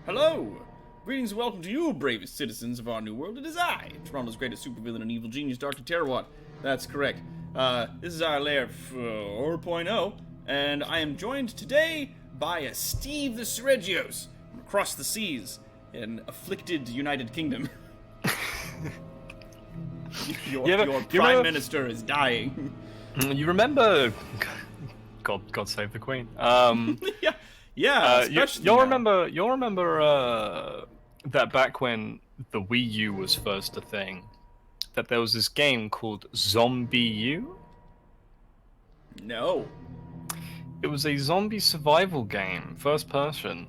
Hello! Greetings and welcome to you, bravest citizens of our new world. It is I, Toronto's greatest supervillain and evil genius, Dr. Terrawat. That's correct. This is our lair 4.0, and I am joined today by a Steve the Seregios from across the seas in afflicted United Kingdom. Your Prime Minister is dying. You remember... God save the Queen. Yeah, especially you'll remember that back when the Wii U was first a thing, that there was this game called Zombie U? No. It was a zombie survival game, first person,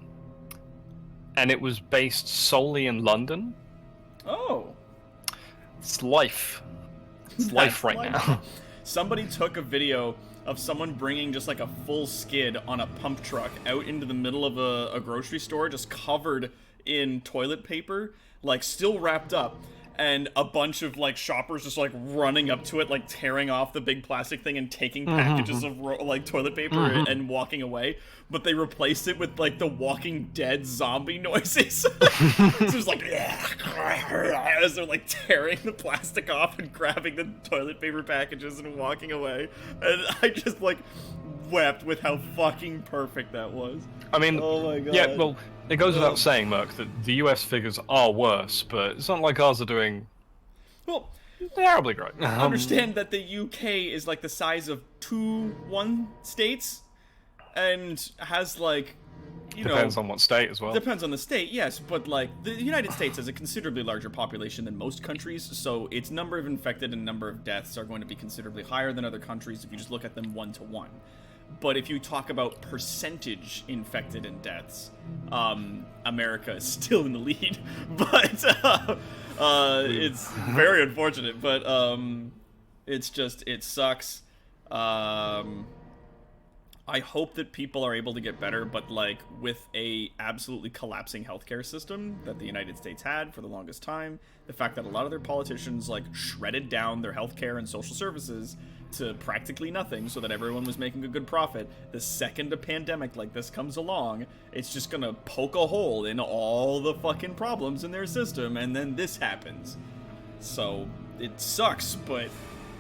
and it was based solely in London. Oh. It's life. It's life right now. Somebody took a video of someone bringing just like a full skid on a pump truck out into the middle of a grocery store, just covered in toilet paper, like still wrapped up, and a bunch of like shoppers just like running up to it, like tearing off the big plastic thing and taking packages of like toilet paper and walking away, but they replaced it with like the Walking Dead zombie noises. So it's like as they're like tearing the plastic off and grabbing the toilet paper packages and walking away, and I just like wept with how fucking perfect that was. I mean, oh my god. Yeah, well, it goes without saying, Merc, that the US figures are worse, but it's not like ours are doing well terribly great. Understand that the UK is like the size of one states, and has like, depends on what state as well. Depends on the state, yes, but like the United States has a considerably larger population than most countries, so its number of infected and number of deaths are going to be considerably higher than other countries if you just look at them 1 to 1. But if you talk about percentage infected and deaths, America is still in the lead. But it's very unfortunate. But it sucks. I hope that people are able to get better, but like with a absolutely collapsing healthcare system that the United States had for the longest time, the fact that a lot of their politicians like shredded down their healthcare and social services to practically nothing so that everyone was making a good profit, the second a pandemic like this comes along, it's just gonna poke a hole in all the fucking problems in their system, and then this happens. So it sucks, but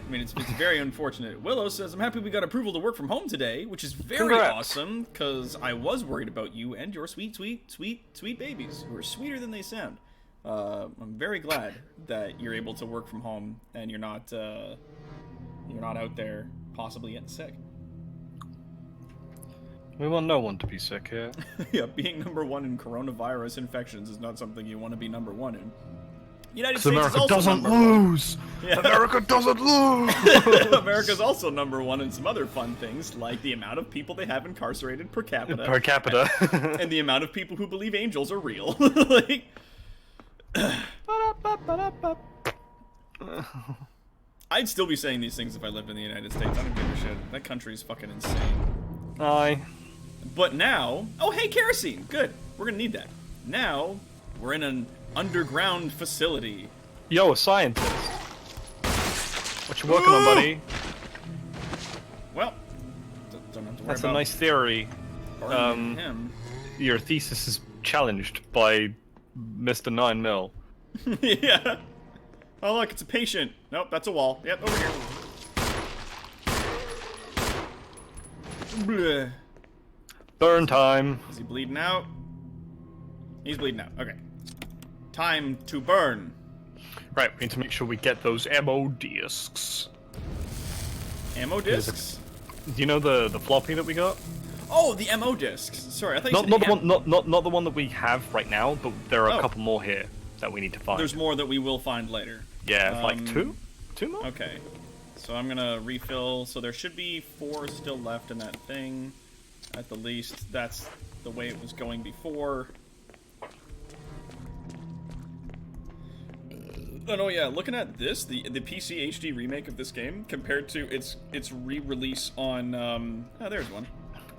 I mean, it's very unfortunate. Willow says, I'm happy we got approval to work from home today, which is very awesome, because I was worried about you and your sweet babies, who are sweeter than they sound. I'm very glad that you're able to work from home, and you're not out there possibly getting sick. We want no one to be sick here. Yeah, being number 1 in coronavirus infections is not something you want to be number 1 in. United States America is also doesn't lose! Yeah. America doesn't lose! America's also number 1 in some other fun things, like the amount of people they have incarcerated per capita. Per capita. And the amount of people who believe angels are real. Like... I'd still be saying these things if I lived in the United States. I don't give a shit. That country's fucking insane. Aye. But now... Oh, hey, kerosene! Good. We're gonna need that. Now, we're in an underground facility. Yo, a scientist. What you working on, buddy? Well, don't have to worry That's about a nice theory. him. Your thesis is challenged by Mr. 9mm. Yeah. Oh, look, it's a patient. Nope, that's a wall. Yep, over here. Bleh. Burn time. Is he bleeding out? He's bleeding out. Okay. Time to burn. Right, we need to make sure we get those ammo discs. Ammo discs? Do you know the floppy that we got? Oh, the ammo discs. Sorry, I thought you said not the one, not the one that we have right now, but there are a couple more here that we need to find. There's more that we will find later. Yeah, like two more. Okay, so I'm gonna refill. So there should be 4 still left in that thing, at the least. That's the way it was going before. Oh yeah, looking at this, the PC HD remake of this game compared to its re-release on oh, there's one.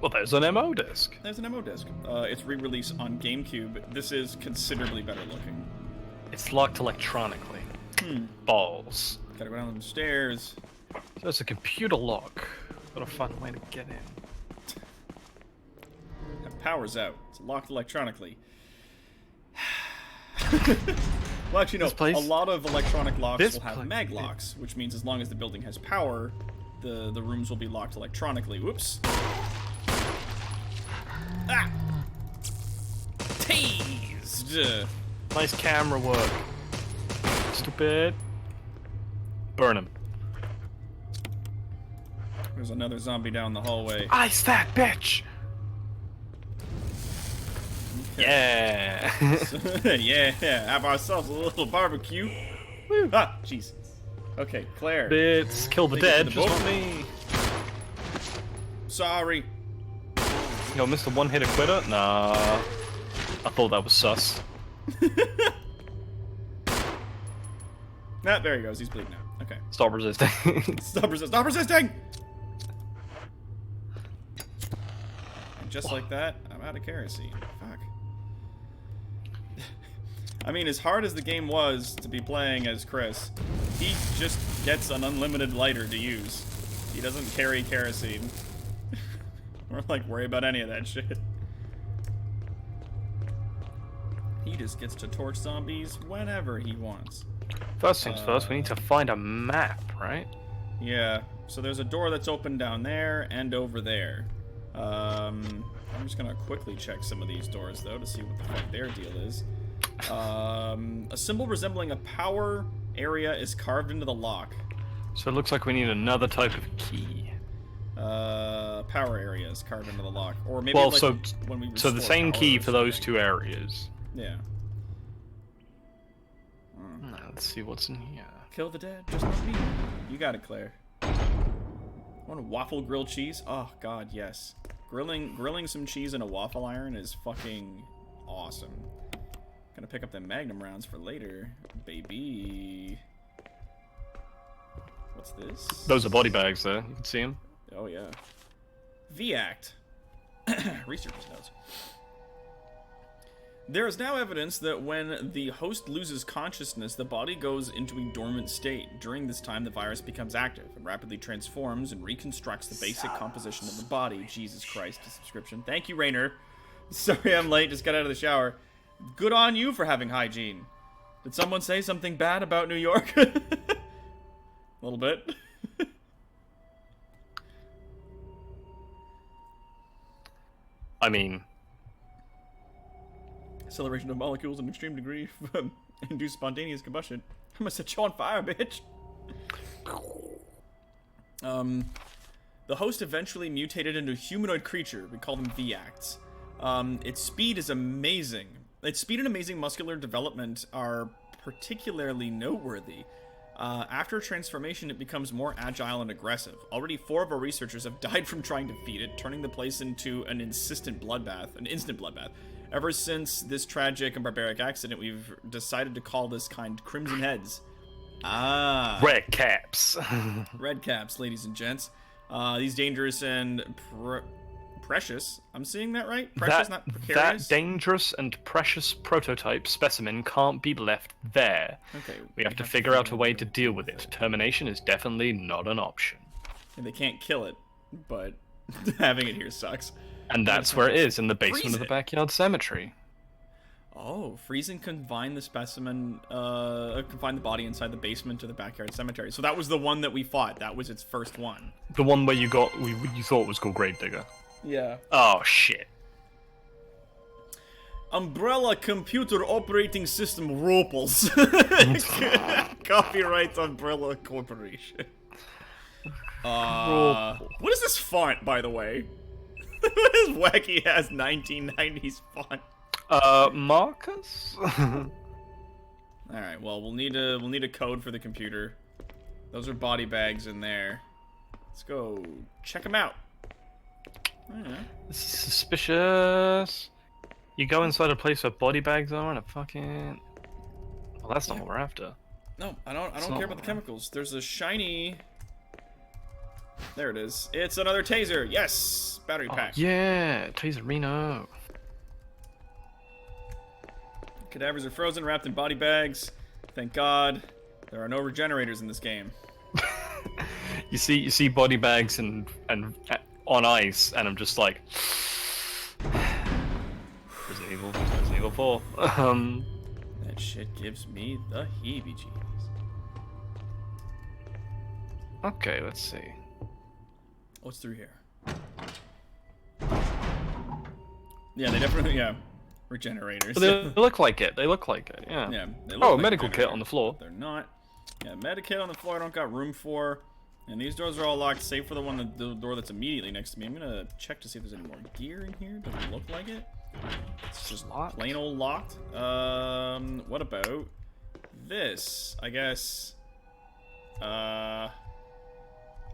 Well, there's an MO disc. There's an MO disc. Its re-release on GameCube. This is considerably better looking. It's locked electronically. Balls. Gotta go down the stairs. There's a computer lock. Gotta find a way to get in. That power's out. It's locked electronically. Well, actually, no. Place, a lot of electronic locks will have place, mag locks, which means as long as the building has power, the rooms will be locked electronically. Whoops. Ah! Tased! Nice camera work. Stupid. Burn him. There's another zombie down the hallway. Ice that bitch! Yeah! Yeah, have ourselves a little barbecue. Woo. Ah, Jesus. Okay, Claire. Bits, kill the dead, just not me. Sorry. Yo, Mr. One-Hitter Quitter? Nah. I thought that was sus. Nah, there he goes. He's bleeding out. Okay. Stop resisting. Stop resisting! And just like that, I'm out of kerosene. Fuck. I mean, as hard as the game was to be playing as Chris, he just gets an unlimited lighter to use. He doesn't carry kerosene. Or, like, worry about any of that shit. He just gets to torch zombies whenever he wants. First things first, we need to find a map, right? Yeah, so there's a door that's open down there and over there. I'm just gonna quickly check some of these doors, though, to see what the fuck their deal is. A symbol resembling a power area is carved into the lock. So it looks like we need another type of key. Power area is carved into the lock. Or maybe Well, like so when we the restore same power key or for those something. two areas. Yeah. Now, let's see what's in here. Kill the dead, just not me. You got it, Claire. Want a waffle grilled cheese? Oh god, yes. Grilling some cheese in a waffle iron is fucking awesome. Gonna pick up the magnum rounds for later, baby. What's this? Those are body bags there. You can see them. Oh yeah. V-Act. Researcher's notes. There is now evidence that when the host loses consciousness, the body goes into a dormant state. During this time, the virus becomes active and rapidly transforms and reconstructs the basic composition of the body. Jesus Christ, a subscription. Thank you, Rainer. Sorry I'm late, just got out of the shower. Good on you for having hygiene. Did someone say something bad about New York? A little bit. I mean, Acceleration of molecules in extreme degree induce spontaneous combustion. I'm gonna set you on fire, bitch. The host eventually mutated into a humanoid creature. We call them V-Acts. Its speed is amazing. Its speed and amazing muscular development are particularly noteworthy. After transformation, it becomes more agile and aggressive. Already 4 of our researchers have died from trying to feed it, turning the place into an instant bloodbath. Ever since this tragic and barbaric accident, we've decided to call this kind Crimson Heads. Ah. red caps. Red caps, ladies and gents. These dangerous and precious. I'm seeing that right? Precious, not precarious? That dangerous and precious prototype specimen can't be left there. Okay. We have to figure out a way to deal with it. Termination is definitely not an option. And they can't kill it, but having it here sucks. And that's where it is, in the basement Freeze of the it. backyard cemetery. Oh, freeze and confine the specimen, confine the body inside the basement of the backyard cemetery. So that was the one that we fought. That was its first one. The one where you thought was called Gravedigger. Yeah. Oh, shit. Umbrella Computer Operating System Ropals. Copyright Umbrella Corporation. What is this font, by the way? What is wacky ass 1990s font? Marcus? Alright, well we'll need a code for the computer. Those are body bags in there. Let's go check them out. This is suspicious. You go inside a place where body bags are and a fucking... Well, that's not what we're after. No, I don't care about the chemicals. There's a shiny... There it is. It's another taser. Yes! Battery pack. Yeah! Taserino. Cadavers are frozen, wrapped in body bags. Thank God. There are no regenerators in this game. You see body bags and on ice, and I'm just like... Resident Evil 4. That shit gives me the heebie-jeebies. Okay, let's see. What's through here? Yeah, they definitely, regenerators. They look like it. They look like it. Yeah. Yeah. They look Oh, like medical kit on the floor. They're not. Yeah, medikit on the floor I don't got room for. And these doors are all locked, save for the door that's immediately next to me. I'm gonna check to see if there's any more gear in here. Doesn't look like it. It's just locked. Plain old locked. What about this? I guess.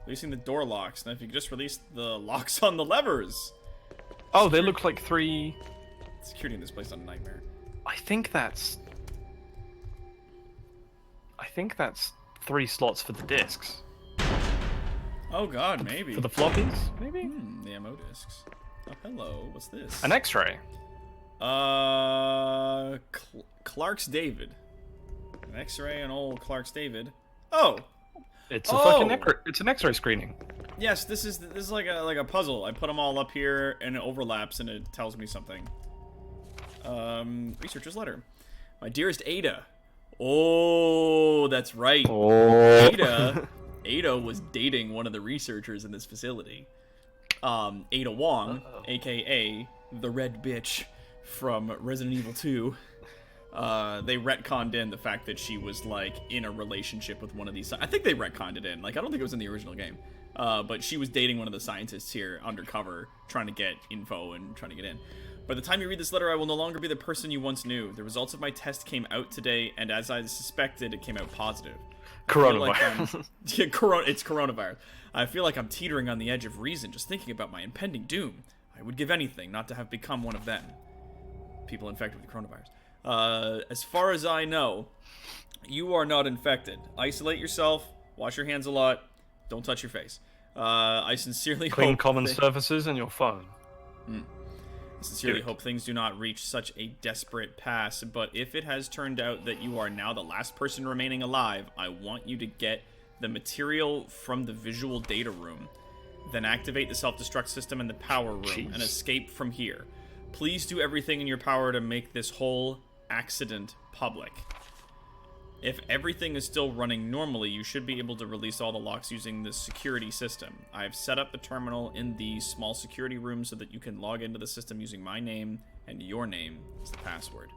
Releasing the door locks. Now, if you could just release the locks on the levers. Oh, they look like 3. Security in this place is a nightmare. I think that's 3 slots for the discs. Oh god, maybe. For the floppies, maybe? The ammo discs. Oh, hello. What's this? An X-ray. Clark's David. An X-ray and old Clark's David. Oh! It's a fucking it's an X-ray screening. Yes, this is like a puzzle. I put them all up here and it overlaps and it tells me something. Researcher's letter. My dearest Ada. Oh, that's right. Oh. Ada was dating one of the researchers in this facility. Ada Wong, aka the red bitch from Resident Evil 2. They retconned in the fact that she was like in a relationship with one of these. I think they retconned it in. Like, I don't think it was in the original game. But she was dating one of the scientists here undercover, trying to get info and trying to get in. By the time you read this letter, I will no longer be the person you once knew. The results of my test came out today, and as I suspected, it came out positive. Coronavirus. It's coronavirus. I feel like I'm teetering on the edge of reason just thinking about my impending doom. I would give anything not to have become one of them. People infected with the coronavirus. As far as I know, you are not infected. Isolate yourself. Wash your hands a lot. Don't touch your face. I sincerely Clean hope common surfaces and your phone. I sincerely hope things do not reach such a desperate pass, but if it has turned out that you are now the last person remaining alive, I want you to get the material from the visual data room, then activate the self-destruct system in the power room and escape from here. Please do everything in your power to make this whole accident public. If everything is still running normally, you should be able to release all the locks using the security system. I have set up the terminal in the small security room so that you can log into the system using my name and your name as the password.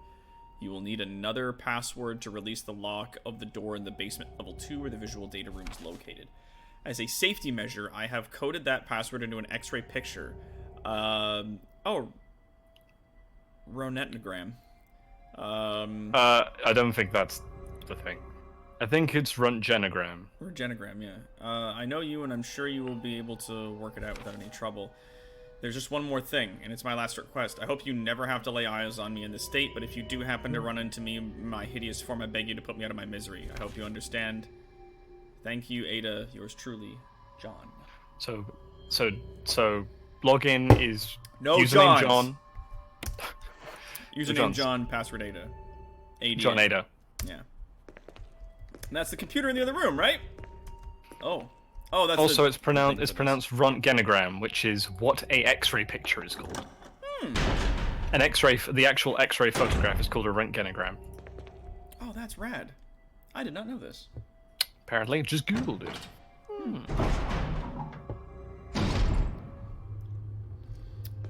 You will need another password to release the lock of the door in the basement level 2 where the visual data room is located. As a safety measure, I have coded that password into an X-ray picture. Ronetnogram. I don't think that's the thing. I think it's Röntgenogram. Röntgenogram, yeah. I know you, and I'm sure you will be able to work it out without any trouble. There's just one more thing, and it's my last request. I hope you never have to lay eyes on me in this state, but if you do happen to run into me in my hideous form, I beg you to put me out of my misery. I hope you understand. Thank you, Ada. Yours truly, John. So login is no username Johns. John. Username John, password Ada. ADA. John Ada. Yeah. And that's the computer in the other room, right? Oh, that's also it's pronounced Röntgenogram, which is what a X-ray picture is called. An X-ray, the actual X-ray photograph is called a Röntgenogram. Oh, that's rad. I did not know this. Apparently, just Googled it.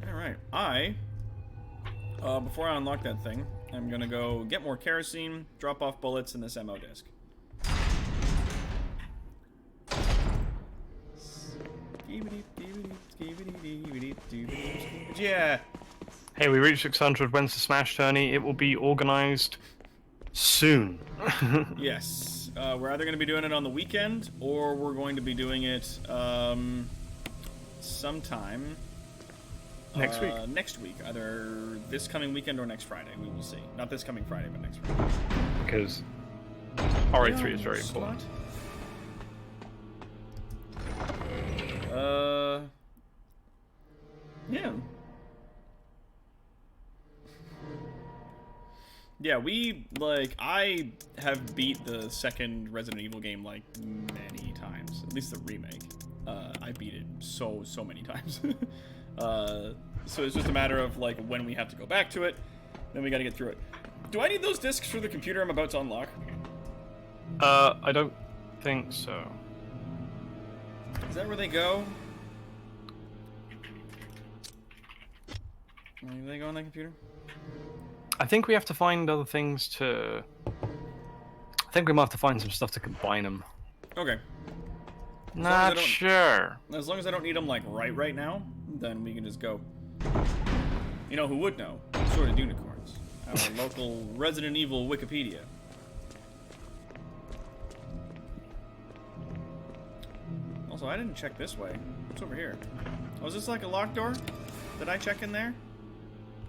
All right, before I unlock that thing, I'm gonna go get more kerosene, drop off bullets in this ammo disc. Yeah. Hey, we reached 600. When's the Smash tourney? It will be organized soon. Yes. We're either going to be doing it on the weekend, or we're going to be doing it sometime next week. Next week, either this coming weekend or next Friday. We will see. Not this coming Friday, but next Friday. Because RA3 is very important. Yeah. Yeah, I have beat the second Resident Evil game, like, many times. At least the remake. I beat it so many times. So it's just a matter of, like, when we have to go back to it, then we gotta get through it. Do I need those discs for the computer I'm about to unlock? I don't think so. Is that where they go? Where do they go on that computer? I think we have to find other things to... I think we might have to find some stuff to combine them. Okay. Not sure. As long as I don't need them, like, right now, then we can just go. You know who would know? Assorted Unicorns. Our local Resident Evil Wikipedia. Also, I didn't check this way. What's over here? Oh, is this like a locked door? Did I check in there?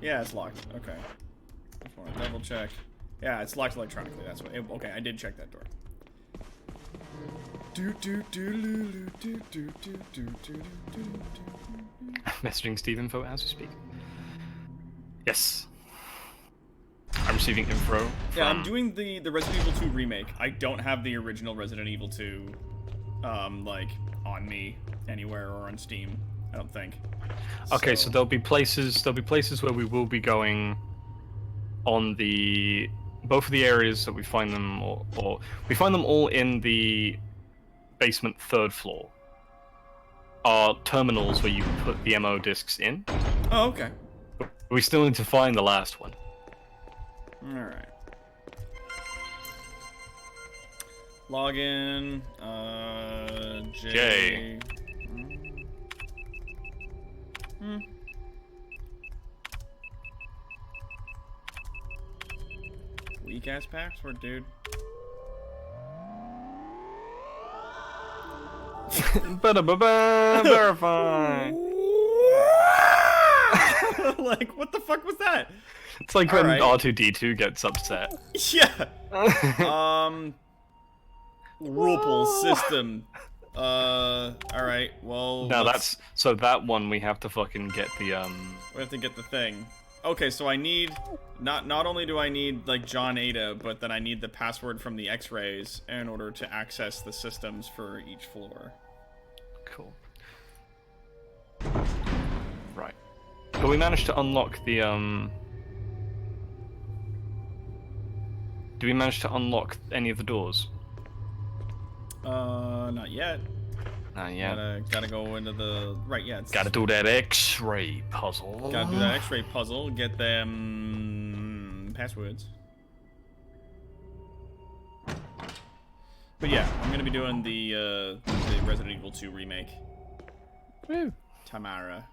Yeah, it's locked. Okay. Just want to double check. Yeah, it's locked electronically. That's what. Okay, I did check that door. Messaging Steve info as we speak. Yes. I'm receiving info. Yeah, I'm doing the Resident Evil 2 remake. I don't have the original Resident Evil 2, like, on me anywhere or on Steam. I don't think. Okay, so there'll be places where we will be going on the both of the areas that we find them, or we find them all in the basement 3rd floor. Are terminals where you put the MO discs in. Oh, okay. We still need to find the last one. Alright. Login, J. Weak ass password, dude. Verify. Like, what the fuck was that? It's like when R2D2 gets upset. Yeah. Whirlpool system. Alright, well... No, that's... So that one we have to fucking get the, We have to get the thing. Okay, so I need... Not only do I need, like, John Ada, but then I need the password from the X-rays in order to access the systems for each floor. Cool. Right. But we managed to unlock the, Do we manage to unlock any of the doors? Not yet. Not yet. Gotta go into the... Right, yeah. Gotta do that X-ray puzzle. Gotta do that X-ray puzzle, get them... passwords. But yeah, I'm gonna be doing the Resident Evil 2 remake. Woo. Tamara.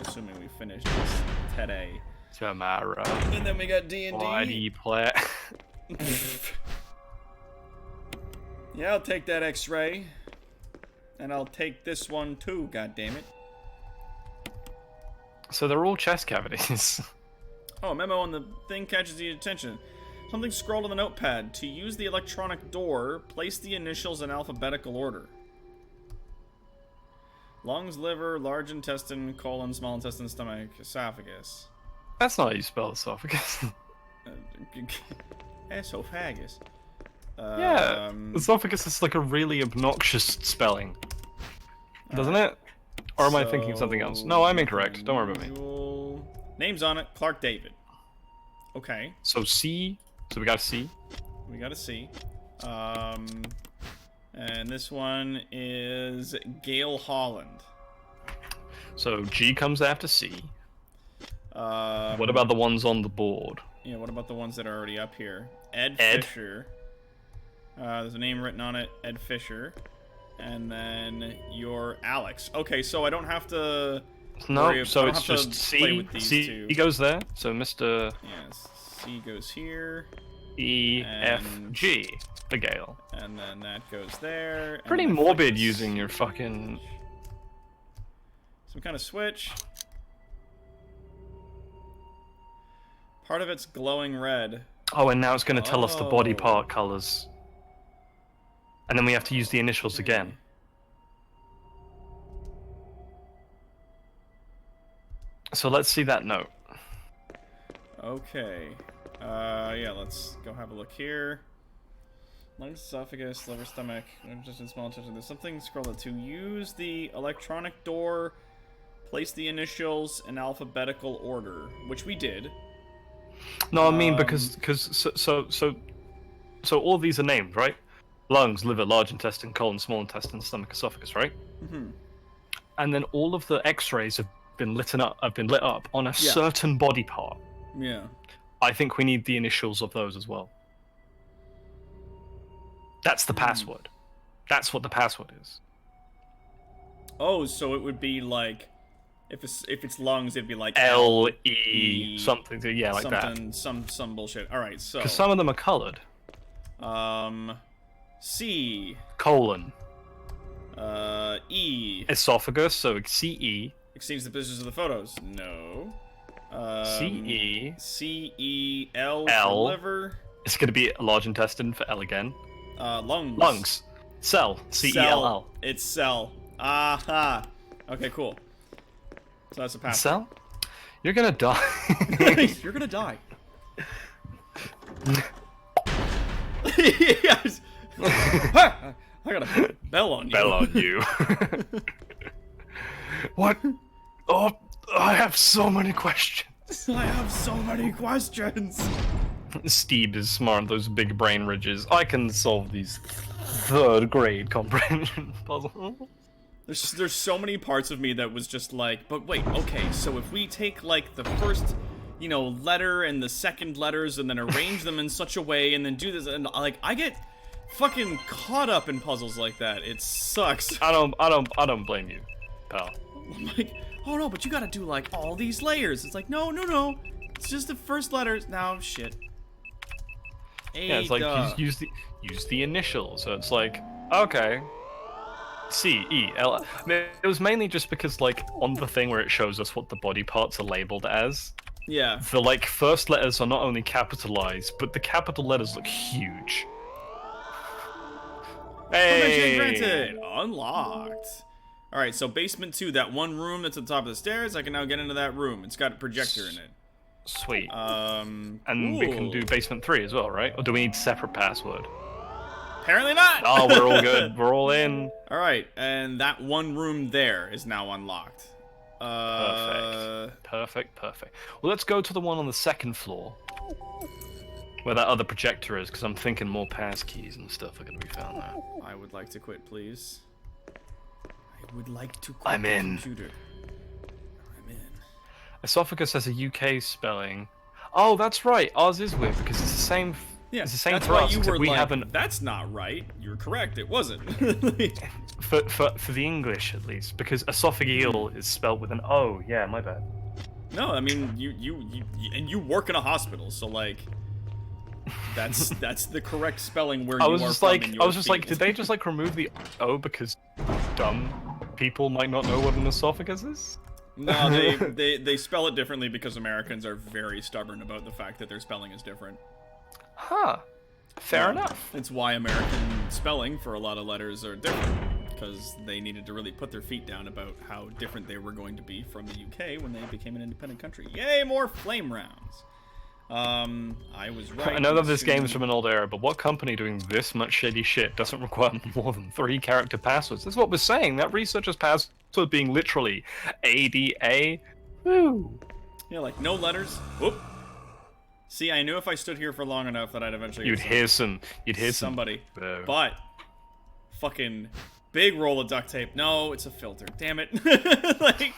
Assuming we finish this today. Tamara. And then we got D&D. Why do you play? Yeah, I'll take that X-ray. And I'll take this one too, goddammit. So they're all chest cavities. Oh, a memo on the thing catches the attention. Something scrawled on the notepad. To use the electronic door, place the initials in alphabetical order. Lungs, liver, large intestine, colon, small intestine, stomach, esophagus. That's not how you spell esophagus. Esophagus. Yeah, esophagus is like a really obnoxious spelling. Doesn't it? Or am I thinking of something else? No, I'm incorrect. Don't worry about me. Name's on it. Clark David. Okay. So C. So we got a C. We got a C. And this one is Gail Holland. So G comes after C. What about the ones on the board? Yeah, what about the ones that are already up here? Ed Fisher. There's a name written on it, Ed Fisher. And then you're Alex. Okay, so I don't have to... No, so it's just C. C goes there. So Mr. Yes, C goes here. E, F, G. The Gale. And then that goes there. Pretty morbid using your fucking... Some kind of switch. Part of it's glowing red. Oh, and now it's going to tell us the body part colors. And then we have to use the initials again. So let's see that note. Okay. Yeah, let's go have a look here. Lungs, esophagus, liver, stomach, just in small intestine. There's something scrolled to use the electronic door, place the initials in alphabetical order, which we did. No, I mean because so all these are named, right? Lungs, liver, large intestine, colon, small intestine, stomach, esophagus, right? Mm-hmm. And then all of the X-rays have been lit up on a certain body part. Yeah. I think we need the initials of those as well. That's the password. That's what the password is. Oh, so it would be like, if it's lungs, it'd be like L-E something. Yeah, like something, that. Some bullshit. All right, so. Because some of them are colored. C. Colon. E. Esophagus, so C-E. Exceeds the business of the photos. No. C-E. C-E-L L. for liver. It's going to be a large intestine for L again. Lungs. Lungs. Cell. C-E-L-L. It's cell. Aha. Okay, cool. So that's a pass. Cell? You're going to die. You're going to die. Yes. I got a bell on you. Bell on you. What? Oh, I have so many questions. I have so many questions. Steve is smart, those big brain ridges. I can solve these third grade comprehension puzzles. There's so many parts of me that was just like, but wait, okay, so if we take like the first, letter and the second letters and then arrange them in such a way and then do this, and like I get fucking caught up in puzzles like that. It sucks. I don't blame you, pal. I'm like, oh no, but you gotta do like all these layers. It's like, no. It's just the first letters. No, shit. Yeah, it's like use the initials. So it's like, okay. C-E-L. It was mainly just because, like, on the thing where it shows us what the body parts are labeled as, yeah, the, like, first letters are not only capitalized, but the capital letters look huge. Hey! Permission granted! Unlocked. Alright, so basement 2, that one room that's at the top of the stairs, I can now get into that room. It's got a projector in it. Sweet. And cool. we can do basement 3 as well, right? Or do we need separate password? Apparently not! Oh, we're all good. We're all in. Alright, and that one room there is now unlocked. Perfect. Well, let's go to the one on the second floor. Where that other projector is, because I'm thinking more passkeys and stuff are going to be found there. I would like to quit, please. I would like to quit I'm in. the computer. I'm in. Esophagus has a UK spelling. Oh, that's right. Ours is weird, because it's the same... Yeah, it's the same that's for why us, you were we like, haven't... that's not right. You're correct, it wasn't. for the English, at least, because esophageal is spelled with an O. Yeah, my bad. No, I mean, you work in a hospital, so like... That's the correct spelling where you are from in your I was just like, feed. did they just like remove the O because dumb people might not know what an esophagus is? No, they spell it differently because Americans are very stubborn about the fact that their spelling is different. Huh. Fair enough. It's why American spelling for a lot of letters are different, because they needed to really put their feet down about how different they were going to be from the UK when they became an independent country. Yay, more flame rounds! I was right. I know that this game's from an old era, but what company doing this much shady shit doesn't require more than 3-character passwords? That's what we're saying. That researcher's password being literally ADA. Woo. Yeah, like no letters. Whoop. See, I knew if I stood here for long enough that I'd eventually You'd hear somebody. Some... But fucking big roll of duct tape. No, it's a filter. Damn it. Like, I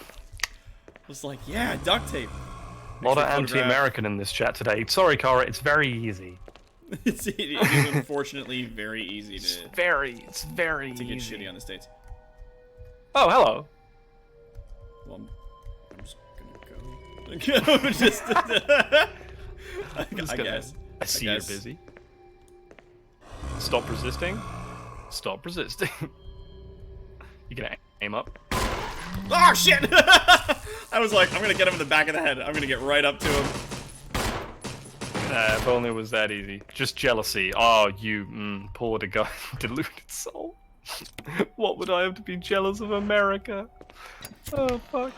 was like, yeah, duct tape. A lot of anti-American in this chat today. Sorry, Kara, it's very easy. it is unfortunately very easy to... It's very to get easy. shitty on the States. Oh, hello. Well, I'm just gonna go. Just... I guess. I see you're busy. Stop resisting. Stop resisting. You gonna aim up? Oh, shit! I was like, I'm gonna get him in the back of the head. I'm gonna get right up to him. If only it was that easy. Just jealousy. Oh, you poor deluded soul. What would I have to be jealous of America? Oh, fuck.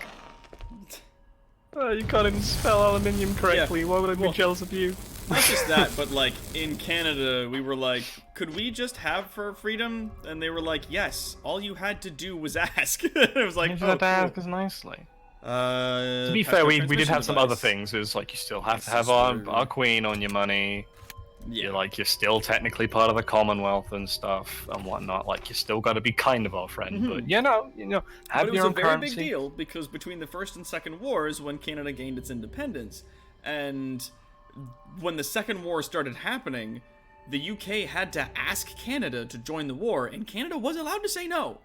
Oh, you can't even spell aluminium correctly. Yeah. Why would I be jealous of you? Not just that, but like in Canada, we were like, could we just have for freedom? And they were like, yes. All you had to do was ask. It was like, you just had to ask us nicely. To be fair, we did transmission have some other device. things. It was like you still have to have our queen on your money. Yeah. You're still technically part of the Commonwealth and stuff and whatnot. Like, you still got to be kind of our friend, but have But it was your a own very currency. big deal because between the First and Second Wars, when Canada gained its independence, and when the Second War started happening, the UK had to ask Canada to join the war, and Canada was allowed to say no.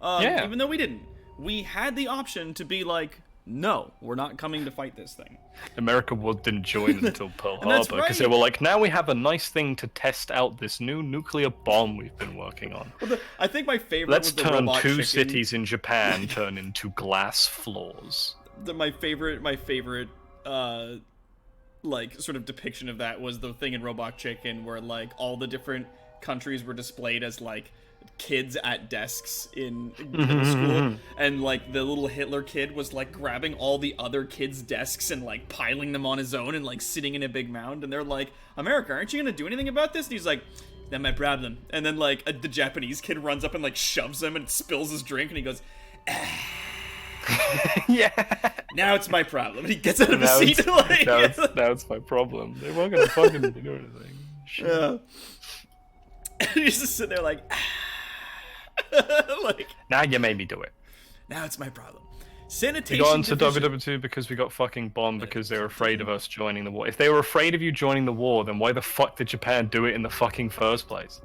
Even though we didn't. We had the option to be like, no, we're not coming to fight this thing. America didn't join until Pearl Harbor because they right. were like, now we have a nice thing to test out this new nuclear bomb we've been working on. Well, I think my favorite Let's was the turn robot two chicken. cities in Japan turn into glass floors. My favorite like sort of depiction of that was the thing in Robot Chicken where like all the different countries were displayed as like kids at desks in middle school, and like the little Hitler kid was like grabbing all the other kids' desks and like piling them on his own and like sitting in a big mound, and they're like, America, aren't you gonna do anything about this? And he's like, not my problem. And then like the Japanese kid runs up and like shoves him and spills his drink, and he goes, Yeah. now it's my problem. And he gets out of his seat. Like, now it's my problem. They weren't gonna fucking do anything. Shit. yeah. And he's just sitting there like, like, Now you made me do it. now it's my problem. We Sanitation got into division. WW2 because we got fucking bombed because they were afraid of us joining the war. If they were afraid of you joining the war, then why the fuck did Japan do it in the fucking first place?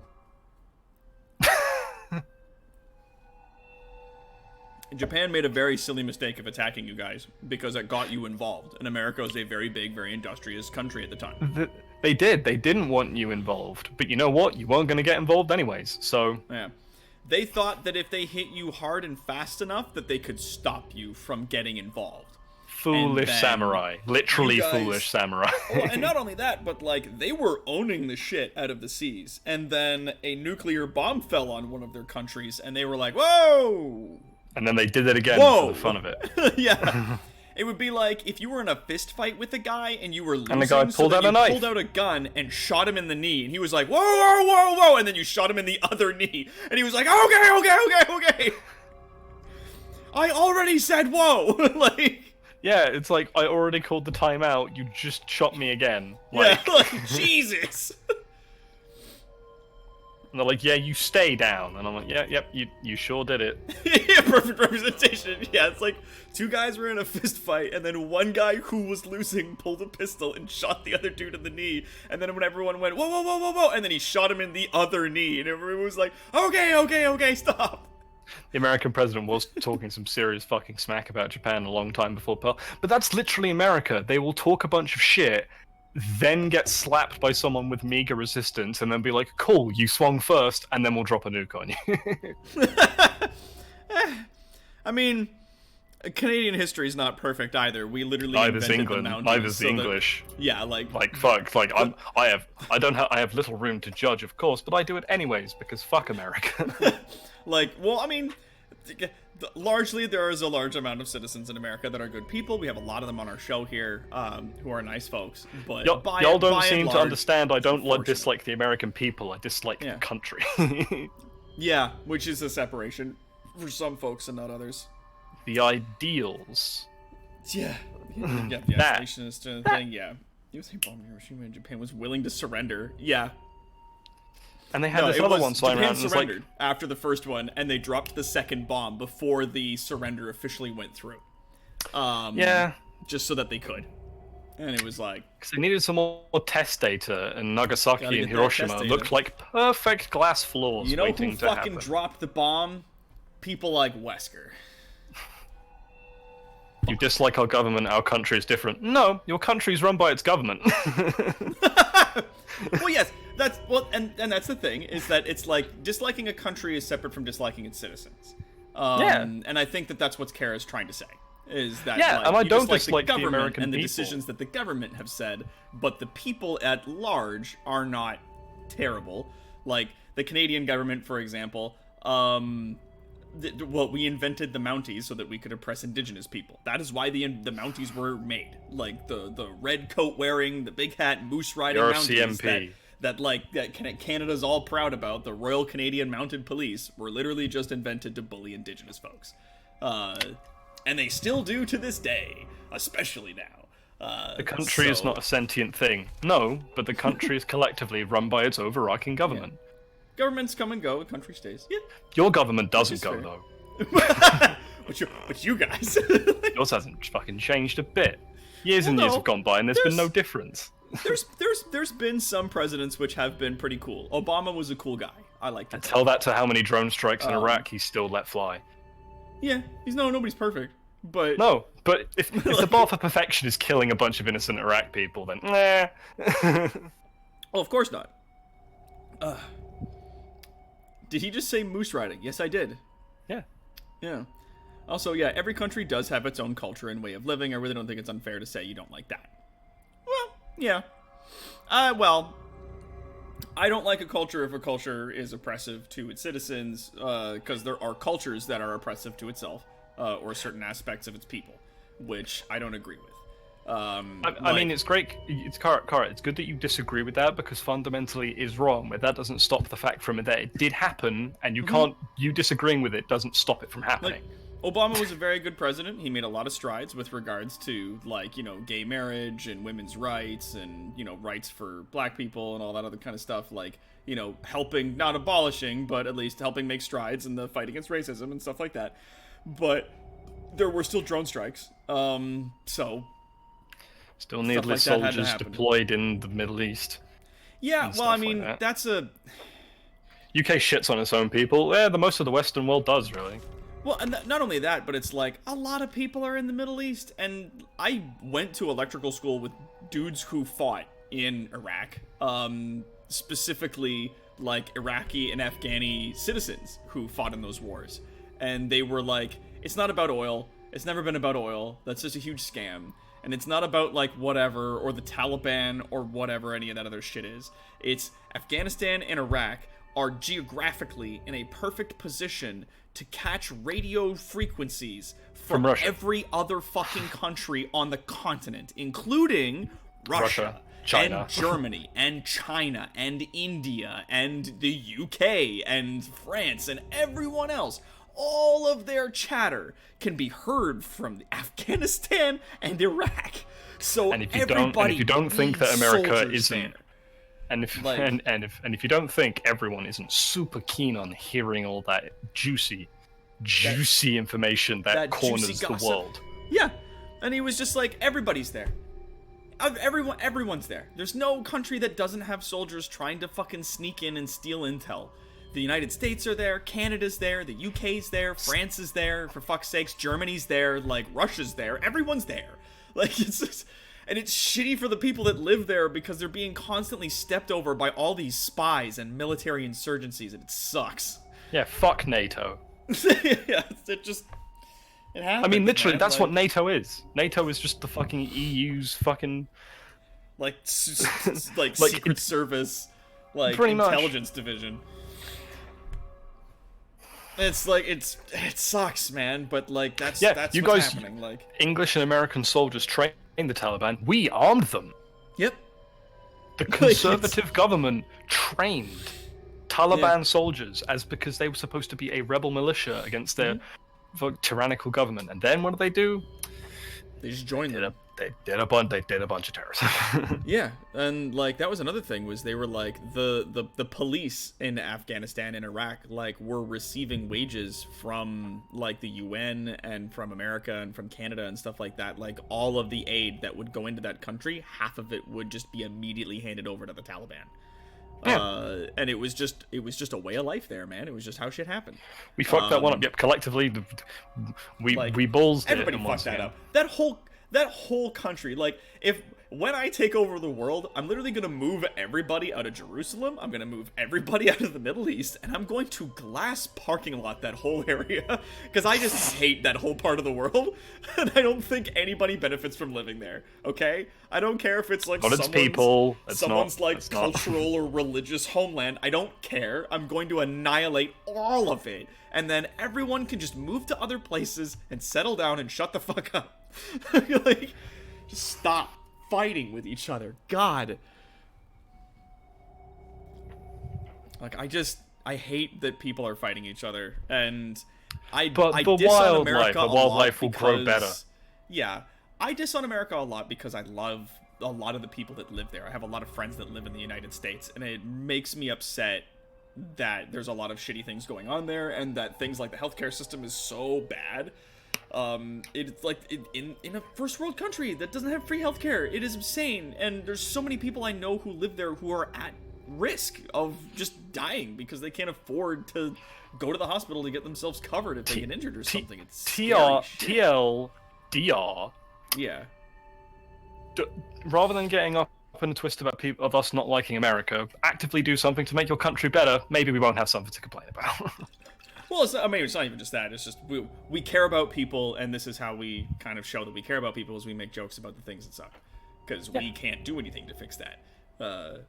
Japan made a very silly mistake of attacking you guys because it got you involved. And America was a very big, very industrious country at the time. They did. They didn't want you involved. But you know what? You weren't going to get involved anyways, so... Yeah. They thought that if they hit you hard and fast enough that they could stop you from getting involved. Foolish then samurai. Literally you guys- foolish samurai. Well, and not only that, but like they were owning the shit out of the seas. And then a nuclear bomb fell on one of their countries and they were like, whoa! And then they did it again Whoa! for the fun of it. Yeah. It would be like if you were in a fist fight with a guy and you were losing, And the guy so pulled that out a you knife. pulled out a gun and shot him in the knee, and he was like, whoa, whoa, whoa, whoa, and then you shot him in the other knee, and he was like, okay. I already said whoa, like. Yeah, it's like, I already called the timeout, you just shot me again. Like, Yeah, like, Jesus. And they're like, yeah, you stay down. And I'm like, yeah, yep, you sure did it. Yeah, perfect representation. Yeah, it's like two guys were in a fist fight, and then one guy who was losing pulled a pistol and shot the other dude in the knee. And then when everyone went, whoa, whoa, whoa, whoa, whoa, and then he shot him in the other knee, and everyone was like, okay, stop. The American president was talking some serious fucking smack about Japan a long time before Pearl. But that's literally America. They will talk a bunch of shit, then get slapped by someone with meager resistance, and then be like, cool, you swung first, and then we'll drop a nuke on you. I mean, Canadian history is not perfect either. We literally Neither's invented England, the mountains. neither's so that- English. yeah, like Fuck, I have little room to judge, of course, but I do it anyways, because fuck America. Like, well, I mean, largely there is a large amount of citizens in America that are good people. We have a lot of them on our show here, who are nice folks. But Y'all don't by seem and to large, understand. I don't unfortunate. dislike the American people. I dislike Yeah. the country. Yeah, which is a separation for some folks and not others. The ideals. Yeah, yeah, the That- isolationist thing. Yeah, USA bombed Hiroshima and Japan was willing to surrender. Yeah. And they had No, this it other was one flying Japan around. And it's like, surrendered after the first one, and they dropped the second bomb before the surrender officially went through. yeah, Just so that they could. And it was like, because they needed some more test data, and Nagasaki Gotta and get that test Hiroshima data. looked like perfect glass floors you know waiting who to fucking happen. dropped the bomb? People like Wesker. You dislike our government, our country is different. No, your country's run by its government. Well, yes, and that's the thing, is that it's like disliking a country is separate from disliking its citizens. Yeah. And I think that that's what Kara's trying to say. Is that Yeah, like, and I you don't dislike dislike the government American and the people. decisions that the government have said, but the people at large are not terrible. Like the Canadian government, for example, we invented the Mounties so that we could oppress Indigenous people. That is why the Mounties were made. Like the red coat wearing, the big hat, moose riding You're a Mounties CMP. that Canada's all proud about. The Royal Canadian Mounted Police were literally just invented to bully Indigenous folks. and they still do to this day, especially now. The country is not a sentient thing. No, but the country is collectively run by its overarching government. Yeah. Governments come and go, the country stays. Yeah. Your government doesn't go, though. but you guys. Yours hasn't fucking changed a bit. Years and years have gone by, and there's been no difference. There's been some presidents which have been pretty cool. Obama was a cool guy. I liked him. And tell that to how many drone strikes in Iraq he still let fly. Yeah, nobody's perfect, but no. But if the bar for perfection is killing a bunch of innocent Iraq people, then nah. Well, of course not. Did he just say moose riding? Yes, I did. Yeah. Yeah. Also, yeah, every country does have its own culture and way of living. I really don't think it's unfair to say you don't like that. Well, yeah. Well, I don't like a culture if a culture is oppressive to its citizens, because there are cultures that are oppressive to itself, or certain aspects of its people, which I don't agree with. I mean, it's great. It's Cara. It's good that you disagree with that, because fundamentally it is wrong. But that doesn't stop the fact from it that it did happen, and you can't. You disagreeing with it doesn't stop it from happening. Obama was a very good president. He made a lot of strides with regards to, gay marriage and women's rights and, rights for black people and all that other kind of stuff. Helping, not abolishing, but at least helping make strides in the fight against racism and stuff like that. But there were still drone strikes. Still needless soldiers deployed in the Middle East. Yeah, well, I mean, that's a... UK shits on its own people. Yeah, the most of the Western world does, really. Well, and not only that, but it's like, a lot of people are in the Middle East, and I went to electrical school with dudes who fought in Iraq, specifically, Iraqi and Afghani citizens who fought in those wars. And they were like, it's not about oil, it's never been about oil, that's just a huge scam. And it's not about, whatever, or the Taliban, or whatever any of that other shit is. It's Afghanistan and Iraq are geographically in a perfect position to catch radio frequencies from every other fucking country on the continent, including Russia, China, and Germany, and China, and India, and the UK, and France, and everyone else. All of their chatter can be heard from Afghanistan and Iraq. So and if you don't think that America isn't, and if you don't think everyone isn't super keen on hearing all that juicy information that corners the world. Yeah, and he was just like, everybody's there. Everyone's there. There's no country that doesn't have soldiers trying to fucking sneak in and steal intel. The United States are there, Canada's there, the UK's there, France is there, for fuck's sakes, Germany's there, Russia's there, everyone's there. It's just... And it's shitty for the people that live there because they're being constantly stepped over by all these spies and military insurgencies, and it sucks. Yeah, fuck NATO. Yeah, it happens. I mean, literally, that's what NATO is. NATO is just the fucking EU's fucking... Secret Service, intelligence division. It's it sucks, man, but that's you what's guys, happening. English and American soldiers trained the Taliban. We armed them. Yep. The conservative government trained Taliban soldiers because they were supposed to be a rebel militia against their tyrannical government. And then what do? They just joined them. They did a bunch of terrorism. Yeah, and that was another thing, was they were the police in Afghanistan and Iraq were receiving wages from the UN and from America and from Canada and stuff like that. All of the aid that would go into that country, half of it would just be immediately handed over to the Taliban. Yeah. And it was just a way of life there, man. It was just how shit happened. We fucked that one up. Yep, collectively, we balls did. Everybody fucked that up. That whole country, when I take over the world, I'm literally going to move everybody out of Jerusalem, I'm going to move everybody out of the Middle East, and I'm going to glass parking lot that whole area, because I just hate that whole part of the world, and I don't think anybody benefits from living there, okay? I don't care if it's someone's cultural or religious homeland, I don't care, I'm going to annihilate all of it, and then everyone can just move to other places and settle down and shut the fuck up. Just stop fighting with each other. God. I hate that people are fighting each other. And But I the diss on wildlife, America the a wildlife lot will grow better. because- Yeah, I diss on America a lot because I love a lot of the people that live there. I have a lot of friends that live in the United States, and it makes me upset that there's a lot of shitty things going on there, and that things like the healthcare system is so bad. It's like in a first world country that doesn't have free healthcare. It is insane, and there's so many people I know who live there who are at risk of just dying because they can't afford to go to the hospital to get themselves covered if they get injured or something. It's scary shit. TLDR. Yeah. Rather than getting up in a twist about of us not liking America, actively do something to make your country better. Maybe we won't have something to complain about. Well, it's not even just that. It's just we care about people, and this is how we kind of show that we care about people, is we make jokes about the things that suck. Because we can't do anything to fix that. The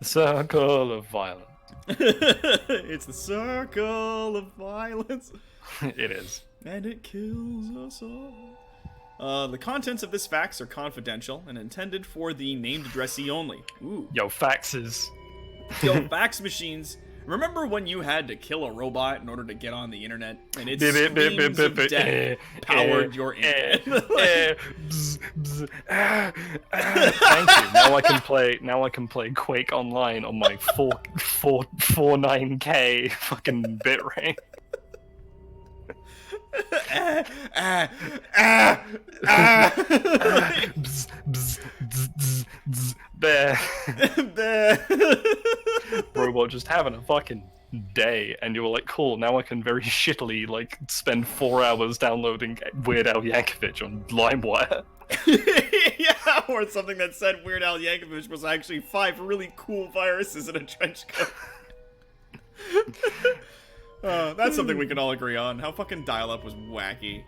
circle of violence. It's the circle of violence. It is. And it kills us all. The contents of this fax are confidential and intended for the named addressee only. Ooh. Yo, faxes. Yo, fax machines. Remember when you had to kill a robot in order to get on the internet? And its screams of death powered your internet. Thank you. Now I can play Quake Online on my 49K fucking bitrate. Robot just having a fucking day, and you were like, cool, now I can very shittily like spend 4 hours downloading Weird Al Yankovic on LimeWire. Yeah, or something that said Weird Al Yankovic was actually 5 really cool viruses in a trench coat. That's something we can all agree on. How fucking dial-up was wacky.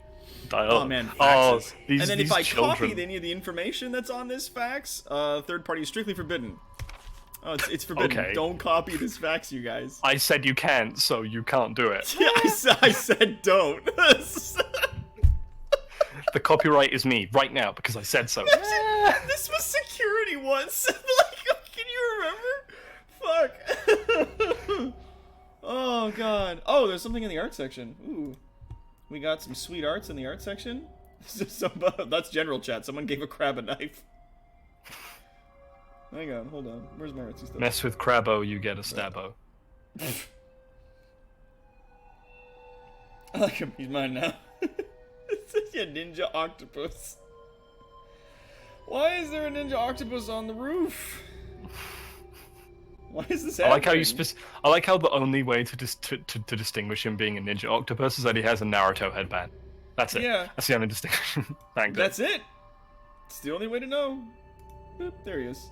Oh man, faxes. Oh, and then if I children. copy any of the information that's on this fax, third party is strictly forbidden. Oh, it's forbidden. Okay. Don't copy this fax, you guys. I said you can't, so you can't do it. Yeah, I said don't. The copyright is me right now because I said so. This was security once. Like, can you remember? Fuck. Oh god. Oh, there's something in the art section. Ooh. We got some sweet arts in the art section. That's general chat. Someone gave a crab a knife. Hang on, hold on. Where's my artsy stuff? Mess with Crabbo, you get a stabbo. I like him. He's mine now. It's a ninja octopus. Why is there a ninja octopus on the roof? Why is this happening? I like how the only way to distinguish him being a ninja octopus is that he has a Naruto headband. That's it. Yeah. That's the only distinction. That's it. It's the only way to know. Boop, there he is.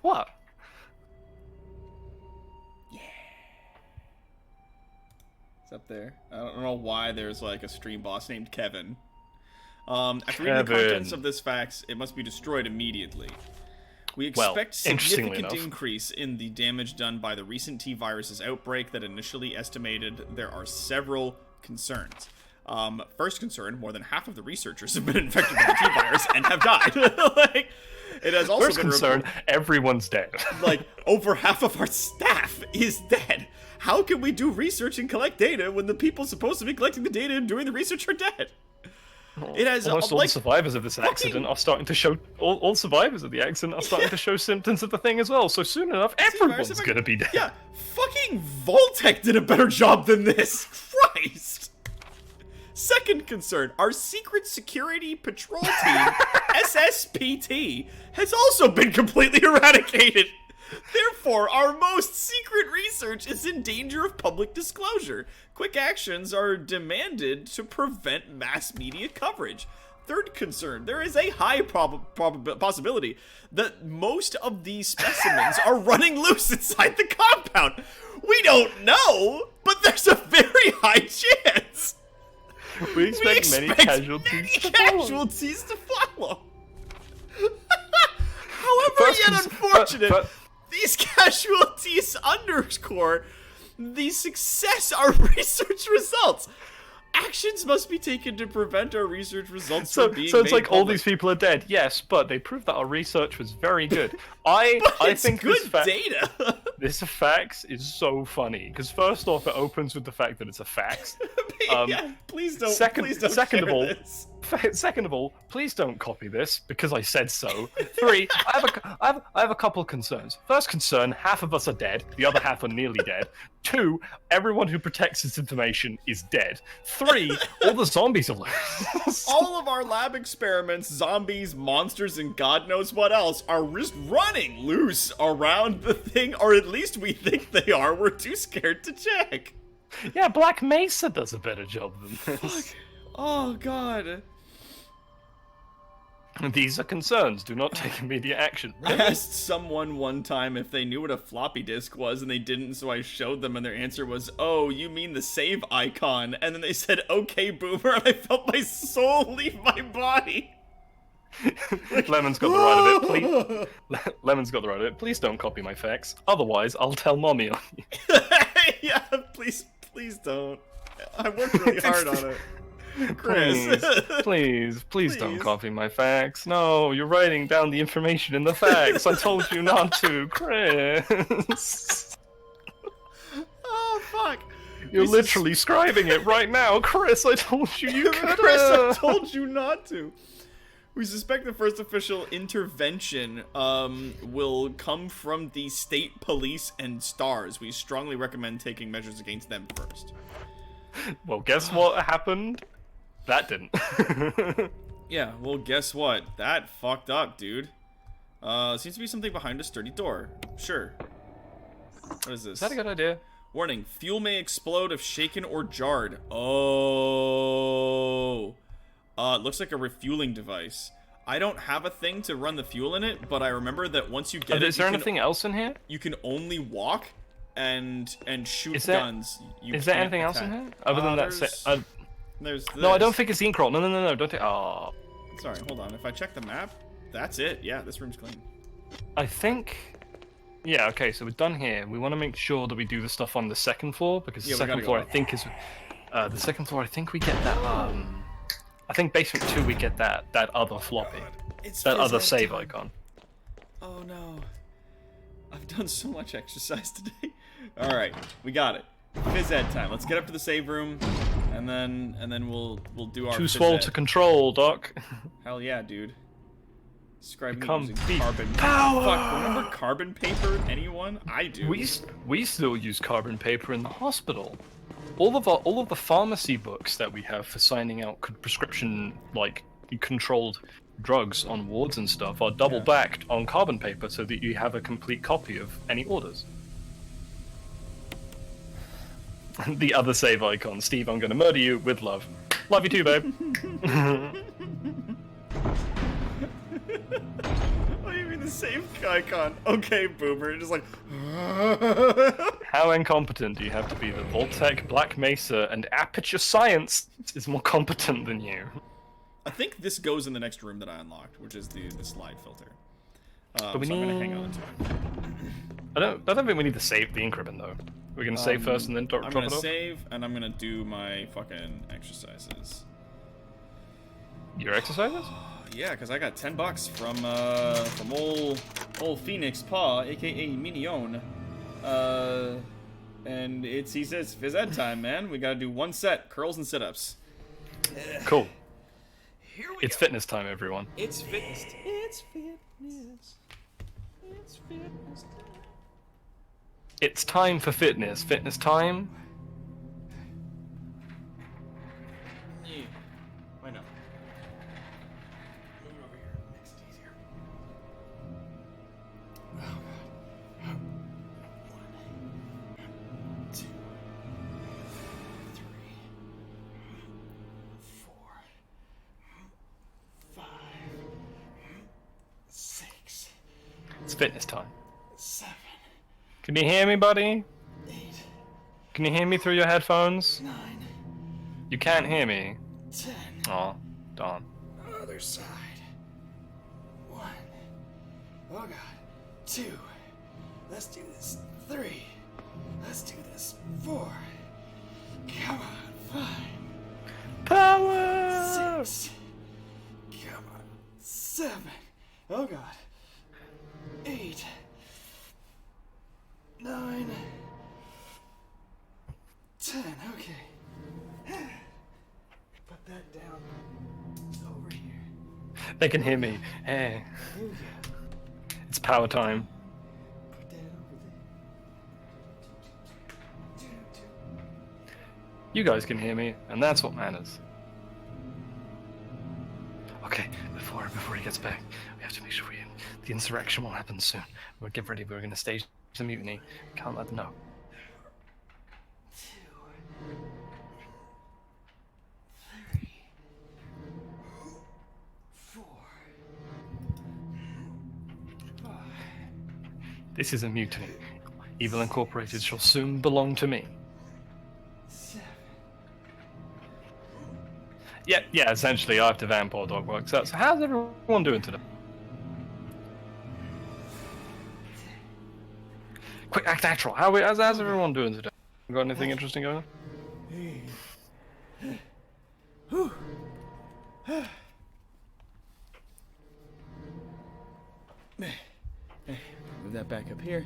What? Yeah. It's up there. I don't know why there's like a stream boss named Kevin. After reading the contents of this fax, it must be destroyed immediately. We expect significant increase in the damage done by the recent T-Virus's outbreak that initially estimated there are several concerns. First concern, more than half of the researchers have been infected by the T-Virus and have died. Like, it has also been concern, everyone's dead. Like, over half of our staff is dead. How can we do research and collect data when the people supposed to be collecting the data and doing the research are dead? It has almost all the survivors of this accident are starting to show. All survivors of the accident are starting to show symptoms of the thing as well. So soon enough, everyone's gonna be dead. Yeah, fucking Voltec did a better job than this. Christ. Second concern: our secret security patrol team, SSPT, has also been completely eradicated. Therefore, our most secret research is in danger of public disclosure. Quick actions are demanded to prevent mass media coverage. Third concern, there is a high possibility that most of these specimens are running loose inside the compound. We don't know, but there's a very high chance. We expect many casualties to follow. However, yet unfortunate, these casualties underscore the success our research results. Actions must be taken to prevent our research results So from being it's made like all public. these people are dead. Yes, but they proved that our research was very good. I It's think good this data. this fax is so funny because first off, it opens with the fact that it's a fax. Yeah, please don't. Second, please don't second share of all, this. second of all, please don't copy this because I said so. 3, I have a couple concerns. First concern: half of us are dead, the other half are nearly dead. 2, everyone who protects this information is dead. 3, all the zombies are loose. All of our lab experiments, zombies, monsters, and God knows what else are just running loose around the thing, or at least we think they are. We're too scared to check. Yeah, Black Mesa does a better job than this. Oh, God. These are concerns. Do not take immediate action. I asked someone one time if they knew what a floppy disk was, and they didn't, so I showed them, and their answer was, "Oh, you mean the save icon?" And then they said, "Okay, boomer," and I felt my soul leave my body. Lemon's got the right of it. Please, Lemon's got the right of it. Please don't copy my facts. Otherwise, I'll tell mommy on you. Yeah, please don't. I worked really hard on it. Chris. Please don't copy my facts. No, you're writing down the information in the facts. I told you not to, Chris. Oh, fuck. You're literally scribing it right now, Chris. I told you could. Chris, I told you not to. We suspect the first official intervention will come from the state police and STARS. We strongly recommend taking measures against them first. Well, guess what happened? That didn't. Yeah, well, guess what? That fucked up, dude. Seems to be something behind a sturdy door. Sure. What is this? Is that a good idea? Warning, fuel may explode if shaken or jarred. Oh. It looks like a refueling device. I don't have a thing to run the fuel in it, but I remember that once you get it, is there anything else in here? You can only walk and shoot Is there- guns. Is there anything else in here? Other than that, there's this. no, I don't think it's the ink roll. No, don't think. Oh, Sorry, hold on. If I check the map, that's it. Yeah, this room's clean. I think. Yeah, okay, so we're done here. We want to make sure that we do the stuff on the second floor because Yeah, the we gotta second go floor, I up. think, is the second floor. I think we get that. I think basement 2 we get that other floppy, It's that other phys ed save time. icon. Oh no. I've done so much exercise today. Alright, we got it. Phys ed time. Let's get up to the save room and then we'll do our Too phys swole ed. to control, Doc. Hell yeah, dude. Describing Become using beef carbon power. Fuck, remember carbon paper? Anyone? I do. We still use carbon paper in the hospital. All of the pharmacy books that we have for signing out prescription like controlled drugs on wards and stuff are double backed on carbon paper so that you have a complete copy of any orders. The other save icon, Steve, I'm gonna murder you with love. Love you too, babe. What do you mean the save icon? Okay, boomer. Just like How incompetent do you have to be that Voltec, Black Mesa, and Aperture Science is more competent than you? I think this goes in the next room that I unlocked, which is the slide filter. But we so I'm gonna hang need- on to it. I don't think we need to save the increment though. We're gonna save first and then drop I'm it gonna off. save and I'm gonna do my fucking exercises. Your exercises? Yeah, because I got $10 from old Phoenix Paw, aka Minion. And he says phys ed time, man. We gotta do one set, curls and sit-ups. Cool. Here we It's fitness time, everyone. It's fitness. It's fitness. It's fitness time. It's time for fitness. Fitness time. Yeah. Why not? Move it over here. Makes it easier. Oh god. 1, 2, 3, 4, 5, 6, It's fitness time. 7, Can you hear me, buddy? 8, Can you hear me through your headphones? 9, You can't hear me. 10. Aw, darn. Other side. 1. Oh god. 2. Let's do this. 3. Let's do this. 4. Come on. 5. Power! 6. Come on. 7. Oh god. 8. 9. 10. Okay. Put that down over here. They can hear me. Hey, Here we go. it's power time. Put that over there. You guys can hear me, and that's what matters. Okay, before he gets back, we have to make sure the insurrection will happen soon. We'll get ready. We're gonna stage the mutiny. We can't let them know. 2. 3. 4. 5. This is a mutiny. Evil Incorporated shall soon belong to me. 7. Yeah, essentially, I have to vampire dog works out. So how's everyone doing today? Quick, act natural. How's everyone doing today? Got anything interesting going on? Move that back up here.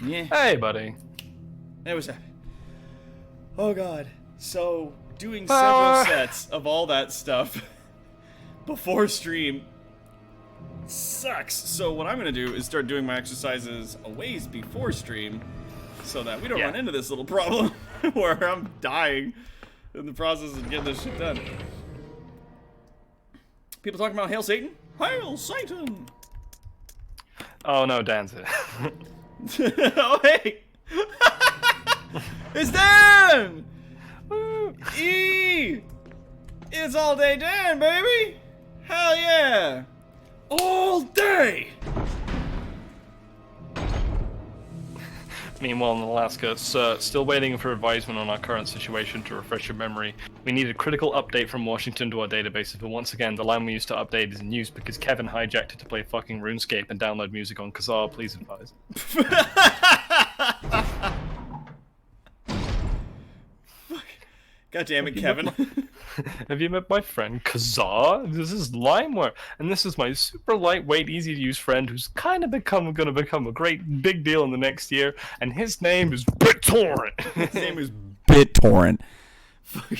Yeah. Hey, buddy. Hey, what's happening? Oh god. So, doing several sets of all that stuff before stream sucks. So what I'm gonna do is start doing my exercises a ways before stream so that we don't run into this little problem where I'm dying in the process of getting this shit done. People talking about Hail Satan? Hail Satan! Oh no, Dan's it. Oh hey! It's Dan! E! It's all day Dan, baby! Hell yeah! All day! Meanwhile, in Alaska, still waiting for advisement on our current situation to refresh your memory. We need a critical update from Washington to our databases, but once again, the line we used to update is in use because Kevin hijacked it to play fucking RuneScape and download music on Kazaa. Please advise. God damn it, Kevin. Have you met my friend Kazaa? This is Limeware, and this is my super lightweight, easy to use friend who's kind of gonna become a great big deal in the next year, and his name is BitTorrent. His name is BitTorrent.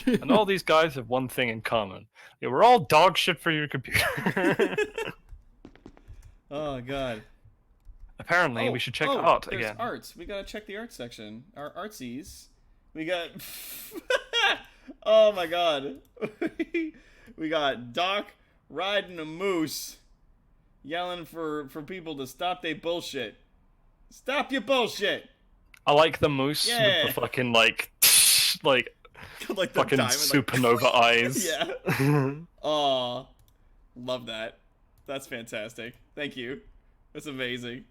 And all these guys have one thing in common: they were all dog shit for your computer. Oh god. Apparently, we should check art there's again. Arts. We gotta check the art section. Our artsies. We got. Oh my god. We got Doc riding a moose, yelling for people to stop their bullshit. Stop your bullshit. I like the moose with the fucking like like the fucking diamond, supernova like, eyes. Yeah. Aw. Love that. That's fantastic. Thank you. That's amazing.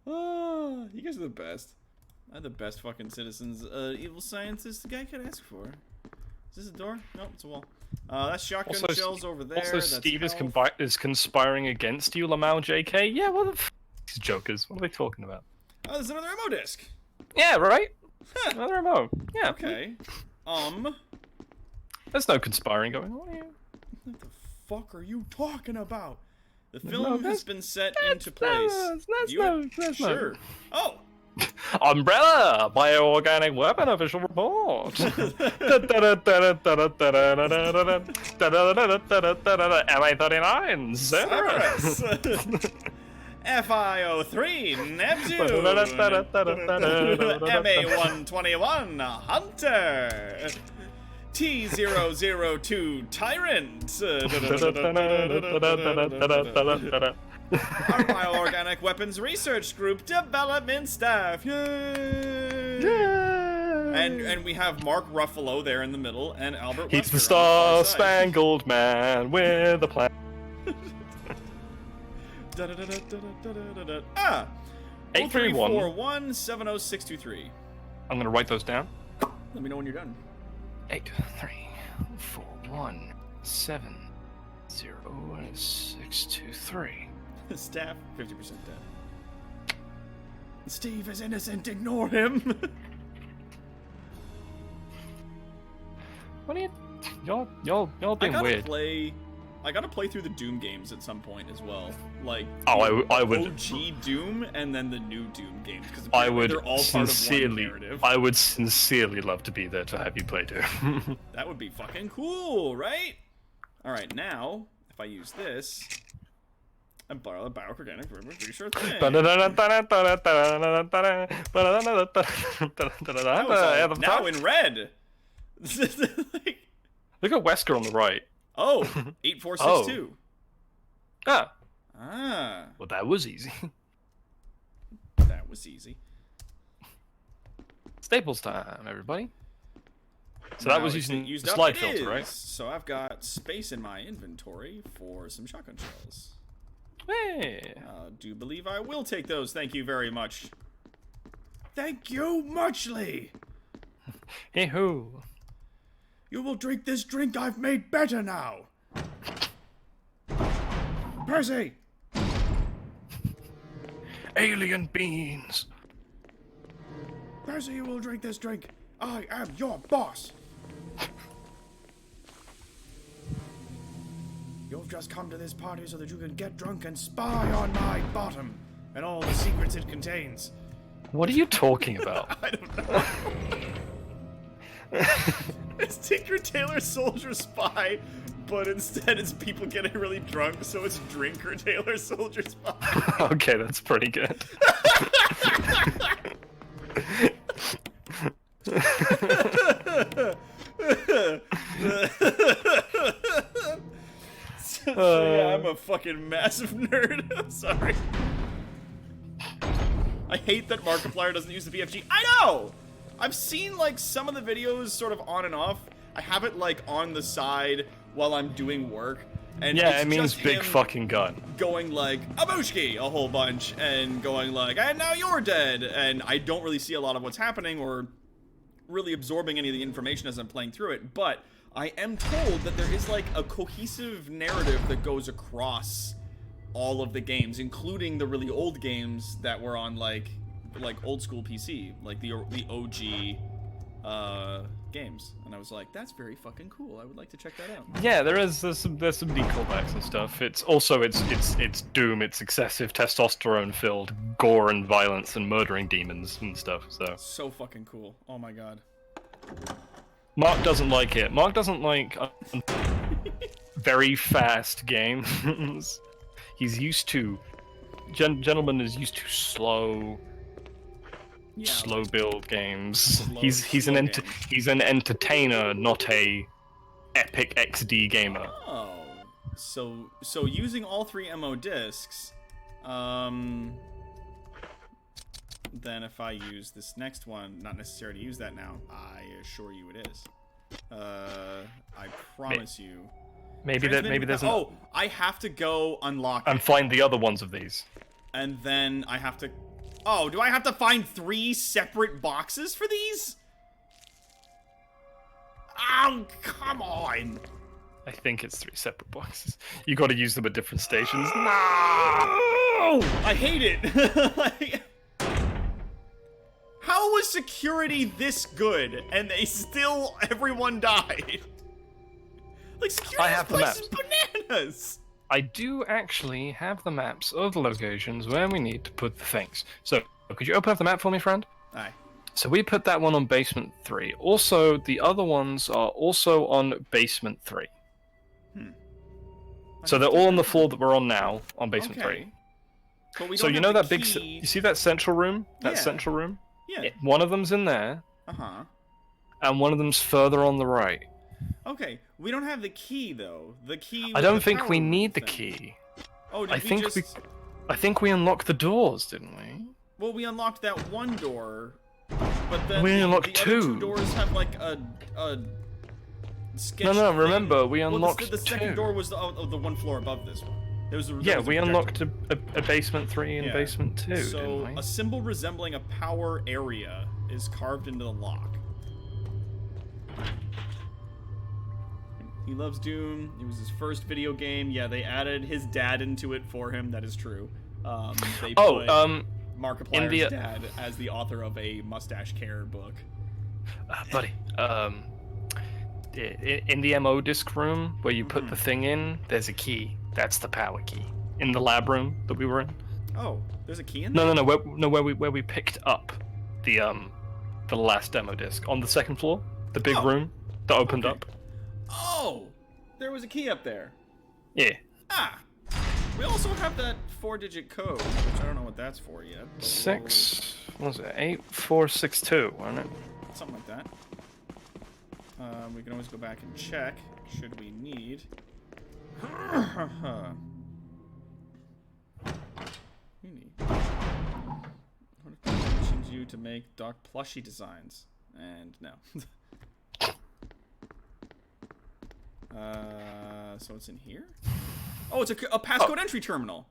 Oh, you guys are the best. I'm the best fucking citizens, evil scientist the guy could ask for. Is this a door? Nope, it's a wall. That's shotgun shells over there. Also, that's Steve is health. conspiring against you, Lamau JK. Yeah, what the f*** these jokers? What are they talking about? Oh, there's another ammo disc. Yeah, right? Huh. Another MO. Yeah. Okay. There's no conspiring going on here. What the fuck are you talking about? The film has been set into place. Sure. Oh. Umbrella! Bioorganic weapon official report! MA-39! Cerberus! FIO3 Neptune! MA-121 Hunter! T-002 Tyrant! Our bioorganic weapons research group development staff. Yay! And we have Mark Ruffalo there in the middle, and Albert. He's Wesker the star-spangled man with a plan. Ah, 8341 7063. I'm gonna write those down. Let me know when you're done. 8341 70623. Staff 50% dead. Steve is innocent. Ignore him. What are you? Y'all being weird. I gotta play through the Doom games at some point as well. Like, I would. OG Doom and then the new Doom games, because I would they're all sincerely. part of one narrative. I would sincerely love to be there to have you play Doom. That would be fucking cool, right? All right, now if I use this and borrow the bioorganic, we're pretty sure thing. Now in red. Like, Look at Wesker on the right. oh, 8462. Ah. Well, that was easy. That was easy. Staples time, everybody. So Now that was it's using used the up. slide It filter, is. right? So I've got space in my inventory for some shotgun shells. Hey. Do believe I will take those. Thank you very much. Thank you muchly. Hey ho. You will drink this drink I've made better now. Percy! Alien beans. Percy, you will drink this drink. I am your boss. You've just come to this party so that you can get drunk and spy on my bottom and all the secrets it contains. What are you talking about? I don't know. It's Tinker Tailor Soldier Spy, but instead it's people getting really drunk, so it's Drinker Tailor Soldier Spy. Okay, that's pretty good. So yeah, I'm a fucking massive nerd. I'm sorry. I hate that Markiplier doesn't use the BFG. I know! I've seen, like, some of the videos sort of on and off. I have it, like, on the side while I'm doing work. And yeah, it's it means just big him fucking gun. going, like, Abushki a whole bunch, and going, like, and now you're dead. And I don't really see a lot of what's happening or really absorbing any of the information as I'm playing through it. But I am told that there is, like, a cohesive narrative that goes across all of the games, including the really old games that were on, like old school PC, like the OG games. And I was like, that's very fucking cool. I would like to check that out. Yeah, there's some neat callbacks and stuff. It's also it's Doom. It's excessive testosterone filled gore and violence and murdering demons and stuff. So fucking cool. Oh my god. Mark doesn't like it. Mark doesn't like very fast games. He's used to gentleman is used to slow build games. He's an entertainer, not a epic XD gamer. Oh, so using all 3 MO discs, then if I use this next one, not necessary to use that now. I assure you it is. I promise you. Maybe there's an... Oh, I have to go unlock and find the other ones of these. And then I have to... Oh, do I have to find 3 separate boxes for these? Oh, come on! I think it's 3 separate boxes. You gotta use them at different stations. No! I hate it! Like, how was security this good and everyone died? Like, security is bananas! I do actually have the maps of the locations where we need to put the things. So, could you open up the map for me, friend? Aye. So we put that one on basement 3. Also, the other ones are also on basement 3. So they're all on the floor that we're on now, on basement 3. But we so don't you have know the that key. you see that central room? That central room? Yeah. One of them's in there. Uh-huh. And one of them's further on the right. Okay, we don't have the key though. The key. I don't think we need the key. Oh, did I think we unlocked the doors, didn't we? Well, we unlocked that one door, but then we unlocked the two. Other 2 doors have like a sketch. No, remember we unlocked the second door was the one floor above this one. We unlocked a basement 3 and basement 2. So didn't we? a symbol resembling a power area is carved into the lock. He loves Doom. It was his first video game. Yeah, they added his dad into it for him. That is true. They put Markiplier's dad as the author of a Mustache Care book. Buddy, in the MO disc room where you put the thing in, there's a key. That's the power key. In the lab room that we were in. Oh, there's a key in there? No. Where we picked up the last demo disc on the second floor, the big room that opened up. Oh, there was a key up there. Yeah. Ah. We also have that 4-digit code, which I don't know what that's for yet. What was it? 8462, wasn't it? Something like that. We can always go back and check, should we need. You need. What if I commissioned you to make Doc plushie designs? And no. So it's in here? Oh, it's a passcode entry terminal.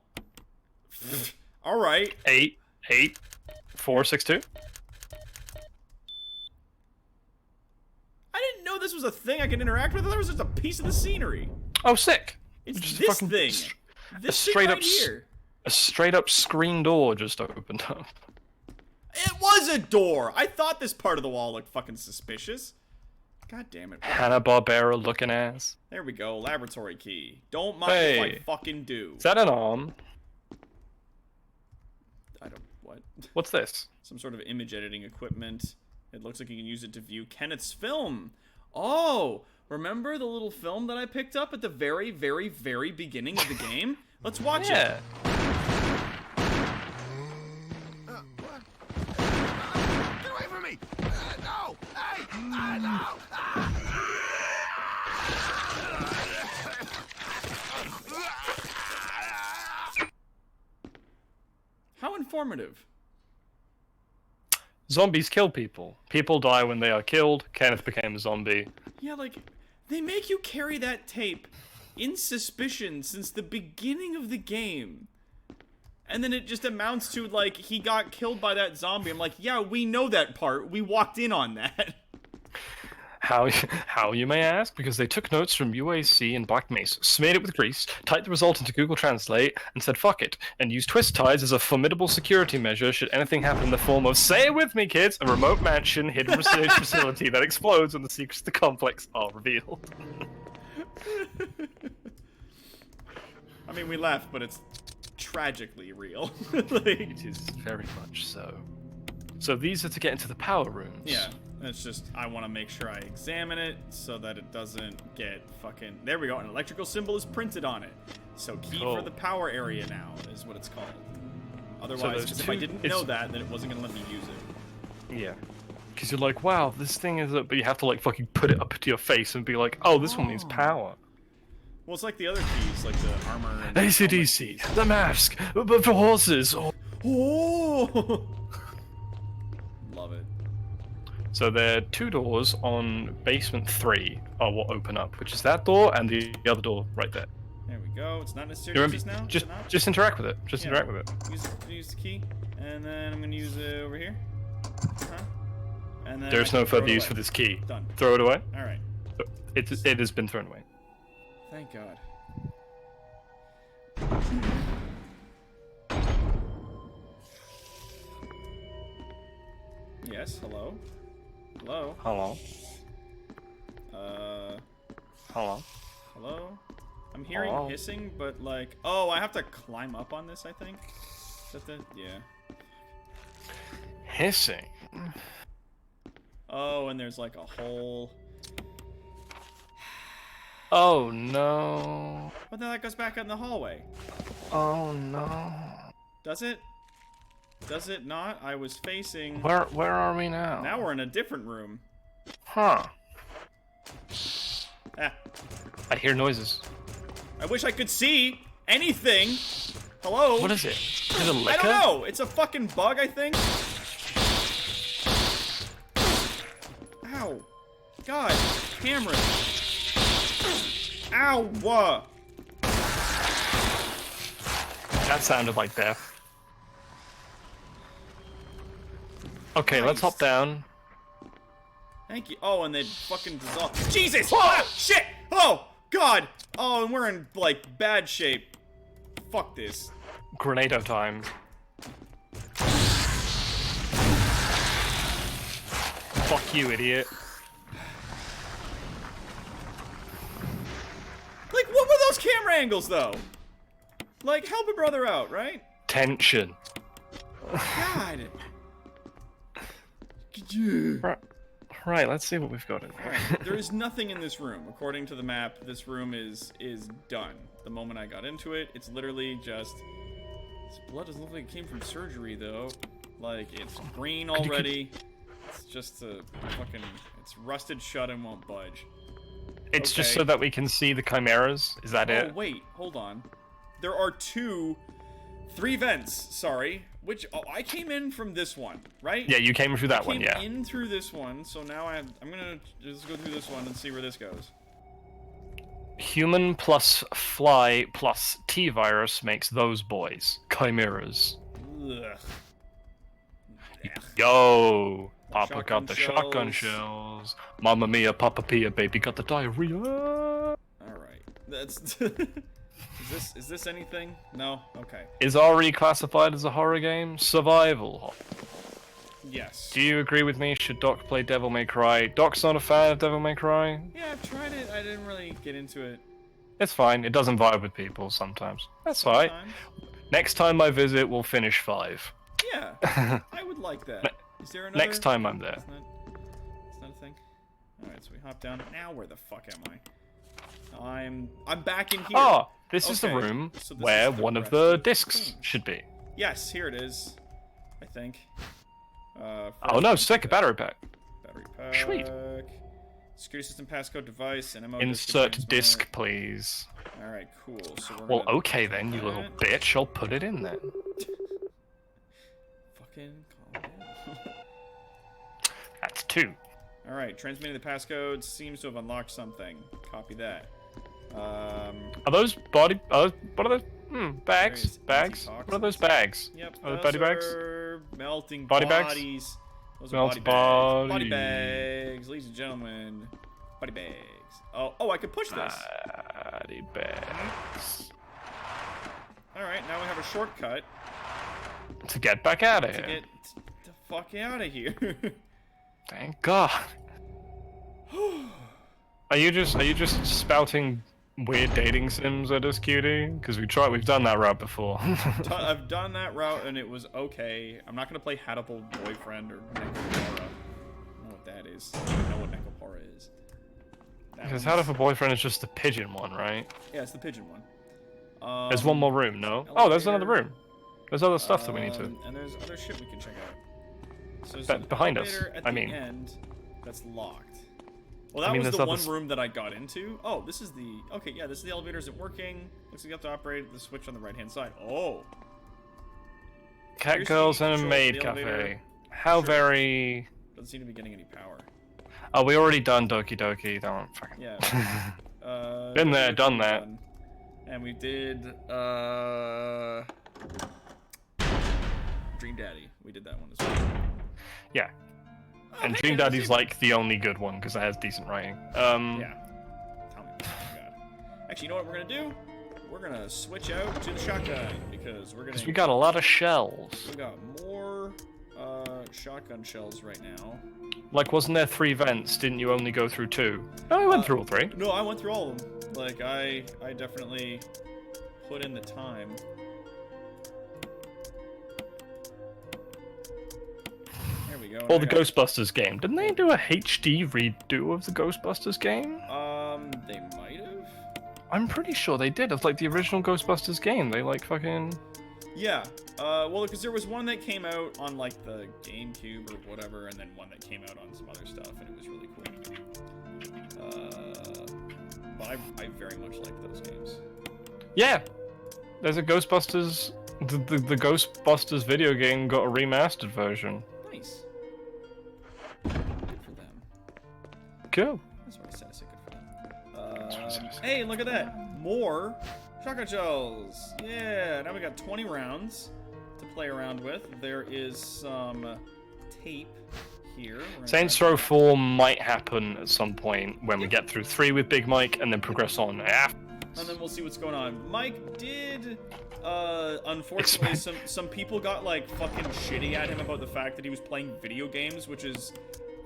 All right. 88462. I didn't know this was a thing I could interact with. I thought it was just a piece of the scenery. Oh, sick. It's just this thing. This thing right here. A straight up screen door just opened up. It was a door. I thought this part of the wall looked fucking suspicious. God damn it. Hanna-Barbera looking ass. There we go. Laboratory key. Don't mind if I fucking do. Is that an arm? I don't... What? What's this? Some sort of image editing equipment. It looks like you can use it to view Kenneth's film. Oh! Remember the little film that I picked up at the very, very, very beginning of the game? Let's watch it. What? Get away from me! No! Hey! No! How informative. Zombies kill people. People die when they are killed. Kenneth became a zombie. Yeah, like, they make you carry that tape in suspicion since the beginning of the game. And then it just amounts to, like, he got killed by that zombie. I'm like, yeah, we know that part. We walked in on that. How you may ask? Because they took notes from UAC and Black Mesa, smeared it with grease, typed the result into Google Translate, and said fuck it, and used twist ties as a formidable security measure should anything happen in the form of, say it with me kids, a remote mansion, hidden research facility that explodes when the secrets of the complex are revealed. I mean, we laughed, but it's tragically real. Like, it is very much so. So these are to get into the power rooms. Yeah. It's just, I want to make sure I examine it so that it doesn't get fucking... There we go, an electrical symbol is printed on it. So key for the power area now is what it's called. Otherwise, because if I didn't know that, then it wasn't going to let me use it. Yeah. Because you're like, wow, this thing is... But you have to, like, fucking put it up to your face and be like, oh, this one needs power. Well, it's like the other keys, like the armor and... AC/DC, the mask, but for horses. Oh! Love it. So there are two doors on basement 3 are what open up, which is that door and the other door right there. There we go. It's not necessary just now. Just interact with it. Just interact with it. Use the key, and then I'm gonna use it over here. And then there's no further use for this key. Done. Throw it away. All right. It has been thrown away. Thank God. Yes. Hello. Hello. Hello. Hello. Hello? I'm hearing hissing, but like... Oh, I have to climb up on this, I think? Is that the... Yeah. Hissing? Oh, and there's like a hole. Oh, no. But then that goes back out in the hallway. Oh, no. Does it? Does it not? I was facing... Where are we now? Now we're in a different room. Huh. Ah. I hear noises. I wish I could see anything. Hello? What is it? Is it a liquor? I don't know. It's a fucking bug, I think. Ow. God. Cameron. Ow. That sounded like death. Okay, Nice. let's hop down. Thank you. Oh, and they fucking dissolve. Jesus! Ah, shit! Oh, God! Oh, and we're in, like, bad shape. Fuck this. Grenado time. Fuck you, idiot. camera angles, though? Like, help a brother out, right? Tension. God. Right, let's see what we've got in here. Alright, there is nothing in this room. According to the map, this room is done. The moment I got into it, it's literally just... This blood doesn't look like it came from surgery, though. Like, it's green already. It's just a fucking... It's rusted shut and won't budge. It's just so that we can see the chimeras. Is that it? Oh, wait. Hold on. There are three vents, sorry. Which, I came in from this one, right? Yeah, you came through that one, yeah. I came in through this one, so now I'm gonna just go through this one and see where this goes. Human plus fly plus T-virus makes those boys. Chimeras. Ugh. Yo! Papa Shotgun got the shotgun shells. Mamma mia, Papa Pia, baby got the diarrhea. Alright. That's... Is this anything? No? Okay. Is RE classified as a horror game? Survival horror. Yes. Do you agree with me? Should Doc play Devil May Cry? Doc's not a fan of Devil May Cry. Yeah, I've tried it. I didn't really get into it. It's fine. It doesn't vibe with people sometimes. That's alright. Next time I visit, we'll finish 5. Yeah. I would like that. Is there another? Next time I'm there. It's not a thing. Alright, so we hop down. Now where the fuck am I? I'm back in here. Oh, this is the Okay, room so this where is the one of rest the of the discs thing. should be. Yes, here it is. I think. Oh no, stick battery pack. Battery pack. Sweet. Security system passcode device and MO Insert disc, please. Alright, cool. So we're Well, gonna okay do then, you little that. bitch. I'll put it in there. Fucking calm down. That's 2. Alright, transmitting the passcode seems to have unlocked something. Copy that. Are those body? What are those? Bags. Various Bags. antitoxins. What are those bags? Yep, Are they those body bags? are melting Body bags? bodies. Those are Melted body bags. Body body. bags, ladies and gentlemen. Body bags. Oh, I could push this. Body bags. Alright, now we have a shortcut To get back out of to here. get the fuck out of here. Thank God. Are you just spouting weird dating sims at us, cutie? Because we've done that route before. I've done that route and it was okay. I'm not gonna play Hatable Boyfriend or Necopara. I don't know what that is. I don't know what Necopara is. Because how if a boyfriend is just the pigeon one, right? Yeah, it's the pigeon one. There's one more room, no? Oh, there's another elevator. room. There's other stuff that we need to. And there's other shit we can check out. So there's an Behind us, elevator at I the mean. end that's locked. Well, that I mean, was there's the other one room that I got into. Oh, this is the... Okay, yeah, this is the elevator. Is it working? Looks like you have to operate the switch on the right-hand side. Oh. Cat Here's girls the and a control maid of the elevator. cafe. How Sure. very... Doesn't seem to be getting any power. Oh, we already done Doki Doki. Don't fucking... Yeah. Been there, done that. done. And we did, Dream Daddy. We did that one as well. Yeah. Oh, And hey, Dream there's Daddy's a- like the only good one because it has decent writing. Yeah. Tell me. Oh, God. Actually, you know what we're gonna do? We're gonna switch out to the shotgun because we're gonna... we got a lot of shells. We got more, shotgun shells right now. Like, wasn't there 3 vents? Didn't you only go through 2? No, I went through all 3. No, I went through all of them. Like, I definitely put in the time. There we go. Or the Ghostbusters game. Didn't they do a HD redo of the Ghostbusters game? They might have. I'm pretty sure they did. Of like the original Ghostbusters game. They like fucking... Yeah. Well, because there was one that came out on like the GameCube or whatever, and then one that came out on some other stuff, and it was really cool. But I very much like those games. Yeah! There's a Ghostbusters... The Ghostbusters video game got a remastered version. Nice. Good for them. Cool. That's what I said. I said good for them. Hey, look at that! More shotgun shells. Yeah. Now we got 20 rounds to play around with. There is some tape here. Saints Row 4 might happen at some point when we get through 3 with Big Mike and then progress on. And then we'll see what's going on. Mike did, unfortunately, some people got, like, fucking shitty at him about the fact that he was playing video games, which is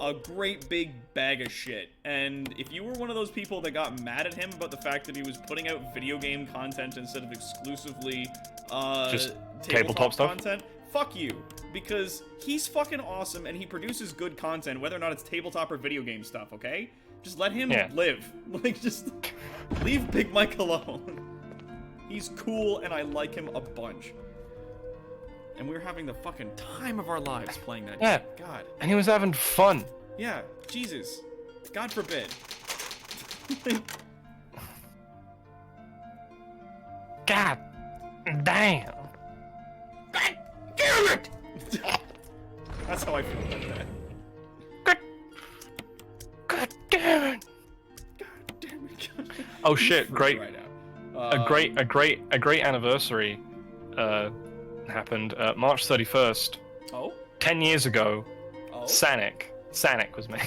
a great big bag of shit. And if you were one of those people that got mad at him about the fact that he was putting out video game content instead of exclusively just tabletop stuff? content, fuck you. Because he's fucking awesome and he produces good content, whether or not it's tabletop or video game stuff, okay? Just let him live. Like, just leave Big Mike alone. He's cool and I like him a bunch. And we were having the fucking time of our lives playing that game. God. And he was having fun. Yeah, Jesus. God forbid. God damn. God damn it! That's how I feel about that. God damn it! God damn it. Oh shit! Great. Right out. A great anniversary happened March 31st. Oh? 10 years ago. Oh? Sanic was made.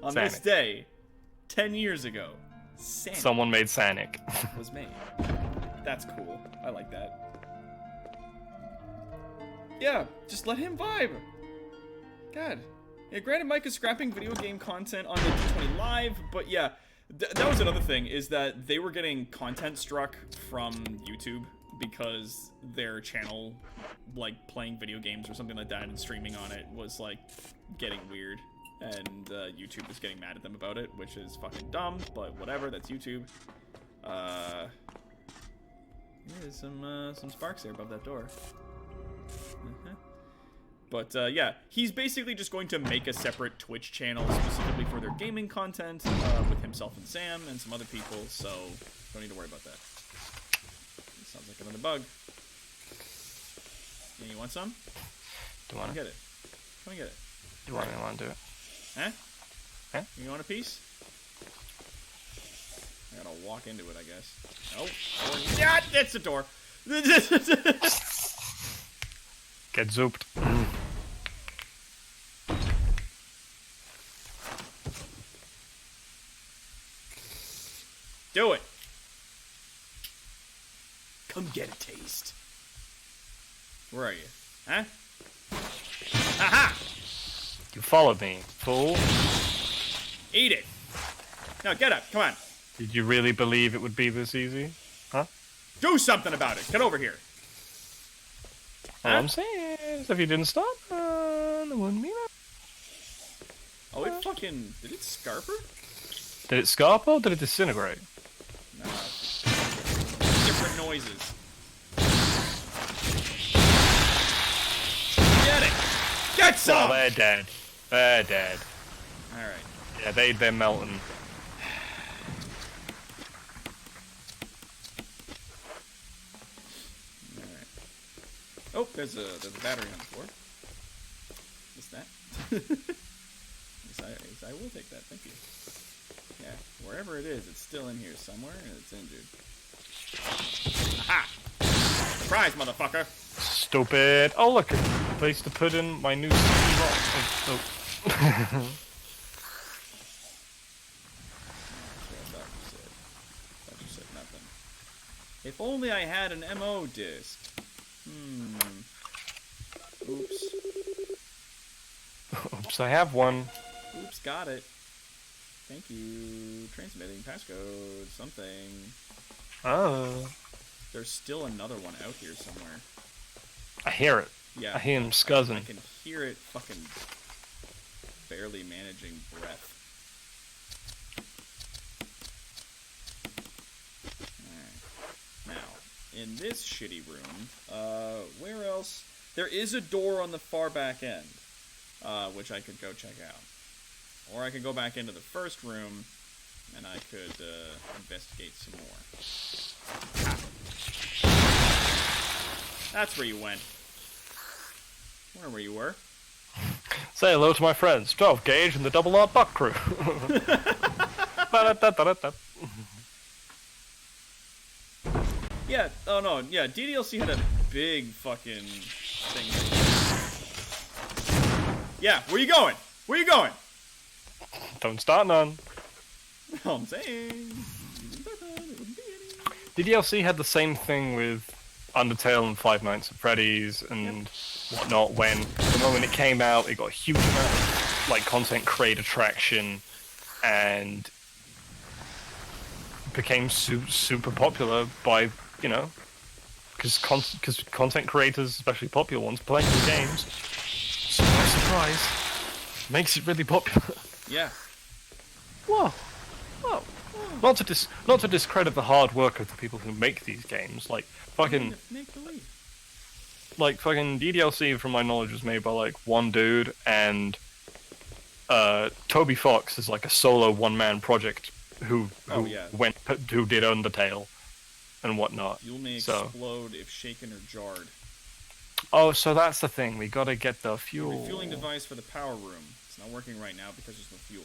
On this day, 10 years ago, Sanic someone made Sanic. was made. That's cool. I like that. Yeah, just let him vibe. God. Yeah, granted, Mike is scrapping video game content on the D20 Live, but yeah, that was another thing, is that they were getting content struck from YouTube because their channel, like, playing video games or something like that and streaming on it was, like, getting weird. And YouTube was getting mad at them about it, which is fucking dumb, but whatever, that's YouTube. Yeah, there's some sparks there above that door. But yeah, he's basically just going to make a separate Twitch channel specifically for their gaming content with himself and Sam and some other people, so don't need to worry about that. Sounds like another bug. Yeah, you want some? Do you want Come to get it. Come and get it. Do you want to do it? Huh? Huh? You want a piece? I gotta walk into it, I guess. Nope. Oh, yeah, that's the door. Get zooped. Do it. Come get a taste. Where are you? Huh? Aha! You followed me, fool. Eat it. No, get up. Come on. Did you really believe it would be this easy? Huh? Do something about it. Get over here. All I'm saying is, if you didn't stop, it wouldn't be that. Oh, it fucking... Did it scarp her? Did it scarp or did it disintegrate? No. Different noises. Get it! Get some! Oh, they're dead. They're dead. Alright. Yeah, they're melting. Alright. Oh, there's a battery on the floor. What's that? yes, I will take that, thank you. Yeah, wherever it is, it's still in here somewhere, and it's injured. Aha! Surprise, motherfucker! Stupid. Oh, look, a place to put in my new CD rock. Oh. I thought you said nothing. If only I had an MO disc. Oops. Oops, I have one. Oops, got it. Thank you. Transmitting passcode, something. Oh. There's still another one out here somewhere. I hear it. Yeah. I hear him I scuzzing. can hear it fucking barely managing breath. Alright. Now, in this shitty room, where else? There is a door on the far back end, which I could go check out. Or I could go back into the first room, and I could investigate some more. Ah. That's where you went. Where you were? Say hello to my friends, 12 Gauge and the Double R Buck crew. Yeah, oh no, yeah, DDLC had a big fucking thing. Yeah, where you going? Where you going? Don't start none. I'm saying. DDLC had the same thing with Undertale and Five Nights at Freddy's and whatnot. When the moment it came out, it got a huge amount of like content creator traction and became super popular by because content creators, especially popular ones, playing the games. Surprise, makes it really popular. Yeah. Whoa. Not to discredit the hard work of the people who make these games, like fucking DDLC, from my knowledge, was made by like one dude, and Toby Fox is like a solo one-man project who did Undertale and whatnot. Fuel may explode if shaken or jarred. Oh, so that's the thing. We gotta get the fuel. Refueling device for the power room. It's not working right now because there's no fuel.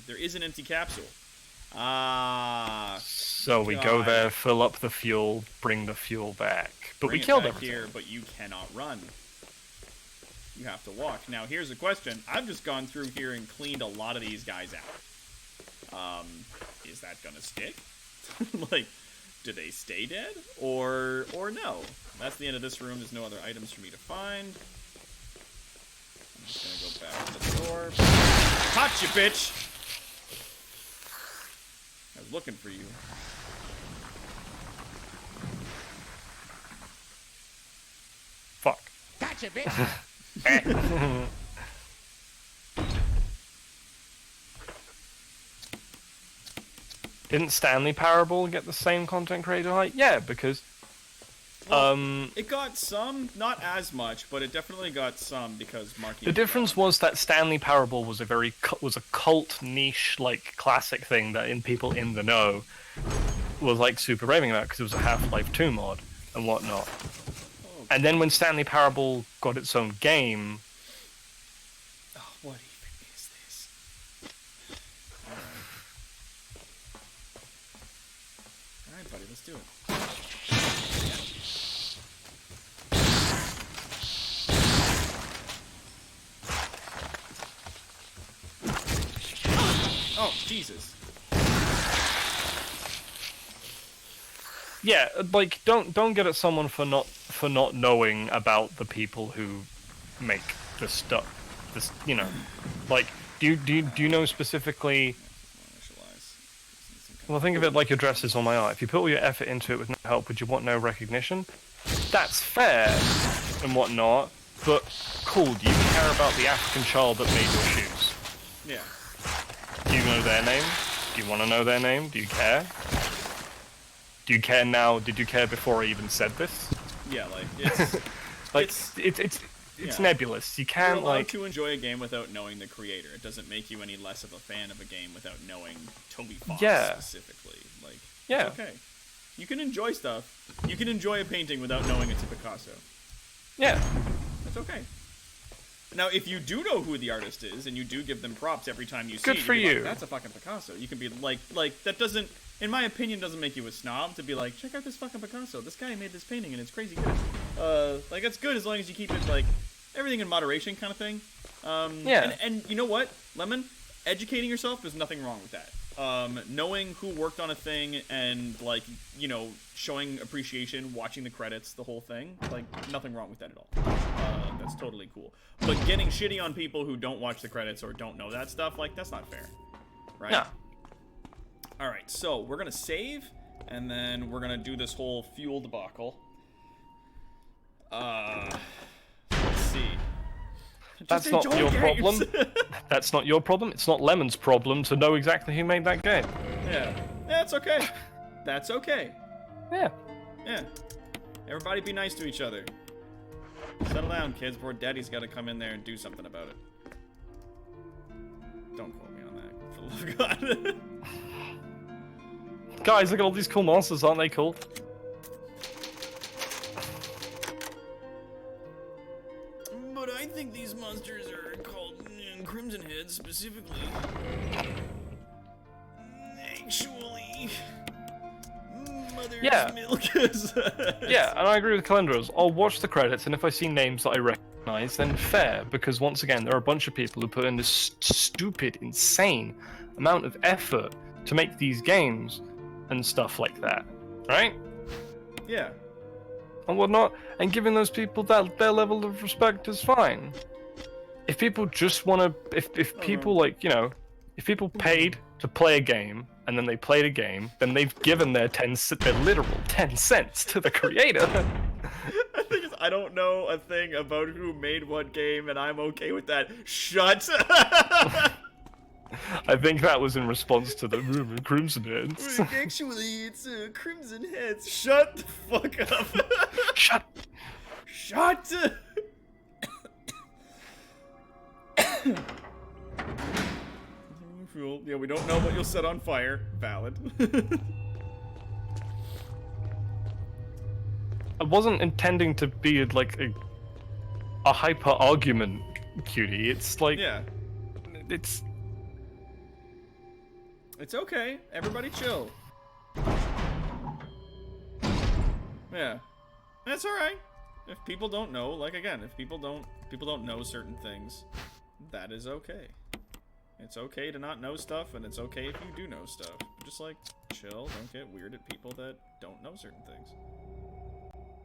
There is an empty capsule. So we go there, fill up the fuel, bring the fuel back. But we killed everything. Here, but you cannot run. You have to walk. Now, here's the question. I've just gone through here and cleaned a lot of these guys out. Is that gonna stick? Like, do they stay dead? Or no? That's the end of this room. There's no other items for me to find. I'm just gonna go back to the door. Caught you, bitch! I was looking for you. Fuck. Gotcha, bitch! Didn't Stanley Parable get the same content creator height? Yeah, because it got some, not as much, but it definitely got some because Marky. The difference was that Stanley Parable was a cult niche, like classic thing that people in the know was like super raving about because it was a Half-Life 2 mod and whatnot. Oh, and then when Stanley Parable got its own game. Oh, what even is this? Alright, buddy, let's do it. Oh, Jesus. Yeah, like don't get at someone for not knowing about the people who make this stuff. This, like do you know specifically? Well, think of it like your dress is on my art. If you put all your effort into it with no help, would you want no recognition? That's fair and whatnot, but cool. Do you care about the African child that made your shoes? Yeah. Do you know their name? Do you want to know their name? Do you care? Do you care now? Did you care before I even said this? Yeah, like it's like it's nebulous. You can't You're allowed like to enjoy a game without knowing the creator. It doesn't make you any less of a fan of a game without knowing Toby Fox specifically. Like, yeah, it's okay. You can enjoy stuff. You can enjoy a painting without knowing it's a Picasso. Yeah, that's okay. Now, if you do know who the artist is and you do give them props every time you see good it, for you. Like, that's a fucking Picasso. You can be like that doesn't, in my opinion, doesn't make you a snob to be like, check out this fucking Picasso. This guy made this painting and it's crazy good. Like, that's good as long as you keep it like everything in moderation kind of thing. Yeah. And you know what, Lemon? Educating yourself, there's nothing wrong with that. Knowing who worked on a thing and like, showing appreciation, watching the credits, the whole thing, like nothing wrong with that at all. That's totally cool. But getting shitty on people who don't watch the credits or don't know that stuff, like that's not fair. Right? Yeah. Alright, so we're gonna save, and then we're gonna do this whole fuel debacle. Let's see. That's not your problem. That's not your problem. It's not Lemon's problem to know exactly who made that game. Yeah. That's okay. That's okay. Yeah. Yeah. Everybody be nice to each other. Settle down, kids, before Daddy's gotta come in there and do something about it. Don't quote me on that, for the love of God. Guys, look at all these cool monsters, aren't they cool? But I think these monsters are called Crimson Heads specifically. Actually, Mother's Milk is... Yeah, and I agree with Calendros. I'll watch the credits, and if I see names that I recognize, then fair, because once again, there are a bunch of people who put in this stupid, insane amount of effort to make these games and stuff like that, right? Yeah. and whatnot, and giving those people their level of respect is fine. If people just want to, if people like, if people paid to play a game and then they played a game, then they've given their their literal 10 cents to the creator. The thing is, I don't know a thing about who made what game, and I'm okay with that. Shut. I think that was in response to the Crimson Heads. Actually, it's Crimson Heads. Shut the fuck up. Shut. Yeah, we don't know what you'll set on fire. Valid. I wasn't intending to be like a hyper argument, cutie. It's like, Yeah. It's okay. Everybody chill. Yeah. That's alright. If people don't know, like again, if people don't know certain things, that is okay. It's okay to not know stuff, and it's okay if you do know stuff. Just like chill, don't get weird at people that don't know certain things.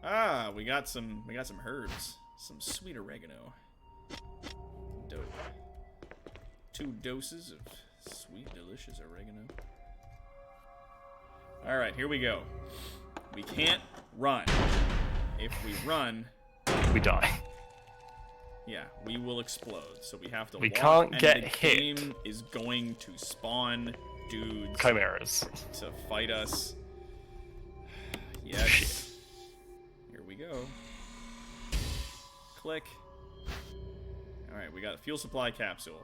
Ah, we got some herbs. Some sweet oregano. Dope. 2 doses of sweet, delicious oregano. Alright, here we go. We can't run. If we run, we die. Yeah, we will explode. So we have to We walk, can't and get the hit. game is going to spawn dudes Chimeras. to fight us. Yes. Shit. Here we go. Click. Alright, we got a fuel supply capsule.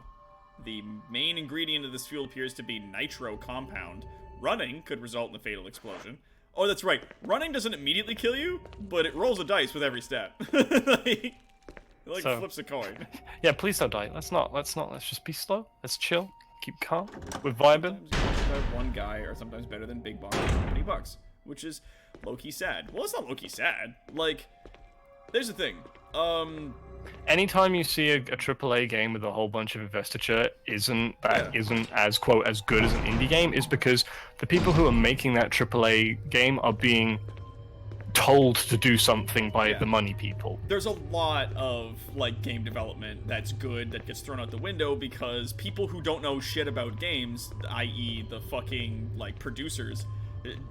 The main ingredient of this fuel appears to be nitro compound. Running could result in a fatal explosion. Oh, that's right. Running doesn't immediately kill you, but it rolls a dice with every step. It flips a coin. Yeah, please don't die. Let's just be slow. Let's chill. Keep calm. We're vibing. Sometimes you have one guy are sometimes better than big box $20, which is low-key sad. Well, it's not low-key sad. Like, there's the thing. Anytime you see a AAA game with a whole bunch of investiture isn't as quote as good as an indie game, is because the people who are making that AAA game are being told to do something by the money people. There's a lot of like game development that's good that gets thrown out the window because people who don't know shit about games, i.e. the fucking like producers,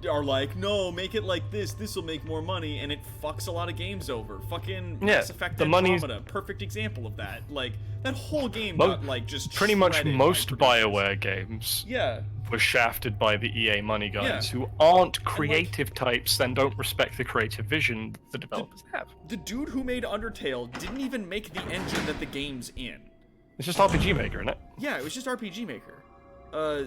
are like, no, make it like this will make more money, and it fucks a lot of games over. Fucking Mass Effect Andromeda, perfect example of that. Like, that whole game got, like, just pretty much shredded most by BioWare games yeah. were shafted by the EA money guys who aren't creative like, types and don't respect the creative vision the developers have. The dude who made Undertale didn't even make the engine that the game's in. It's just RPG Maker, isn't it? Yeah, it was just RPG Maker.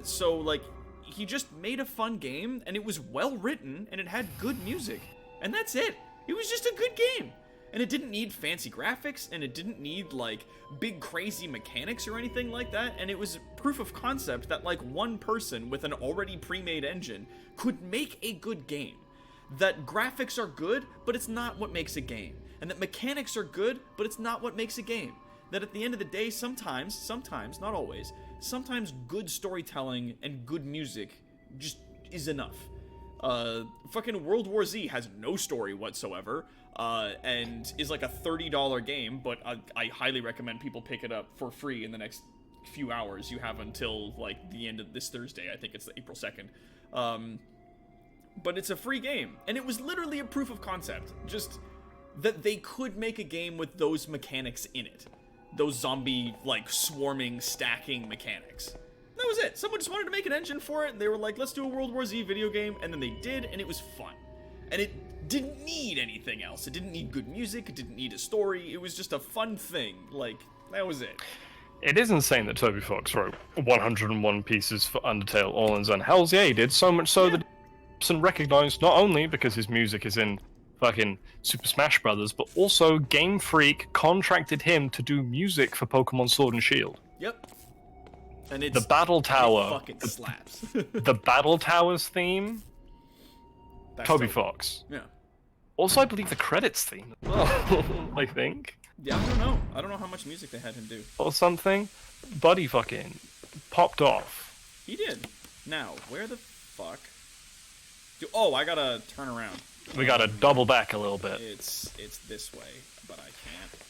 So, like, he just made a fun game, and it was well written, and it had good music. And that's it. It was just a good game. And it didn't need fancy graphics, and it didn't need, like, big crazy mechanics or anything like that, and it was proof of concept that, like, one person with an already pre-made engine could make a good game. That graphics are good, but it's not what makes a game. And that mechanics are good, but it's not what makes a game. That at the end of the day, sometimes, not always, sometimes good storytelling and good music just is enough. Fucking World War Z has no story whatsoever, and is like a $30 game, but I highly recommend people pick it up for free in the next few hours. You have until, like, the end of this Thursday. I think it's April 2nd. But it's a free game, and it was literally a proof of concept. Just that they could make a game with those mechanics in it. Those zombie, like, swarming, stacking mechanics. That was it. Someone just wanted to make an engine for it, and they were like, let's do a World War Z video game, and then they did, and it was fun. And it didn't need anything else. It didn't need good music, it didn't need a story, it was just a fun thing. Like, that was it. It is insane that Toby Fox wrote 101 pieces for Undertale all in his own. Hells yeah, he did. So much so that Gibson recognized not only because his music is in fucking Super Smash Brothers, but also Game Freak contracted him to do music for Pokemon Sword and Shield. Yep. And it's the Battle Tower. It fucking slaps. The Battle Towers theme. That's Toby Fox. Yeah. Also, I believe the credits theme as well. I think. Yeah, I don't know. I don't know how much music they had him do. Or something. Buddy fucking popped off. He did. Now, where the fuck? Oh, I gotta turn around. We gotta double back a little bit. It's this way, but I can't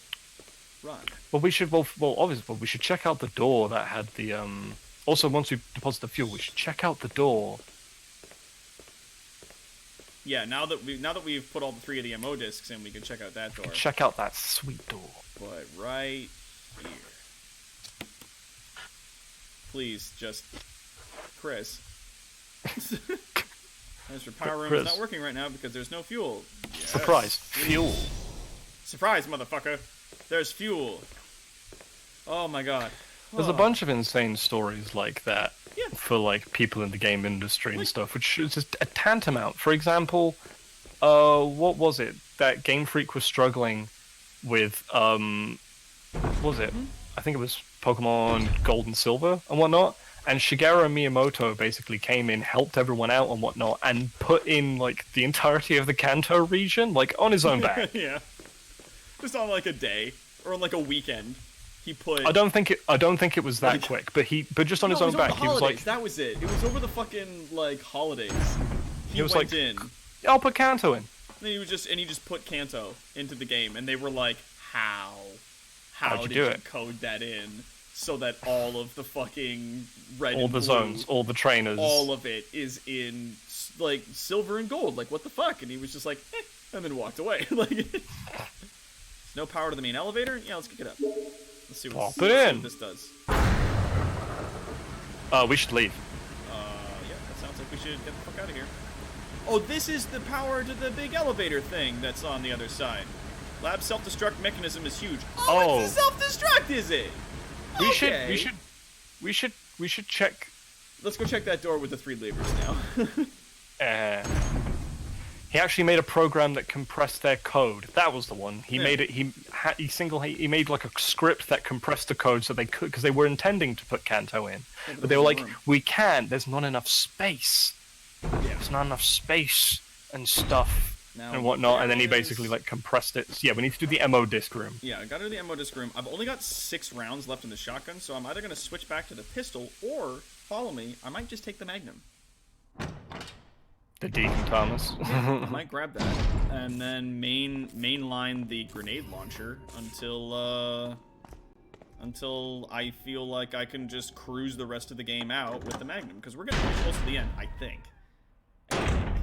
run. Well, we should obviously we should check out the door that had the Also, once we deposit the fuel, we should check out the door. Yeah, now that we've put all the 3 of the MO discs in, we can check out that door. Check out that sweet door. But right here. Please, just Chris. As your power room is not working right now because there's no fuel. Yes. Surprise! Fuel. Surprise, motherfucker! There's fuel. Oh my god. There's a bunch of insane stories like that for like people in the game industry and stuff, which is just a tantamount. For example, what was it that Game Freak was struggling with? What was it? I think it was Pokemon Gold and Silver and whatnot. And Shigeru Miyamoto basically came in, helped everyone out and whatnot, and put in like the entirety of the Kanto region, like on his own back. Yeah, just on like a day or on like a weekend. He put. I don't think it was that quick, but just on his own back, he was like. That was it. It was over the fucking like holidays. He was went like, in. I'll put Kanto in. And he just put Kanto into the game, and they were like, how How'd did you do you it? code that in so that all of the fucking red All and the blue, zones, all the trainers, all of it is in like silver and gold? Like what the fuck? And he was just like, and then walked away. Like, no power to the main elevator. Yeah, let's kick it up. Let's see what this does. We should leave. Yeah, that sounds like we should get the fuck out of here. Oh, this is the power to the big elevator thing that's on the other side. Lab self-destruct mechanism is huge. Oh, it's a self-destruct, is it? We Okay. should check. Let's go check that door with the 3 levers now. He actually made a program that compressed their code. That was the one. He made it. He made like a script that compressed the code so they could, because they were intending to put Kanto in, but they were like, we can't. There's not enough space. There's not enough space and stuff and whatnot. And then he basically like compressed it. So, yeah, we need to do the MO disc room. Yeah, I got to do the ammo disc room. I've only got 6 rounds left in the shotgun, so I'm either going to switch back to the pistol or, follow me, I might just take the Magnum. The Deacon Thomas. I might grab that and then mainline the grenade launcher until I feel like I can just cruise the rest of the game out with the Magnum, because we're getting close to the end, I think. I'm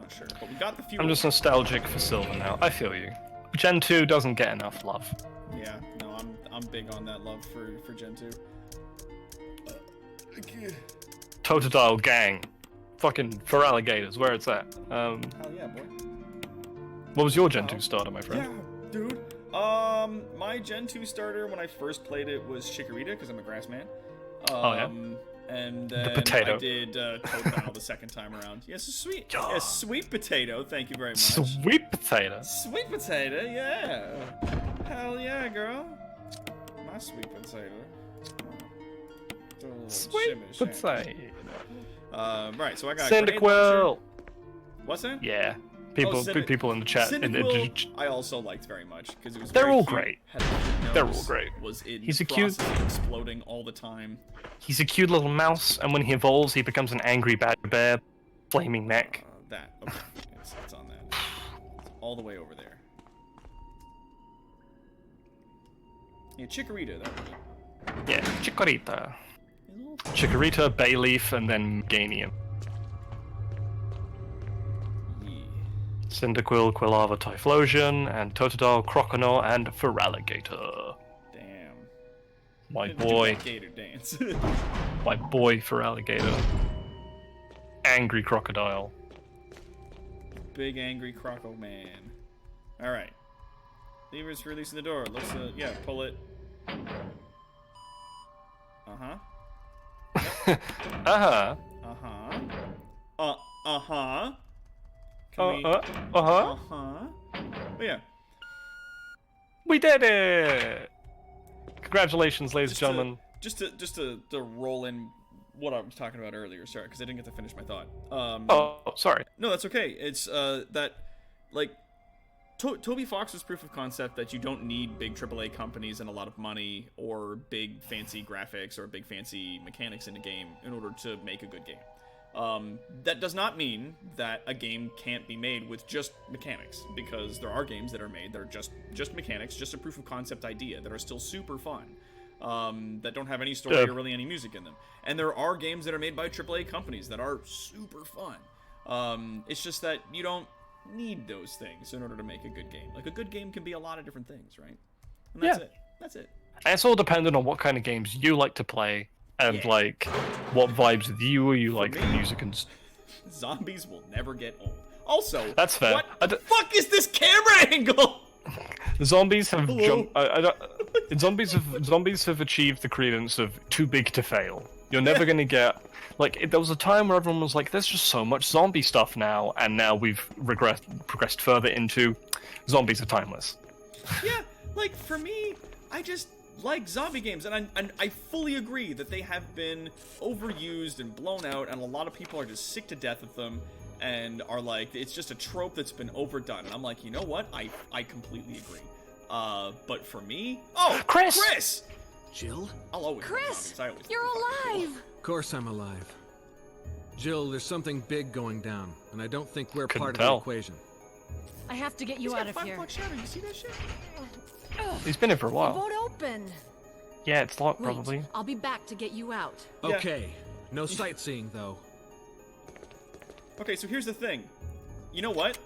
not sure, but we got the fuel. I'm just nostalgic for Silver now. I feel you. Gen 2 doesn't get enough love. Yeah, no, I'm big on that love for Gen 2. Totodile gang. Fucking for alligators, where it's at. Hell yeah, boy. What was your Gen 2 starter, my friend? Yeah, dude. My Gen 2 starter when I first played it was Chikorita, because I'm a grass man. And then the potato. I did Totodile the second time around. Yes, sweet. Yeah. Yes, sweet potato. Thank you very much. Sweet potato. Sweet potato, yeah. Hell yeah, girl. My sweet potato. Sweet potato. Right, so I got Cyndaquil. What's that? Yeah. People in the chat. Cyndaquil, I also liked very much because it was. They're very all cute, great. had a cute They're nose, all great. Was in He's a process cute- of exploding all the time. He's a cute little mouse, and when he evolves, he becomes an angry badger bear, flaming neck. That okay, it's on that. It's all the way over there. Yeah, Chikorita. That was it. Yeah, Chikorita. Chikorita, Bayleaf, and then Meganium. Yeah. Cyndaquil, Quilava, Typhlosion, and Totodile, Croconaw, and Feraligatr. Damn. My Didn't do boy. that gator dance. My boy Feraligatr. Angry Crocodile. Big angry croco man. All right. Levers for releasing the door. Let's yeah, pull it. Uh-huh. Uh-huh. Uh-huh. Uh-huh. Uh-huh. Uh-huh. Oh, yeah. We did it! Congratulations, ladies and Just gentlemen. Just to roll in what I was talking about earlier, sorry, because I didn't get to finish my thought. Oh, sorry. No, that's okay. It's that like Toby Fox's proof of concept that you don't need big AAA companies and a lot of money or big fancy graphics or big fancy mechanics in a game in order to make a good game. That does not mean that a game can't be made with just mechanics, because there are games that are made that are just mechanics, just a proof of concept idea, that are still super fun, that don't have any story or really any music in them. And there are games that are made by AAA companies that are super fun. It's just that you don't need those things in order to make a good game. Like, a good game can be a lot of different things, right? And that's it. That's it. And it's all dependent on what kind of games you like to play, and like what vibes with you, or you like the music and. Zombies will never get old. Also, that's fair. What the fuck is this camera angle? Zombies have zombies have achieved the credence of too big to fail. You're never gonna get there was a time where everyone was like, "There's just so much zombie stuff now," and now we've progressed further into zombies are timeless. Yeah, like for me, I just like zombie games, and I fully agree that they have been overused and blown out, and a lot of people are just sick to death of them, and are like, it's just a trope that's been overdone. And I'm like, you know what? I completely agree. But for me, Chris! Jill? I'll always Chris, I always you're alive! Of course I'm alive. Jill, there's something big going down, and I don't think we're Couldn't part tell. of the equation. I have to get you out of here. Shadow. You see that shit? He's been here for a It while. won't open. Yeah, it's locked Wait, probably. I'll be back to get you out. Yeah. Okay, no sightseeing though. Okay, so here's the thing. You know what?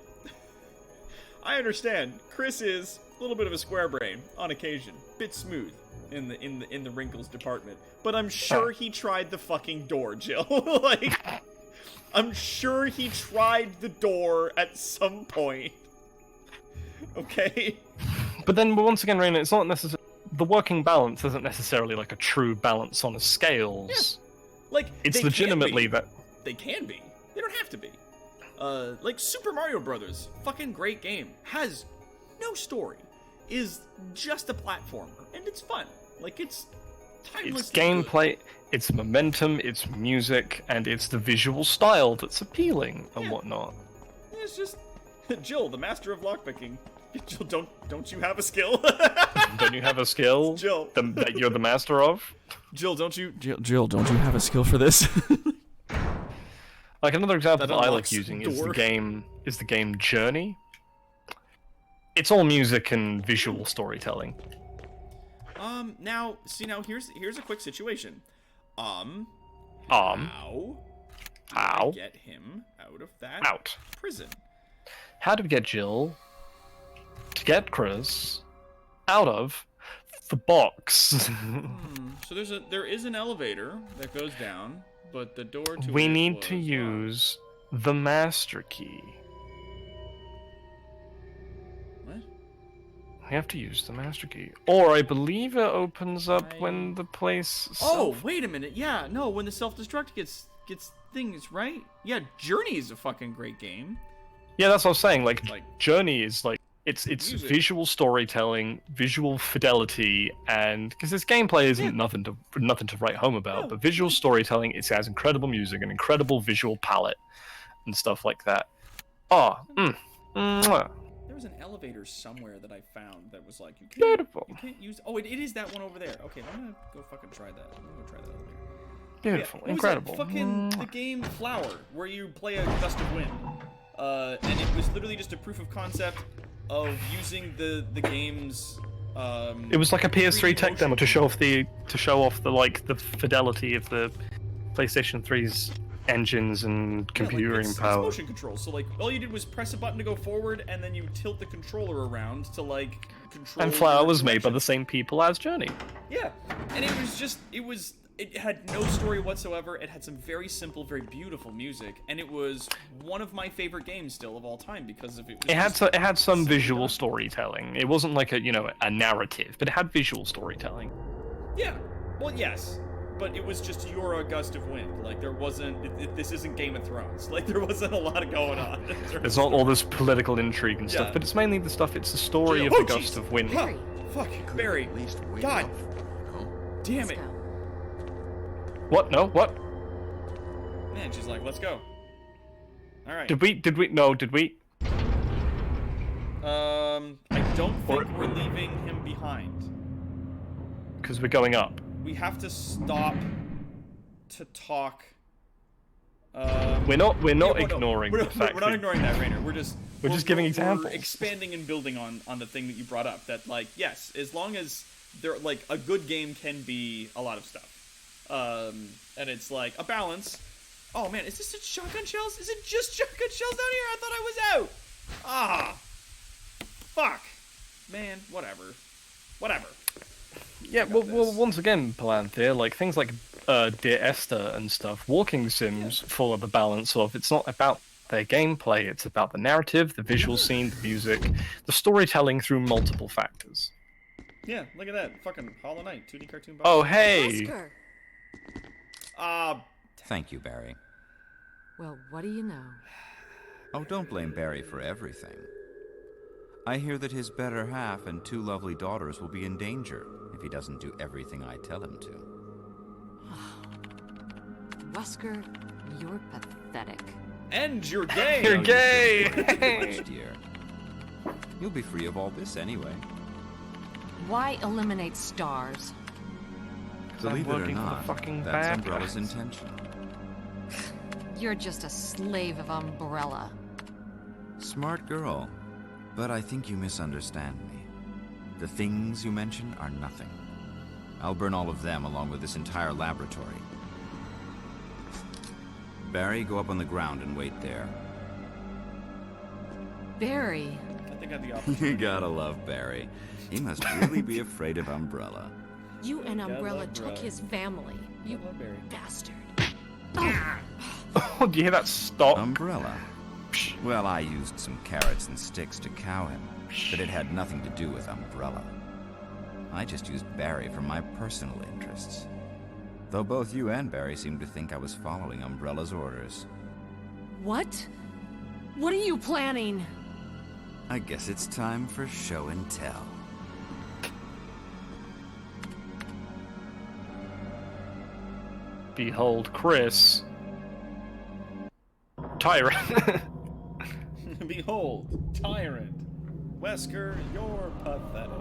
I understand. Chris is a little bit of a square brain on occasion, bit smooth in the wrinkles department. But I'm sure he tried the fucking door, Jill. Like, I'm sure he tried the door at some point. Okay. But then once again, Raina, it's not necessarily the working balance isn't necessarily like a true balance on a scales. Yeah. Like, it's they legitimately can be. that They can be. They don't have to be. Like Super Mario Brothers, fucking great game, has no story, is just a platformer, and it's fun. Like, it's timeless. it's gameplay, it's momentum, it's music, and it's the visual style that's appealing and whatnot. It's just Jill, the master of lockpicking. Jill, don't you have a skill? Don't you have a skill, Jill, that you're the master of? Jill, don't you have a skill for this? Like, another example that I like unlocks using door. is the game Journey. It's all music and visual storytelling. Now here's a quick situation. How do I get him out of that prison? How do we get Jill to get Chris out of the box? So there is an elevator that goes down, but the door to we it need was to locked. use the master key. What? We have to use the master key. Or I believe it opens up when the place Oh, wait a minute. Yeah, no, when the self-destruct gets things, right? Yeah, Journey is a fucking great game. Yeah, that's what I was saying. Like Like, Journey is like it's music. visual storytelling, visual fidelity, and because this gameplay isn't nothing to write home about, No. but visual storytelling, it has incredible music, an incredible visual palette, and stuff like that. Mwah. There was an elevator somewhere that I found that was like, you Beautiful. can't use... Oh, it is that one over there. Okay, I'm gonna go fucking try that. I'm gonna go try that elevator. Beautiful, Yeah, what was incredible. that fucking the game Flower, where you play a gust of wind. And it was literally just a proof of concept of using the game's It was like a PS3 tech motion. demo to show off the fidelity of the PlayStation 3's engines and computing it's power. motion control. So like all you did was press a button to go forward, and then you tilt the controller around to like control. And Flower your was made by direction. the same people as Journey. Yeah, and it had no story whatsoever. It had some very simple, very beautiful music, and it was one of my favorite games still of all time because of it. It had some simply visual done. storytelling. It wasn't like a narrative, but it had visual storytelling. Yeah, well, yes, but it was just you're a gust of wind. Like there wasn't. This isn't Game of Thrones. Like there wasn't a lot going on. There's not all this political intrigue and stuff, Yeah. but it's mainly the stuff. It's the story Jill. of the Oh, gust jeez. of wind. Huh. Fuck, Barry. At least wait God up for it, you know? damn Let's it. go. What? No. What? Man, she's like, let's go. All right. Did we? No. Did we? I don't think we're leaving him behind. Because we're going up. We have to stop to talk We're not yeah, well, no, ignoring we're the not, fact we're not that- ignoring that, Rainer. We're just giving examples. We're expanding and building on the thing that you brought up. That like, yes, as long as there like a good game can be a lot of stuff, and it's like a balance. Oh man, is this just shotgun shells? Is it just shotgun shells down here? I thought I was out. Ah, fuck, man. Whatever. Yeah, well, once again, Palanthea, like things like Dear Esther and stuff, walking sims follow the balance of it's not about their gameplay, it's about the narrative, the visual scene, the music, the storytelling through multiple factors. Yeah, look at that. Fucking Hollow Knight, 2D cartoon. Oh, hey! Wesker. Thank you, Barry. Well, what do you know? Oh, don't blame Barry for everything. I hear that his better half and 2 lovely daughters will be in danger if he doesn't do everything I tell him to. Wesker, you're pathetic. And you're gay! You're gay! Much, dear. You'll be free of all this anyway. Why eliminate stars? Believe it or working for the not, fucking that's bad Umbrella's guys. intention. You're just a slave of Umbrella. Smart girl. But I think you misunderstand me. The things you mention are nothing. I'll burn all of them along with this entire laboratory. Barry, go up on the ground and wait there. Barry. I think I had the opposite. You gotta love Barry. He must really be afraid of Umbrella. You and Umbrella love took Bruh. his family. You love Barry. bastard. Oh, do you hear that stop? Umbrella? Well, I used some carrots and sticks to cow him, but it had nothing to do with Umbrella. I just used Barry for my personal interests. Though both you and Barry seem to think I was following Umbrella's orders. What? What are you planning? I guess it's time for show and tell. Behold, Chris. Tyrant. Behold, tyrant. Wesker, you're pathetic.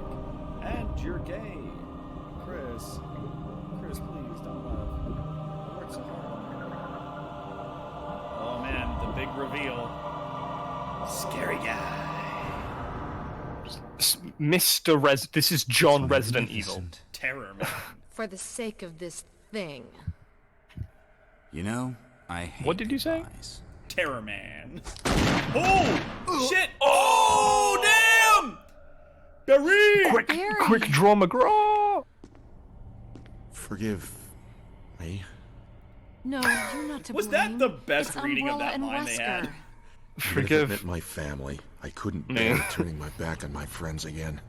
And you're gay. Chris, please, don't laugh. I worked so hard. Oh man, the big reveal. Scary guy. Mr. This is John Resident Evil. Terror man. For the sake of this thing. You know, I hate What did you say? lies. Terror man. Oh! Shit! Oh, damn! Barry! Quick draw McGraw! Forgive me. No, you're not to Was blame. that the best It's reading of Umbrella that and line they had? Wesker. Even if it meant my family, I couldn't bear Yeah. turning my back on my friends again.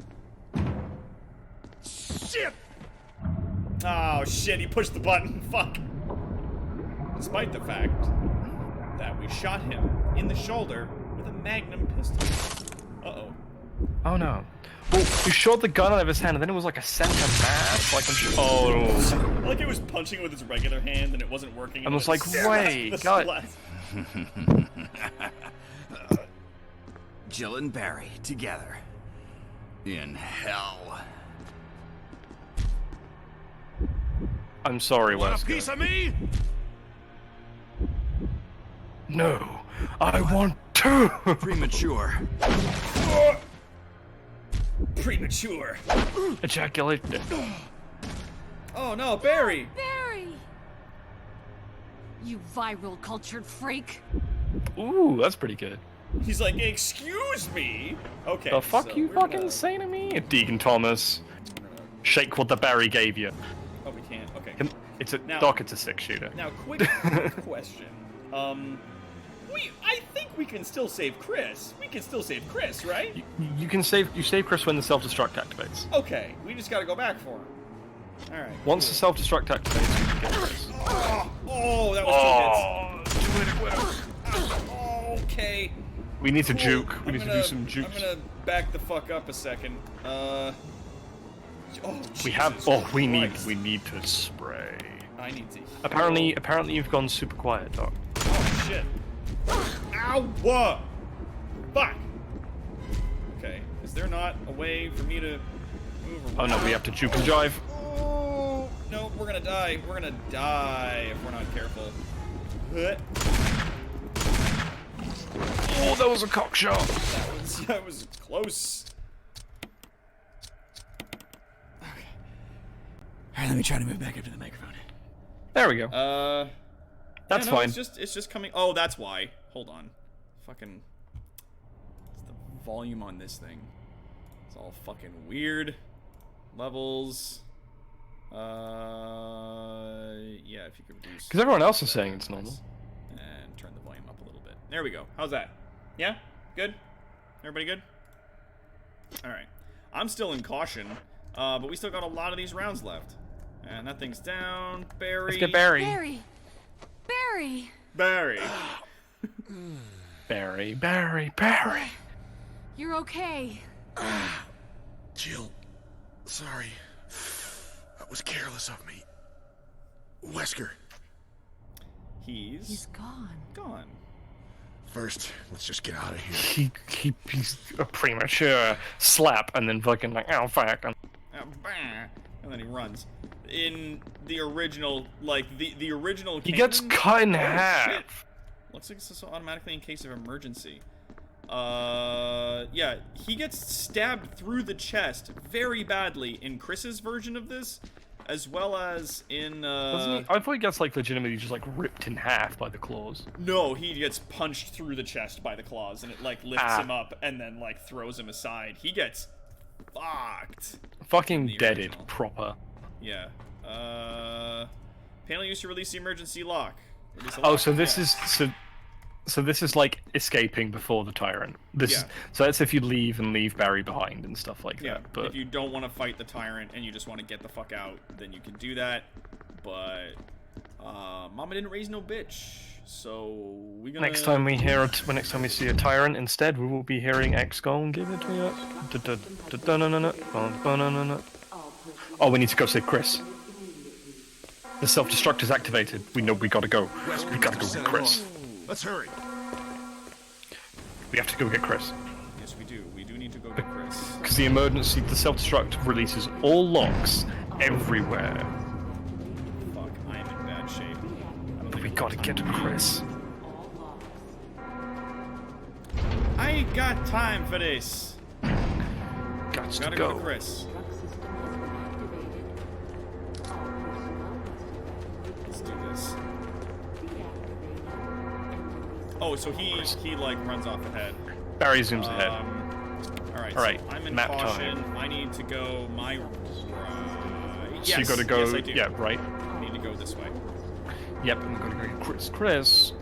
Shit! Oh shit, he pushed the button. Fuck. Despite the fact that we shot him in the shoulder with a magnum pistol. Uh-oh. Oh no. Well, you shot the gun out of his hand and then it was like a center mass? Like, oh. Like he was punching with his regular hand and it wasn't working. I was like, the wait, slap- God. Jill and Barry together. In hell. I'm sorry, Wesker. of me? No, I want to. Premature. Premature. Ejaculate. Oh no, Barry! Barry! You viral cultured freak. Ooh, that's pretty good. He's like, excuse me? Okay. The fuck so you we're fucking gonna- say to me? Deacon Thomas. Shake what the Barry gave you. Oh, we can't. Okay. It's a Now- Doc, it's a 6-shooter. Now, quick question. I think we can still save Chris. We can still save Chris, right? You save Chris when the self-destruct activates. Okay, we just gotta go back for him. Alright. Once the self-destruct activates, you can get Chris. Oh, that was two hits. Okay. We need to Cool. juke. We need to do some I'm jukes. gonna back the fuck up a second. We have. Jesus Oh, we Christ. need to spray. I need to. Apparently, you've gone super quiet, Doc. Oh shit. Ow! What? Fuck. Okay. Is there not a way for me to move around? Oh no, we have to juke and jive. Oh no, we're gonna die. We're gonna die if we're not careful. Oh, that was a cock shot. That was close. Okay. Alright, let me try to move back up to the microphone. There we go. That's yeah, no, fine. It's just coming. Oh, that's why. Hold on. Fucking. It's the volume on this thing. It's all fucking weird. Levels. Yeah, if you could reduce. Because everyone else is saying it's normal. And turn the volume up a little bit. There we go. How's that? Yeah? Good? Everybody good? Alright. I'm still in caution, but we still got a lot of these rounds left. And that thing's down. Barry. Let's get Barry. Barry! Barry! Barry. Barry, Barry, Barry. You're okay. Jill, sorry. That was careless of me. Wesker. He's gone. gone. First, let's just get out of here. He's a premature slap and then fucking like, oh fuck. And then he runs. In the original, like, the original He canon, gets cut in oh, half. shit. Looks like this is automatically in case of emergency. Yeah, he gets stabbed through the chest very badly in Chris's version of this, as well as in, Doesn't he? I thought he gets, like, legitimately just, like, ripped in half by the claws. No, he gets punched through the chest by the claws, and it, like, lifts him up and then, like, throws him aside. He gets fucked. Fucking deaded, proper. Yeah. Panel used to release the emergency lock. Oh, so this is so this is like escaping before the tyrant. This so that's if you leave Barry behind and stuff like that. But if you don't want to fight the tyrant and you just want to get the fuck out, then you can do that. But Mama didn't raise no bitch, so we gonna. Next time we see a tyrant, instead we will be hearing X go and give it to you. Oh, we need to go save Chris. The self-destruct is activated. We know we gotta go. We gotta go get Chris. Let's hurry. We have to go get Chris. Yes, we do. We do need to go get Chris. Because the self-destruct releases all locks everywhere. Fuck, I am in bad shape. I don't think We gotta get to Chris. I ain't got time for this. go. Gotta go to Chris. Let's do this. Oh, so he like runs off ahead. Barry zooms ahead. Alright, Alright, so I'm in map caution. time. I need to go my right. So Yes, you gotta go, yes, I do. yeah, right. I need to go this way. Yep, I'm gonna go get Chris. Chris,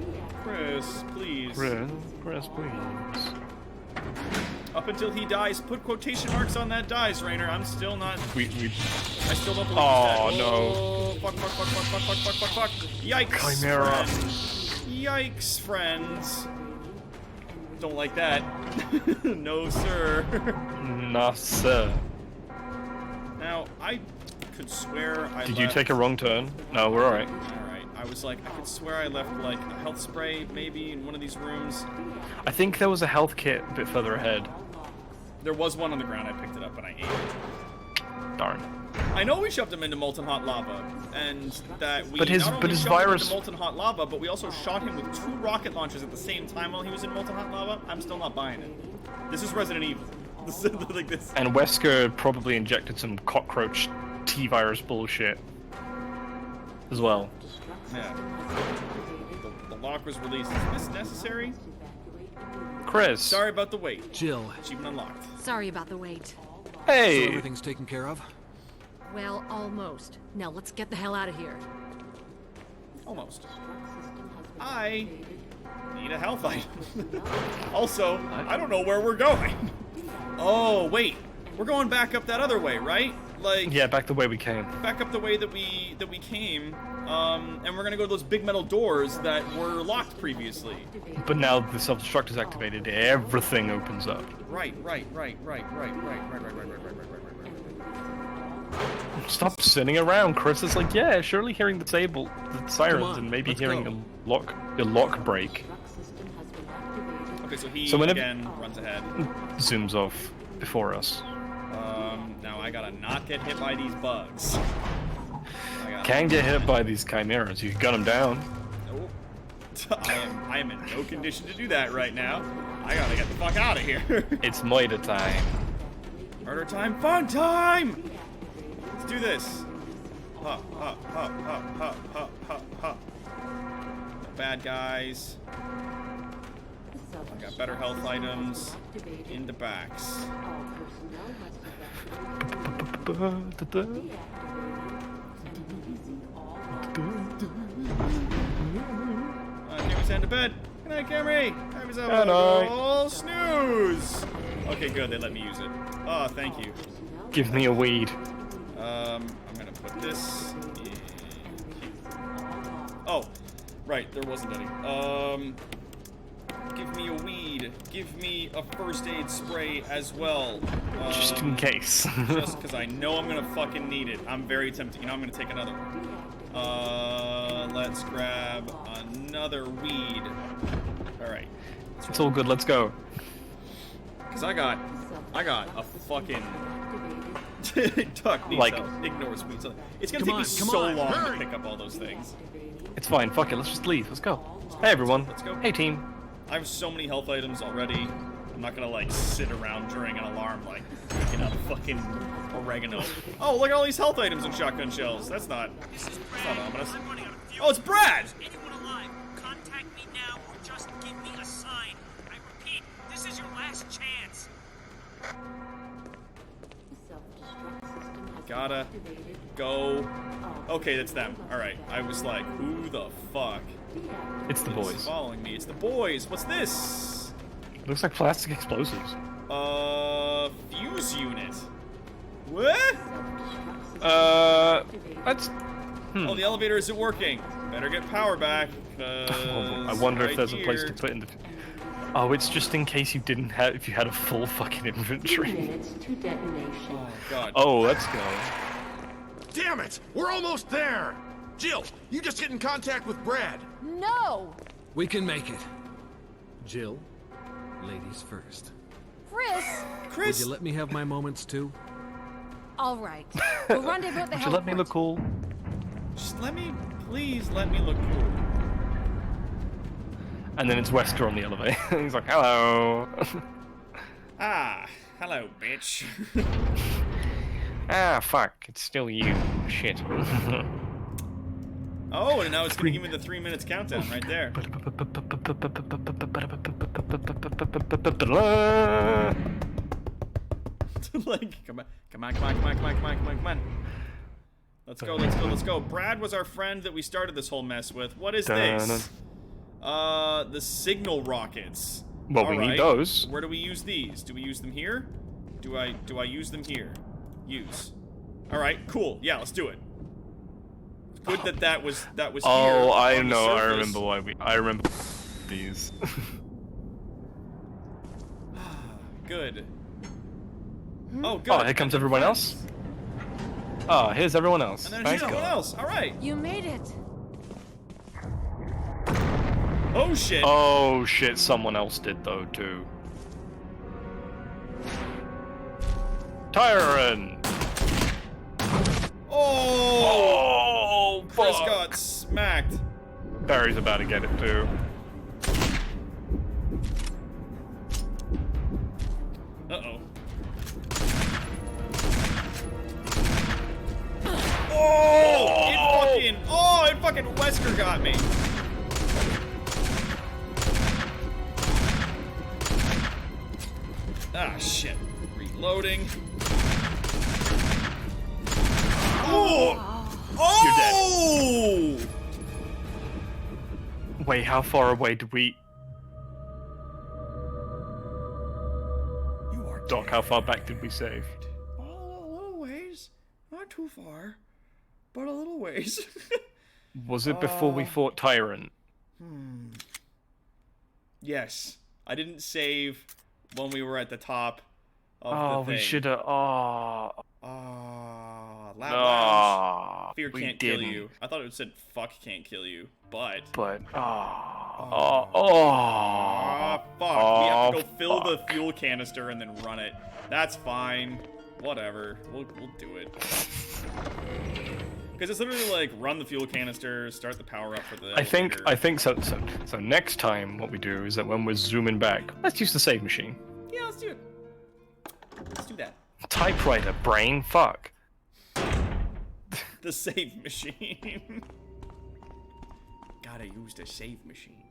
Please. Chris, please. Up until he dies, put quotation marks on that dies, Rainer. I'm still not. We. I still don't believe Oh, he's dead. no. Oh, fuck. Yikes. Chimera. Friends. Yikes, friends. Don't like that. No, sir. Nah, sir. Now, I could swear I Did left... you take a wrong turn? No, we're alright. Alright, I was like, I could swear I left, like, a health spray, maybe, in one of these rooms. I think there was a health kit a bit further ahead. There was one on the ground, I picked it up, and I ate it. Darn. I know we shoved him into molten hot lava, and that we But his not only virus- shoved him into molten hot lava, but we also shot him with 2 rocket launchers at the same time while he was in molten hot lava. I'm still not buying it. This is Resident Evil. This is like this. And Wesker probably injected some cockroach T-virus bullshit as well. Yeah. The lock was released. Is this necessary? Chris. Sorry about the wait. Jill, Achievement unlocked. Sorry about the wait. so Hey. everything's taken care of? Well, almost. Now let's get the hell out of here. Almost. I need a health item. Also, I don't know where we're going. Oh, wait. We're going back up that other way, right? Like, Yeah, back the way we came. back up the way that we came. And we're gonna go to those big metal doors that were locked previously. But now the self-destruct is activated, everything opens up. Right. Stop sitting around. Chris is like, yeah, surely hearing the sirens, on, and maybe let's hearing go. the lock break. Okay, so he So whenever- again runs ahead. Zooms off before us. Now I gotta not get hit by these bugs. I gotta Can get hit by these chimeras. You gun them down. Nope. I am in no condition to do that right now. I gotta get the fuck out of here. It's murder time. Murder time, fun time! Let's do this. Ha, ha, ha, ha, ha, ha, ha, ha. The bad guys. I got better health items. Into backs. Cammy's heading to bed. Good night, Camry. Have yourself a little snooze. Okay, good. They let me use it. Oh, thank you. Give me a weed. I'm gonna put this in. Oh, right. There wasn't any. Give me a weed. Give me a first aid spray as well. Just in case. Just because I know I'm gonna fucking need it. I'm very tempted. You know, I'm gonna take another one. Let's grab another weed. Alright. It's all good, let's go. Because I got a fucking... Duck needs Like... help. Ignore sweet. It's gonna take me so long to pick up all those things. It's fine, fuck it, let's just leave, let's go. Hey everyone. Let's go. Hey team. I have so many health items already. I'm not gonna like sit around during an alarm like picking up fucking oregano. Oh, look at all these health items and shotgun shells. That's not ominous. Oh, it's Brad! Anyone alive, contact me now or just give me a sign. I repeat, this is your last chance. Gotta go. Okay, that's them. Alright, I was like, who the fuck? It's the boys. Following me. It's the boys. What's this? Looks like plastic explosives. Fuse unit. What? That's... Oh, the elevator isn't working. Better get power back. I wonder if there's a place to put in the... Oh, it's just in case you didn't have... If you had a full fucking inventory. Oh, God. Oh, let's go. Damn it! We're almost there! Jill, you just get in contact with Brad. No! We can make it. Jill, ladies first. Chris! Would you let me have my moments too? All right. We'll rendezvous at the Would you let me heliport. look cool? Just please let me look cool. And then it's Wesker on the elevator. He's like, hello. Ah, hello, bitch. Ah, fuck. It's still you. Shit. Oh, and now it's gonna give me the 3 minutes countdown right there. Like, come on. Let's go. Brad was our friend that we started this whole mess with. What is this? The signal rockets. Well, we need those. Where do we use these? Do we use them here? Do I use them here? Use. All right, cool. Yeah, let's do it. Good that was here. Oh, I on the know. I surface. remember why I remember these. Good. Oh, good. Oh, here comes everyone else. Oh, here's everyone else. And there's Thank everyone God. else. All right. You made it. Oh shit. Oh shit! Someone else did though too. Tyron. Oh. Chris Fuck. got smacked. Barry's about to get it too. Uh-oh. Oh, it fucking Wesker got me. Ah, shit. Reloading. Oh! Oh! You're dead. Wait, how far away did we... You are Doc, how far back did we save? Oh, a little ways. Not too far, but a little ways. Was it before we fought Tyrant? Yes. I didn't save when we were at the top of Oh, the thing. we should have... Oh... Lab No, Lounge. Fear we can't kill didn't. you. I thought it said fuck can't kill you, but... But... fuck. We have to go fill the fuel canister and then run it. That's fine. Whatever. We'll do it. Because it's literally like run the fuel canister, start the power up for the I think elevator. so. Next time, what we do is that when we're zooming back, let's use the save machine. Yeah, let's do it. Let's do that. Typewriter brain, fuck. The save machine. Gotta use the save machine.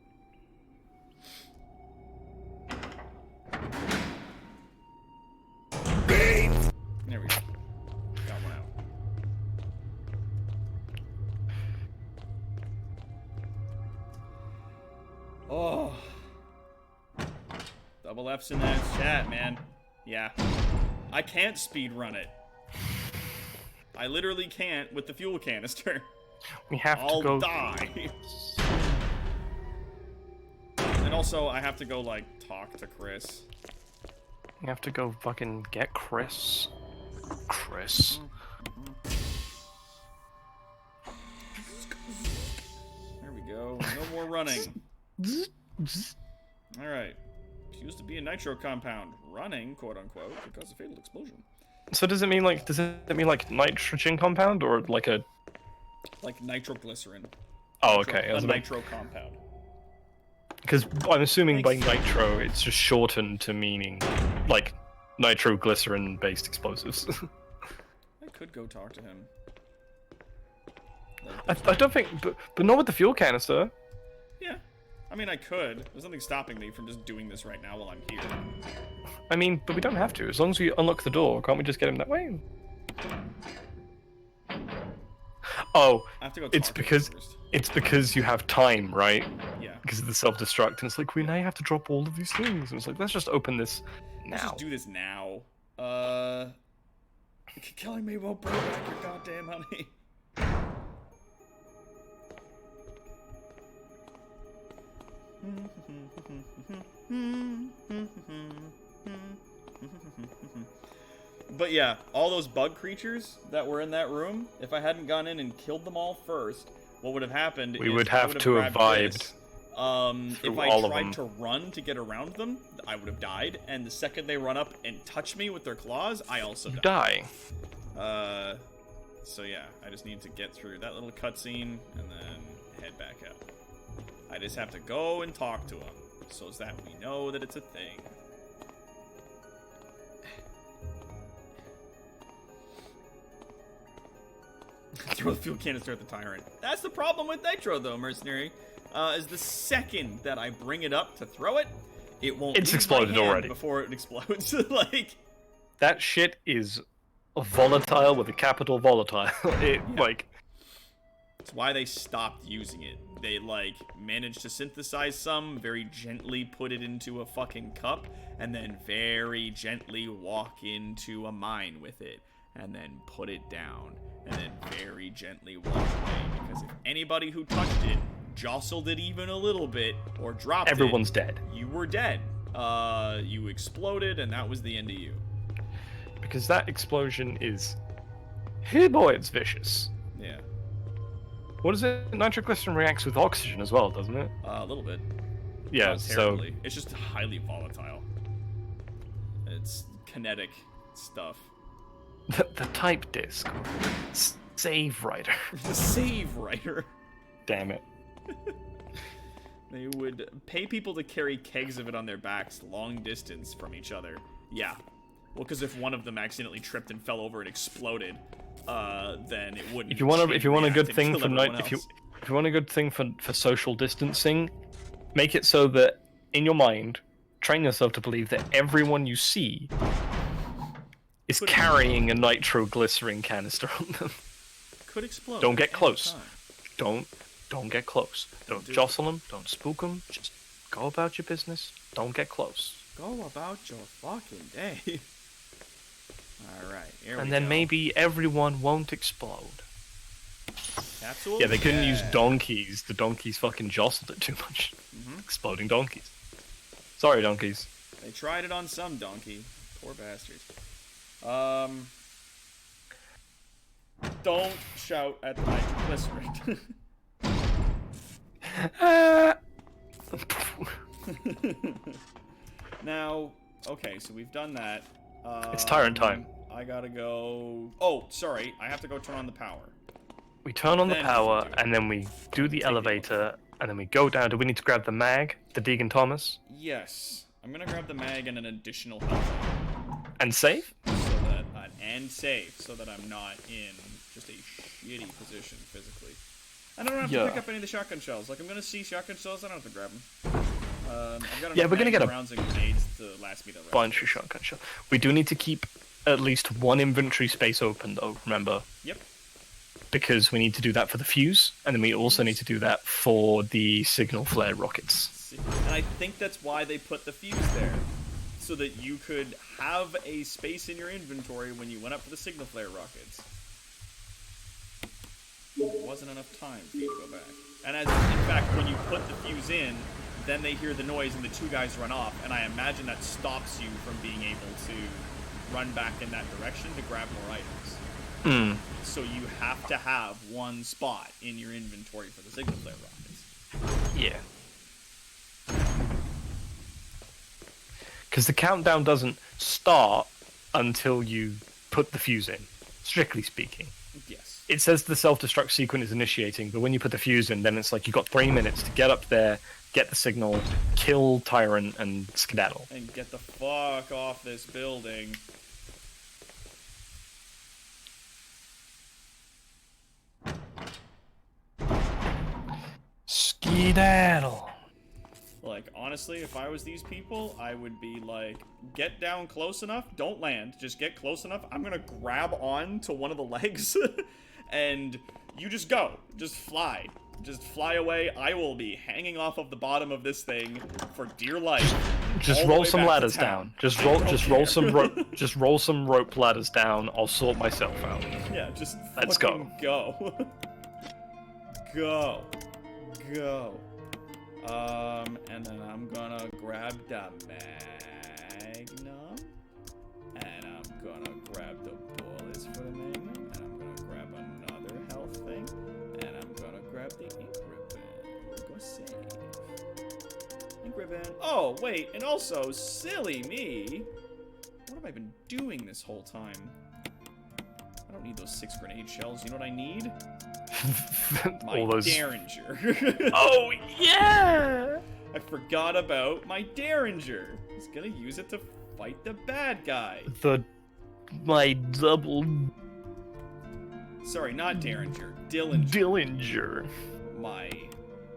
There we go. Got one out. Oh. Double F's in that chat, man. Yeah. I can't speed run it. I literally can't with the fuel canister. We have to I'll go. die. And also, I have to go, like, talk to Chris. We have to go fucking get Chris. Chris. There we go. No more running. Alright. Used to be a nitro compound. Running, quote unquote, because of fatal explosion. So does it mean like nitrogen compound or like a? Like nitroglycerin. Oh, okay. A nitro compound. Because I'm assuming by Makes nitro it's just shortened to meaning like nitroglycerin-based explosives. I could go talk to him. I don't think, but not with the fuel canister. Yeah. I mean, I could. There's nothing stopping me from just doing this right now while I'm here. I mean, but we don't have to. As long as we unlock the door, can't we just get him that way? Oh, I have to go talk it's to because him first. it's because you have time, right? Yeah. Because of the self-destruct, and it's like we now have to drop all of these things. And it's like let's just open this Let's now. just do this now. Killing me won't bring back your goddamn honey. But yeah, all those bug creatures that were in that room, if I hadn't gone in and killed them all first, what would have happened We is would I have would to have grabbed vibed Chris. through If I all of tried them. to run to get around them, I would have died, and the second they run up and touch me with their claws, I also die. So yeah, I just need to get through that little cutscene and then head back out. I just have to go and talk to him, so that we know that it's a thing. Throw the fuel canister at the tyrant. That's the problem with Nitro, though, Mercenary. Is the second that I bring it up to throw it, it won't. It's leave my exploded hand already. before it explodes. Like That shit is volatile with a capital volatile. Like it's why they stopped using it. They like managed to synthesize some, very gently put it into a fucking cup, and then very gently walk into a mine with it, and then put it down, and then very gently walk away. Because if anybody who touched it, jostled it even a little bit, or dropped everyone's it, dead. you were dead. You exploded, and that was the end of you. Because that explosion is... Hey boy, it's vicious. Yeah, What is it? Nitroglycerin reacts with oxygen as well, doesn't it? a little bit. Yeah, Not so... terribly. It's just highly volatile. It's kinetic stuff. The type disc. Save writer. The save writer. Damn it. They would pay people to carry kegs of it on their backs long distance from each other. Yeah. Well, because if one of them accidentally tripped and fell over and exploded, then it wouldn't. If you want a good thing for night, if you want a good thing for social distancing, make it so that in your mind, train yourself to believe that everyone you see is carrying a nitroglycerin canister on them. could explode. Don't get at any close. time. Don't get close. Don't do jostle them. Don't spook them. Just go about your business. Don't get close. Go about your fucking day. All right. Here we And then go. maybe everyone won't explode. Capsules? Yeah, they couldn't use Yeah. donkeys. The donkeys fucking jostled it too much. Mm-hmm. Exploding donkeys. Sorry, donkeys. They tried it on some donkey. Poor bastards. Don't shout at the nitroglycerin. Now, okay, so we've done that. It's tyrant time. I gotta go... Oh, sorry. I have to go turn on the power. We turn on the Then power, we do it. and then we do the elevator, and then we go down. Do we need to grab the mag, the Deegan Thomas, Yes. I'm gonna grab the mag and an additional health and save? so that and save so that I'm not in just a shitty position physically. And I don't have to pick up any of the shotgun shells. Like I'm gonna see shotgun shells, I don't have to grab them. I've got enough we're gonna get a rounds and grenades to last me the rest. Bunch of shotgun shells. We do need to keep at least one inventory space open, though. Remember? Yep. Because we need to do that for the fuse, and then we also need to do that for the signal flare rockets. And I think that's why they put the fuse there. So that you could have a space in your inventory when you went up for the signal flare rockets. There wasn't enough time for you to go back. And as in fact, when you put the fuse in, then they hear the noise and the two guys run off, and I imagine that stops you from being able to run back in that direction to grab more items. So you have to have one spot in your inventory for the signal flare rockets. Yeah. Because the countdown doesn't start until you put the fuse in, strictly speaking. Yes. It says the self-destruct sequence is initiating, but when you put the fuse in, then it's like you got 3 minutes to get up there, get the signal, kill Tyrant, and skedaddle. And get the fuck off this building. Skedaddle. Like, honestly, if I was these people, I would be like, get down close enough, don't land, just get close enough, I'm gonna grab on to one of the legs, and you just go, just fly away. I will be hanging off of the bottom of this thing for dear life. Just all the roll way some back to ladders town. down. Just I roll don't roll care. some rope. Just roll some rope ladders down. I'll sort myself out. Yeah, just Let's fucking go. Go. And then I'm gonna grab the magnum, and I'm gonna grab the bullets for the magnum, and I'm gonna grab another health thing, and I'm gonna grab the ink ribbon. Go save. Ink ribbon. Oh, wait, and also, silly me. What have I been doing this whole time? I don't need those 6 grenade shells. You know what I need? My All those. Derringer. Oh yeah! I forgot about my Derringer. He's gonna use it to fight the bad guy. My double Sorry, not Derringer. Dillinger. Dillinger. My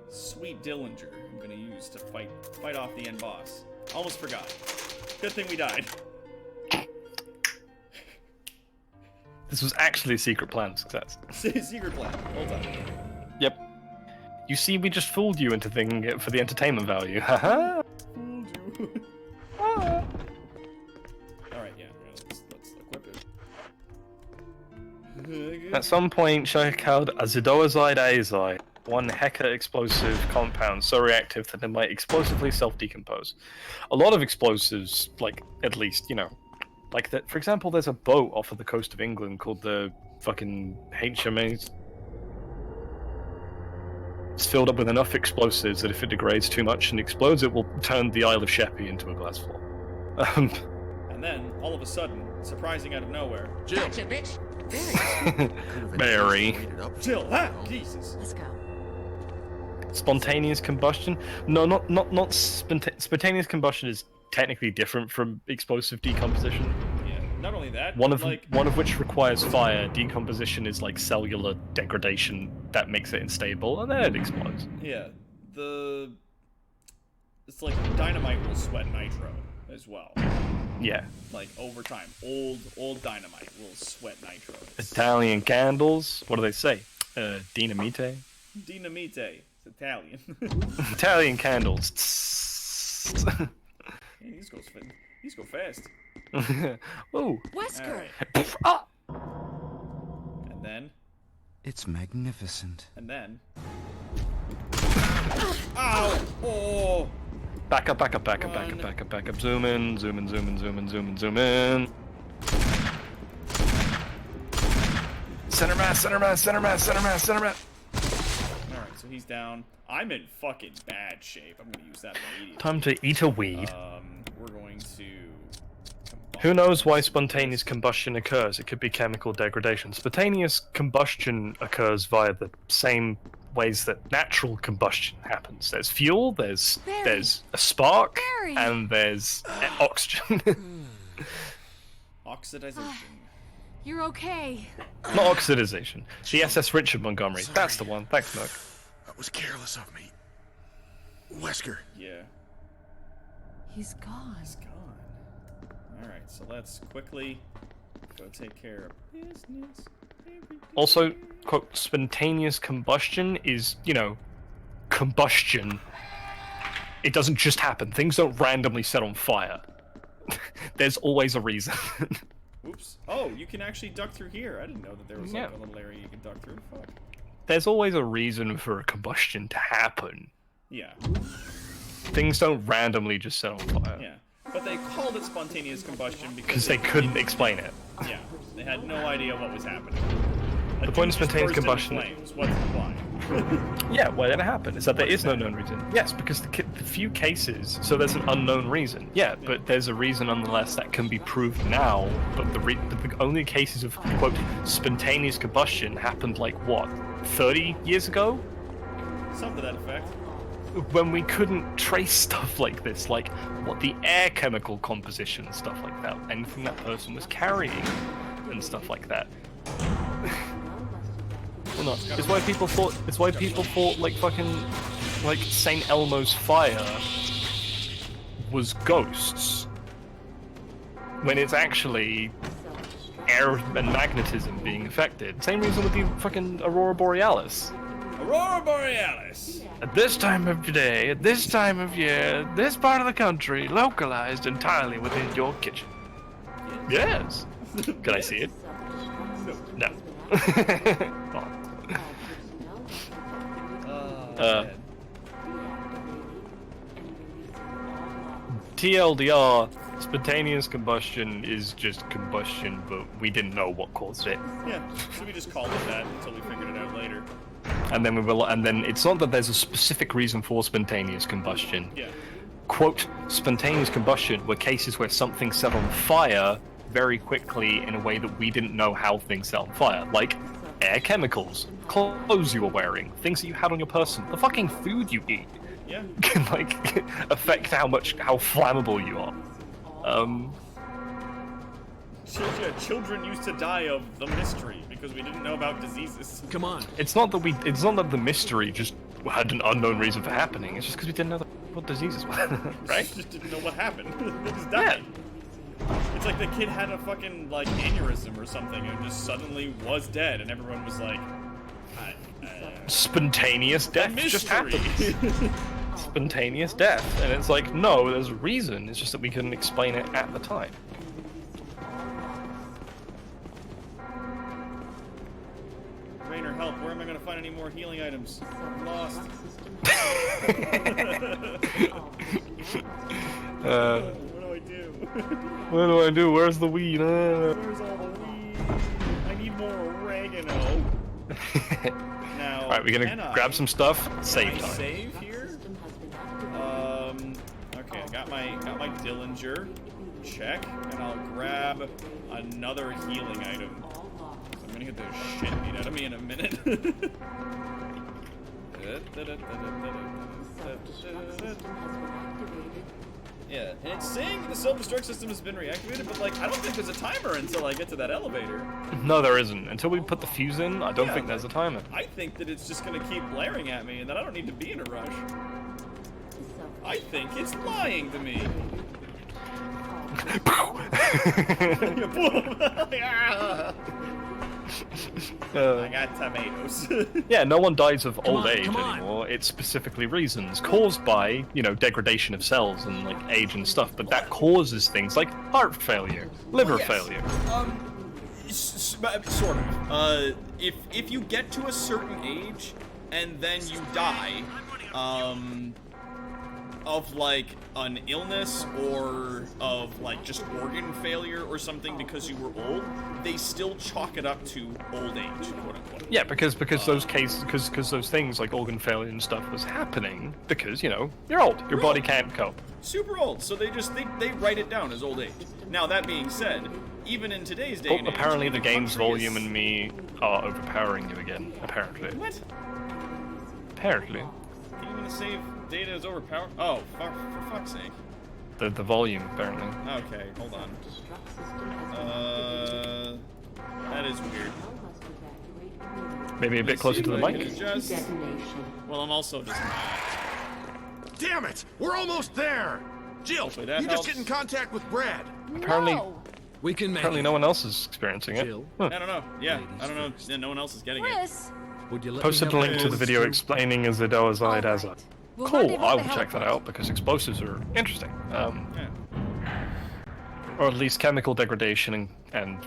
sweet Dillinger. I'm gonna use to fight off the end boss. Almost forgot. Good thing we died. This was actually a secret plan of success. Secret plan. Hold on. Yep. You see, we just fooled you into thinking it for the entertainment value. Haha. Fooled you. Alright, yeah. Let's equip it. At some point, check out azidoazide azide, one heca explosive compound so reactive that it might explosively self-decompose. A lot of explosives, like, at least, you know, like that. For example, there's a boat off of the coast of England called the fucking HMAs. It's filled up with enough explosives that if it degrades too much and explodes, it will turn the Isle of Sheppey into a glass floor. And then, all of a sudden, surprising out of nowhere, Jill. Gotcha, bitch. Barry. Jill, ah, Jesus. Let's go. Spontaneous combustion? No, not spontaneous combustion is technically different from explosive decomposition. Yeah, not only that, One of like, which requires fire. Decomposition is like cellular degradation that makes it unstable, and then it explodes. yeah, it's like dynamite will sweat nitro as well. Yeah. Like over time, old dynamite will sweat nitro. Italian candles. What do they say? Dinamite. Dinamite. It's Italian. Italian candles. Yeah, these go fast. Ooh. Wesker! Alright, Ah! and then, It's magnificent. ow! Oh! Back up. Zoom in. Center mass. Alright, so he's down. I'm in fucking bad shape. I'm gonna use that immediately. Time to eat a weed. We're going to Who knows why spontaneous combustion occurs? It could be chemical degradation. Spontaneous combustion occurs via the same ways that natural combustion happens. There's fuel, there's a spark, Barry. and there's oxygen. Oxidization. You're okay. Not oxidization. The SS Richard Montgomery. That's the one. Thanks, Nook. That was careless of me. Wesker. Yeah. He's gone. It's gone. Alright, so let's quickly go take care of business. Also, quote, spontaneous combustion is, you know, combustion. It doesn't just happen. Things don't randomly set on fire. There's always a reason. Oops. Oh, you can actually duck through here. I didn't know that there was like a little area you could duck through. Fuck. There's always a reason for a combustion to happen. Yeah. Things don't randomly just set on fire. Yeah. But they called it spontaneous combustion Because they couldn't explain it. Yeah. They had no idea what was happening. The point of spontaneous combustion. What's the point? Yeah, why did it happen? Is that there is no known reason? Yes, because the few cases, so there's an unknown reason. Yeah, but there's a reason nonetheless that can be proved now. But the only cases of quote spontaneous combustion happened like what, 30 years ago? Something to that effect. When we couldn't trace stuff like this, like what the air chemical composition and stuff like that, anything that person was carrying and stuff like that. Well, no, it's why people thought. It's why people thought like fucking, like Saint Elmo's fire was ghosts, when it's actually air and magnetism being affected. Same reason with the fucking Aurora Borealis. Aurora Borealis. At this time of day, at this time of year, this part of the country, localized entirely within your kitchen. Yes. Can I see it? No. TLDR, spontaneous combustion is just combustion, but we didn't know what caused it. Yeah, so we just called it that until we figured it out later. And then it's not that there's a specific reason for spontaneous combustion. Yeah. Quote, spontaneous combustion were cases where something set on fire very quickly in a way that we didn't know how things set on fire. Like air chemicals, clothes you were wearing, things that you had on your person, the fucking food you eat. Yeah. Can like affect how flammable you are. Children used to die of the mystery because we didn't know about diseases. Come on. It's not that the mystery just had an unknown reason for happening. It's just because we didn't know what diseases were, right? Just didn't know what happened. They just died. Yeah. It's like the kid had a fucking like aneurysm or something and just suddenly was dead, and everyone was like, spontaneous death just happened. Spontaneous death, and it's like, no, there's a reason. It's just that we couldn't explain it at the time. Rainer, help! Where am I gonna find any more healing items? I'm lost. What do I do? What do I do? Where's the weed? Where's all the weed? I need more oregano. Now, alright, we're gonna grab some stuff. Save time. Save here? Okay, I got my Dillinger. Check, and I'll grab another healing item. I'm gonna get the shit beat out of me in a minute. Yeah, and it's saying the self-destruct system has been reactivated, but like, I don't think there's a timer until I get to that elevator. No, there isn't. Until we put the fuse in, I don't think there's a timer. I think that it's just gonna keep blaring at me, and that I don't need to be in a rush. I think it's lying to me. I got tomatoes. Yeah, no one dies of old age anymore. It's specifically reasons caused by, you know, degradation of cells and like age and stuff. But that causes things like heart failure, liver failure. Sort of. If you get to a certain age and then you die, of like an illness or of like just organ failure or something because you were old, they still chalk it up to old age, quote unquote. Yeah, because those cases, because those things like organ failure and stuff was happening because, you know, you're old, your body can't cope. Super old, so they write it down as old age. Now that being said, even in today's day and age, Apparently the game's country volume is... and me are overpowering you again, apparently. What? Apparently. Can you even save data as overpowered? Oh, for fuck's sake. The volume, apparently. Okay, hold on. That is weird. Maybe a bit closer to the mic? Well, I'm also just not. Damn it! We're almost there! Jill, Hopefully that you helps. just get in contact with Brad. Apparently, We can make apparently it. no one else is experiencing it. Jill, I don't know. Yeah, Ladies I don't know. first. Yeah, no one else is getting it. Chris, would you let Posted me a have link to the those video two? explaining Azadozide as a... Alright. We'll Cool, rendezvous I at will the check that helipad. out because explosives are interesting. Yeah. Or at least chemical degradation and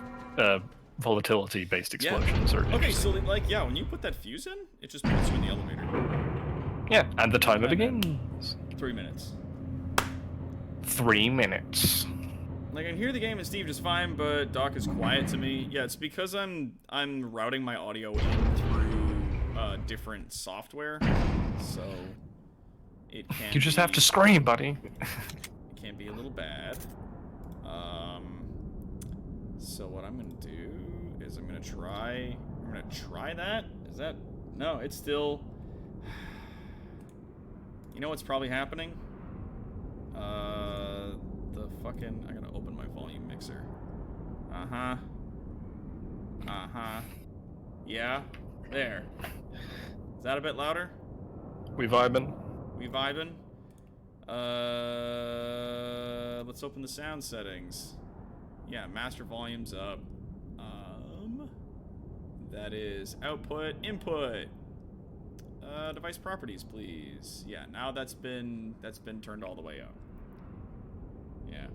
volatility-based explosions are Okay, interesting. so like, yeah, when you put that fuse in, it just puts you in the elevator. Yeah, and the timer begins. 3 minutes. 3 minutes. Like, I can hear the game and Steve just fine, but Doc is quiet to me. Yeah, it's because I'm routing my audio in through different software, so it can. You just have to scream, buddy. It can be a little bad. So what I'm gonna do is I'm gonna try that. Is that no? It's still. You know what's probably happening? The fucking. I gotta open my volume mixer. Yeah. There. Is that a bit louder? We vibing? We vibing? Let's open the sound settings. Yeah, master volume's up. That is output, input. Device properties, please. Yeah, now that's been turned all the way up. Yeah.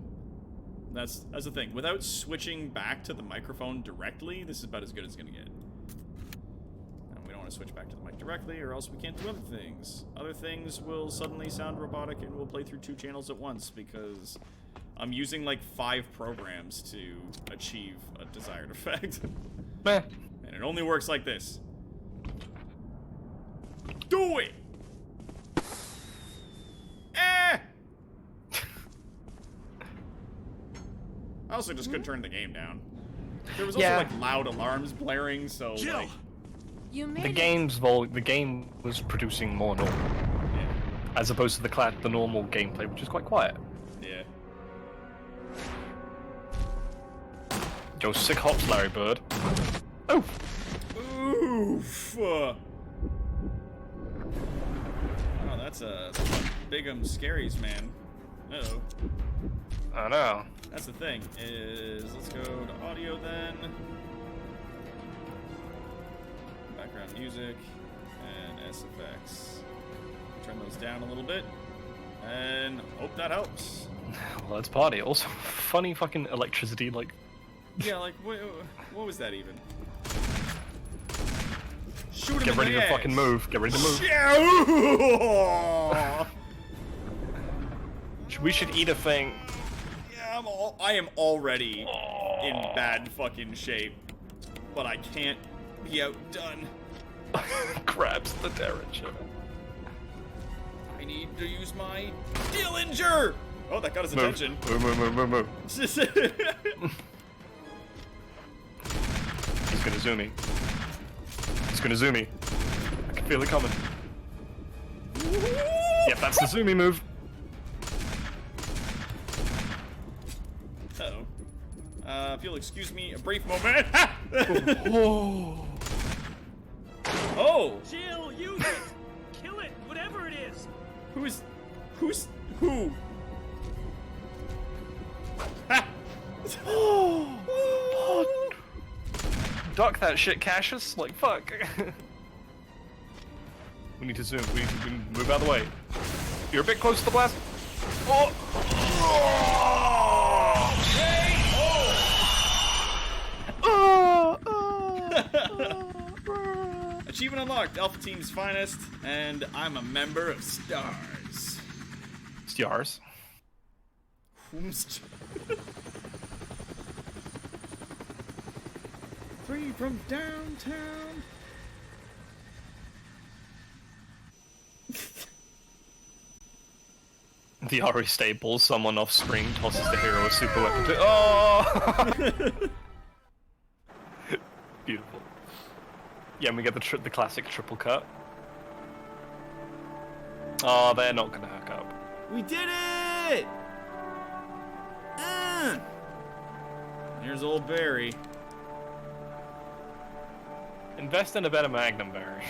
That's the thing. Without switching back to the microphone directly, this is about as good as it's gonna get. And we don't want to switch back to the mic directly, or else we can't do other things. Other things will suddenly sound robotic and we'll play through 2 channels at once because I'm using like 5 programs to achieve a desired effect. Meh. And it only works like this. Do it! Eh! I also just couldn't turn the game down. There was also Yeah. like loud alarms blaring, so Jill! like, You made The it. the game was producing more normal, yeah, as opposed to the normal gameplay, which is quite quiet. yeah. Yo, sick hops, Larry Bird. Oh, Oof. Oh, that's a big scaries, man. Uh-oh. I know. That's the thing, is let's go to audio then. Background music and SFX. Turn those down a little bit. And hope that helps. Well, let's party. Also, funny fucking electricity, like... Yeah, like, what was that even? Shoot him Get in ready the to ass. fucking move. Get ready to move. Yeah. We should eat a thing. Yeah, I am already in bad fucking shape, but I can't be outdone. Grabs the derringer. I need to use my Dillinger. Oh, that got his attention. Move. He's gonna zoom me. He's gonna zoom me. I can feel it coming. Yep, that's the zoomy move. Uh-oh. If you'll excuse me a brief moment. Oh. Oh! Jill, use it! Kill it, whatever it is! Who? Ha! Duck that shit, Cassius. Like, fuck. We need to zoom. We need to move out of the way. You're a bit close to the blast. Oh! Achievement unlocked, Alpha Team's finest, and I'm a member of STARS. Yars. Free from downtown. The Ari staples someone off screen, tosses the hero a super weapon to. Oh! Beautiful. Yeah, and we get the classic triple cut. Oh, they're not gonna hook up. We did it! Here's old Barry. Invest in a better Magnum, Barry.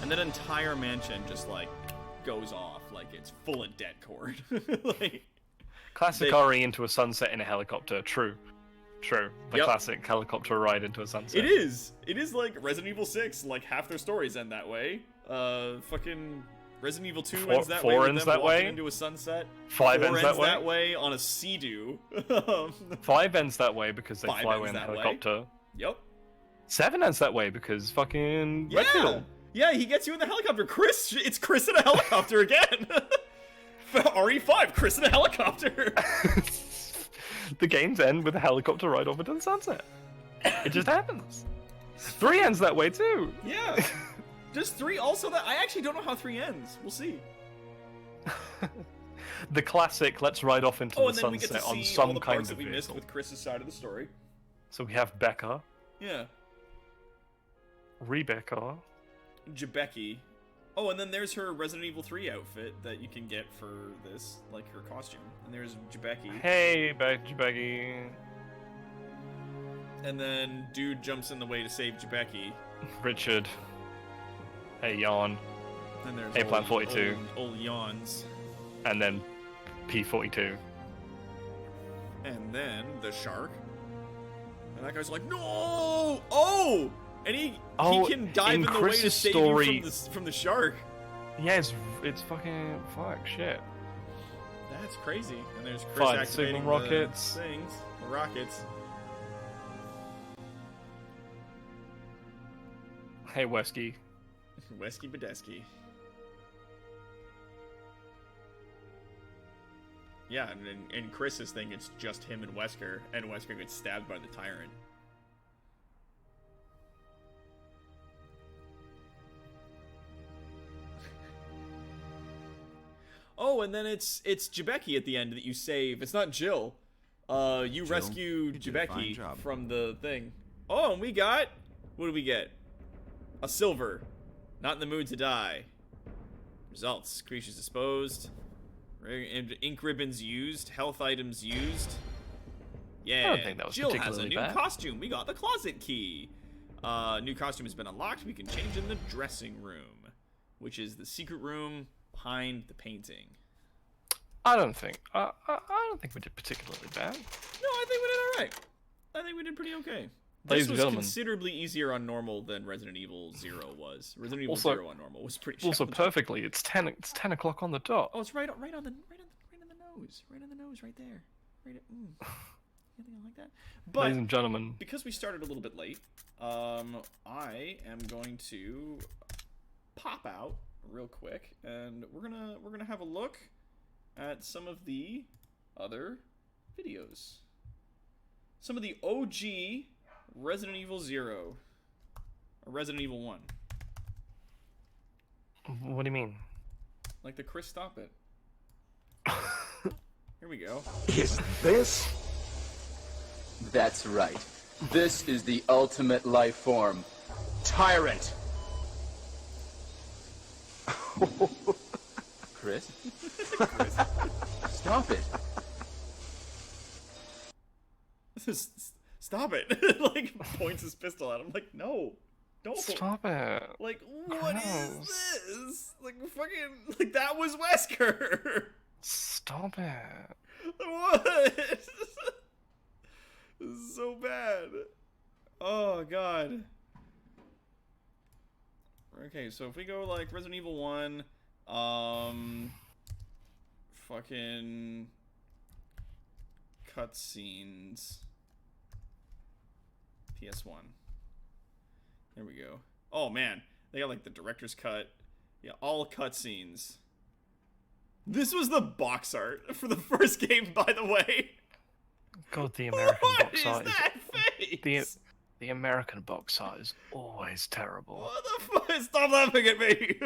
And that entire mansion just, like, goes off. Like, it's full of debt cord. Like, Classic Ari into a sunset in a helicopter. True. True. The Yep. classic helicopter ride into a sunset. it is. It is like Resident Evil 6. Like, half their stories end that way. Fucking Resident Evil 2 ends that way. Four with ends them that walking way. into a sunset. 5 4 ends ends that way. on a Sea-Doo. 5 ends that way because they 5 fly ends away in a that way. helicopter. Yep. 7 ends that way because fucking Yeah. Redfield. Yeah, he gets you in the helicopter. Chris, it's Chris in a helicopter again. RE5, Chris in a helicopter. The games end with a helicopter ride off into the sunset. It just happens. 3 ends that way too. Yeah. Does 3 also that? I actually don't know how 3 ends. We'll see. The classic, let's ride off into Oh, the and then we get sunset to on see some all the kind parts of that we missed vehicle. with Chris's side of the story. So we have Becca, Yeah. Rebecca. Jebeki. Oh, and then there's her Resident Evil 3 outfit that you can get for this, like her costume. And there's Jebeki. Hey, Becky. And then dude jumps in the way to save Jebeki. Richard. Hey, Yawn. And there's Hey, Plan 42. Old yawns. And then P42. And then the shark. And that guy's like, no! Oh! And he can dive in the way to Chris's save story- you from the shark. Yeah, it's fucking fuck shit. That's crazy. And there's Chris Fine, activating signal rockets. the things, the rockets. Hey, Wesky. Wesky Badesky. Yeah, and in Chris's thing, it's just him and Wesker gets stabbed by the tyrant. Oh, and then it's Jebeki at the end that you save. It's not Jill. You rescue you did a fine Jebeki job. from the thing. Oh, and we got... What do we get? A silver. Not in the mood to die. Results. Creatures disposed. Ink ribbons used. Health items used. Yeah. I don't think that was Jill has a particularly new bad. costume. We got the closet key. New costume has been unlocked. We can change in the dressing room, which is the secret room behind the painting. I don't think we did particularly bad. No, I think we did all right. I think we did pretty okay. Ladies This and was gentlemen. considerably easier on normal than Resident Evil 0 was. Resident Evil Also- 0 on normal was pretty Also, challenging. perfectly. It's 10 o'clock on the dot. Oh, it's right on the nose. Right on the nose, right there. Right at, Anything like that. But Ladies and gentlemen, because we started a little bit late, I am going to pop out real quick, and we're gonna have a look at some of the other videos. Some of the OG Resident Evil 0 or Resident Evil 1, what do you mean? like the Chris Stop It. Here we go. Is this? That's right. This is the ultimate life form. Tyrant! Chris? Stop it. Stop it! Like points his pistol at him. Like, no, don't. Stop it. Like, what is Gross. this? Like, fucking, like that was Wesker. Stop it. What? This is so bad. Oh god. Okay, so if we go like Resident Evil 1, fucking cutscenes. PS1. There we go. Oh man, They got like the director's cut. Yeah, all cutscenes. This was the box art for the first game, by the way. God, the American What box is art that face? the American box art is always terrible. What the fuck? Stop laughing at me.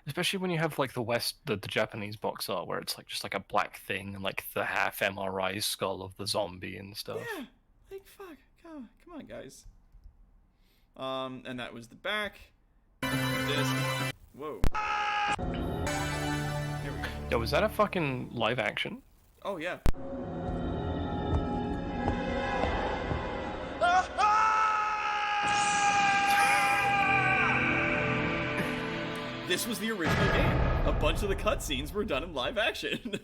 Especially when you have like the Japanese box art where it's like just like a black thing and like the half MRI skull of the zombie and stuff. Yeah, like fuck. Come on, guys. And that was the back. Disc. Whoa. Here we go. Yo, was that a fucking live action? Oh yeah. This was the original game. A bunch of the cutscenes were done in live action.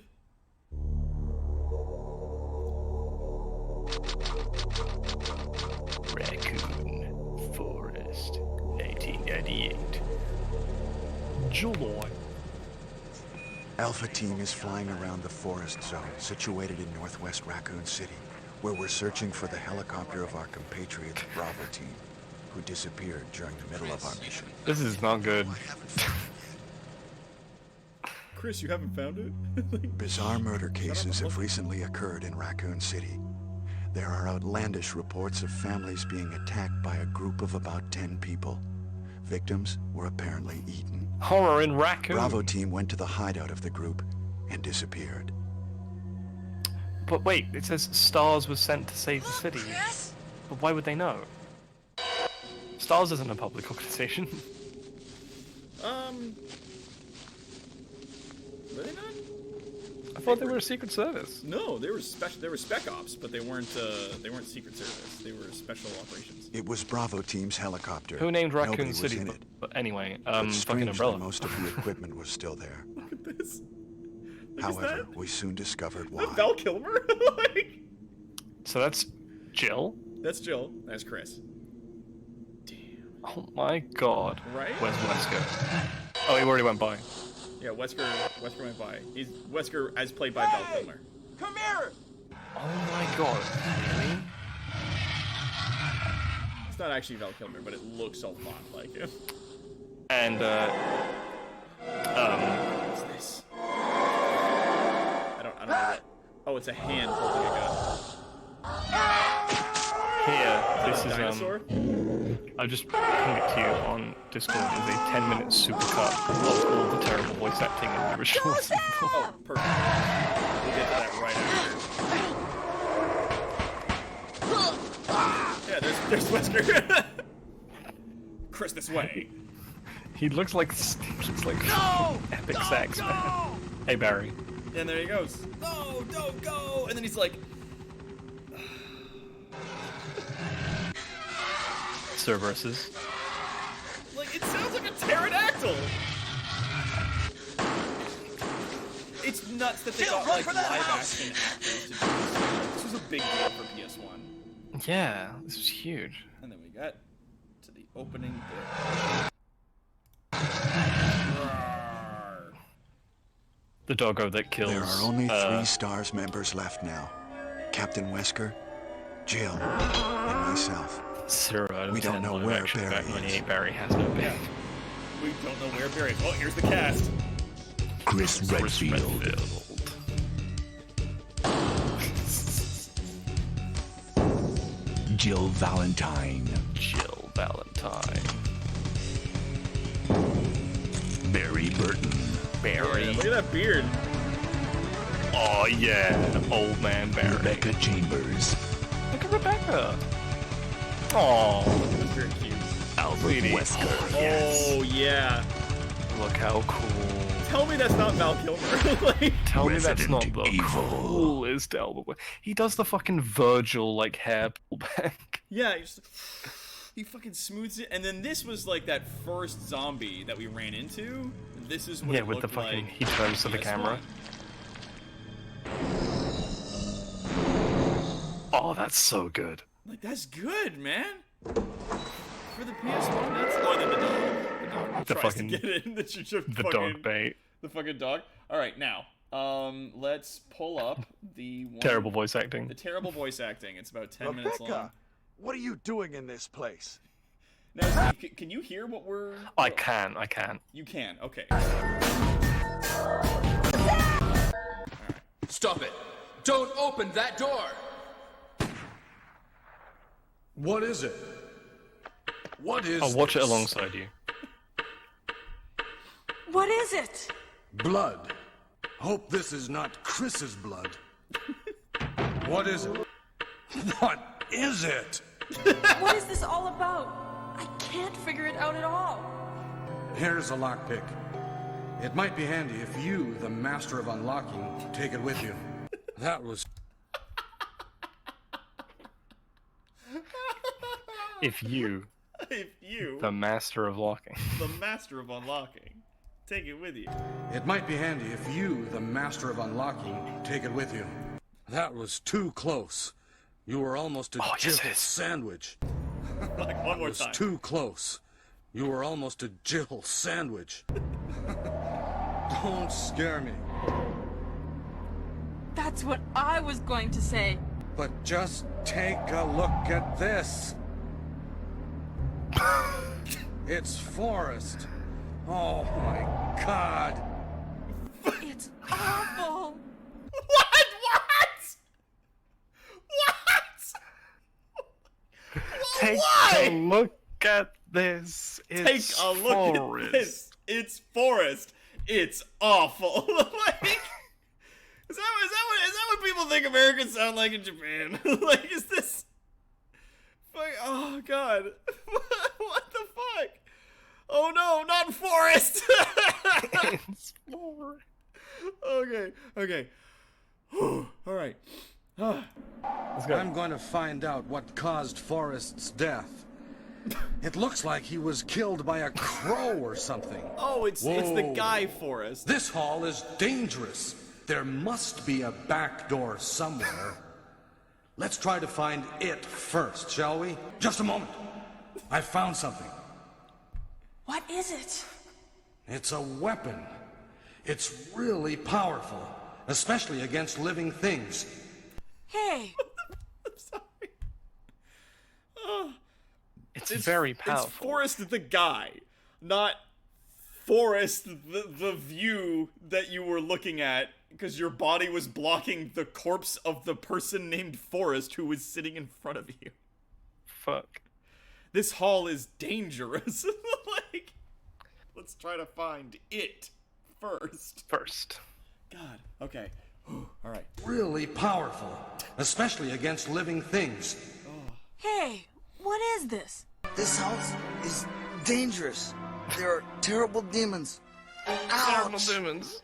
Raccoon Forest, 1998. July. Alpha Team is flying around the forest zone situated in northwest Raccoon City, where we're searching for the helicopter of our compatriots Bravo Team, who disappeared during the middle of our mission. This is not good. Chris, you haven't found it? Bizarre murder cases have recently occurred in Raccoon City. There are outlandish reports of families being attacked by a group of about 10 people. Victims were apparently eaten. Horror in Raccoon. Bravo Team went to the hideout of the group and disappeared. But wait, it says STARS was sent to save the city. But why would they know? STARS isn't a public organization. Were they not? I thought they were a secret service. No, they were spec ops, but they weren't secret service. They were special operations. It was Bravo Team's helicopter. Who named Nobody Raccoon was City? in it. But anyway, But fucking strangely, Umbrella. most of the equipment was still there. Look at this. Look, However, we soon discovered is why. that Val Kilmer? Like, So that's Jill. that's Jill. That's Chris. Damn. Oh my god. Right? Where's Wesker? Oh, he already went by. Yeah, Wesker went by. He's Wesker as played by Val Kilmer. Come here! Oh my god. Really? It's not actually Val Kilmer, but it looks a lot like him. And What's this? I don't know what. Oh, it's a hand holding a gun. here, this Is that a is dinosaur? I just pinged it to you on Discord as a 10-minute supercut of all the terrible voice acting in the original. Oh, perfect. We'll get to that right after. Yeah, there's Wesker. Chris, this way. He looks like epic sax man. Hey Barry. And there he goes. No, don't go. And then he's like, Cerberuses. like it sounds like a pterodactyl. It's nuts that they got like live action actors to do this. This was a big deal for PS1. Yeah, this was huge. And then we got to the opening bit. The doggo that kills. There are only 3 STARS members left now. Captain Wesker, Jill, and myself. 0 out of We don't 10 know live where action Barry Batman is. 88 Barry has no Yeah. back. We don't know where Barry is. Oh, here's the cast. Chris Redfield. Jill Valentine. Jill Valentine. Barry Burton. Barry. Yeah, look at that beard. Oh yeah, old man Barry. Rebecca Chambers. Look at Rebecca. Oh, That's very cute. Albert Sweetie. Wesker. Oh, yeah. look how cool. Tell me that's not Val Kilmer. Like, Tell me that's not Resident the Evil. coolest Albert. He does the fucking Virgil like hair pullback. yeah, he fucking smooths it. And then this was like that first zombie that we ran into. This is what Yeah, it with the looked fucking like he turns to the PS1. camera. Oh, that's so good. Like, that's good, man. For the PS1, that's... Oh, then the dog. The tries fucking- to get in. The dog bait. The fucking dog. All right, now, let's pull up the one, Terrible voice acting. The terrible voice acting. It's about 10 minutes long. What are you doing in this place? Now, Steve, can you hear what we're... I can. You can, okay. Stop it! Don't open that door! What is it? What is I'll watch it this? alongside you. What is it? Blood. Hope this is not Chris's blood. What is it? What is it? What is this all about? I can't figure it out at all. Here's a lockpick. It might be handy if you, the master of unlocking, take it with you. That was... If you, the master of locking, take it with you. It might be handy if you, the master of unlocking, take it with you. That was too close. You were almost a Jill sandwich. Like, one more time. It was too close. You were almost a Jill sandwich. Don't scare me. That's what I was going to say. But just take a look at this. It's Forrest. Oh my God. It's awful. What? Take a look at this. It's Take a look Forrest. at this. It's Forrest. It's awful. Like, is that what people think Americans sound like in Japan? Like, is this? Oh God. What the fuck? Oh no, not Forrest. It's Forrest. Okay. All right. I'm going to find out what caused Forrest's death. It looks like he was killed by a crow or something. Oh, it's the guy Forrest. This hall is dangerous. There must be a back door somewhere. Let's try to find it first, shall we? Just a moment. I found something. What is it? It's a weapon. It's really powerful, especially against living things. Hey! I'm sorry. It's very powerful. It's Forrest the guy, not Forrest the view that you were looking at because your body was blocking the corpse of the person named Forrest who was sitting in front of you. Fuck. This hall is dangerous. Like, let's try to find it first. God. Okay. All right. Really powerful, especially against living things. Hey, what is this? This house is dangerous. There are terrible demons. Ouch! Terrible demons.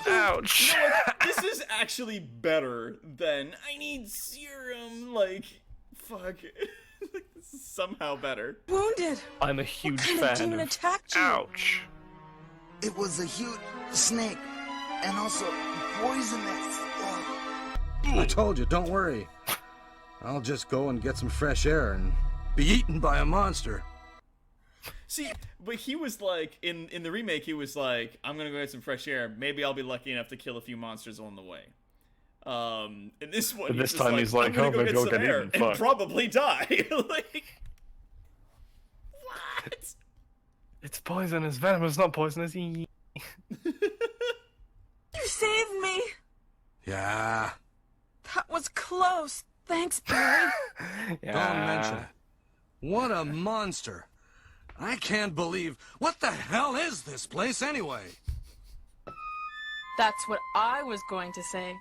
Ouch. You know what? This is actually better than I need serum. Like, fuck. This is somehow better. Wounded. I'm a huge what kind fan of demon of... attacked you? Ouch. It was a huge snake, and also poisonous. I told you, don't worry. I'll just go and get some fresh air and be eaten by a monster. See, but he was like, in the remake, he was like, I'm gonna go get some fresh air. Maybe I'll be lucky enough to kill a few monsters on the way. In this one, But this he's just time he's like, I'm gonna oh, go maybe get I'll some get air eaten. and Fuck. probably die. Like, what? It's poisonous. Venom is not poisonous. You saved me. Yeah. That was close. Thanks, Barry. Don't mention it. What a monster. I can't believe... What the hell is this place anyway? That's what I was going to say.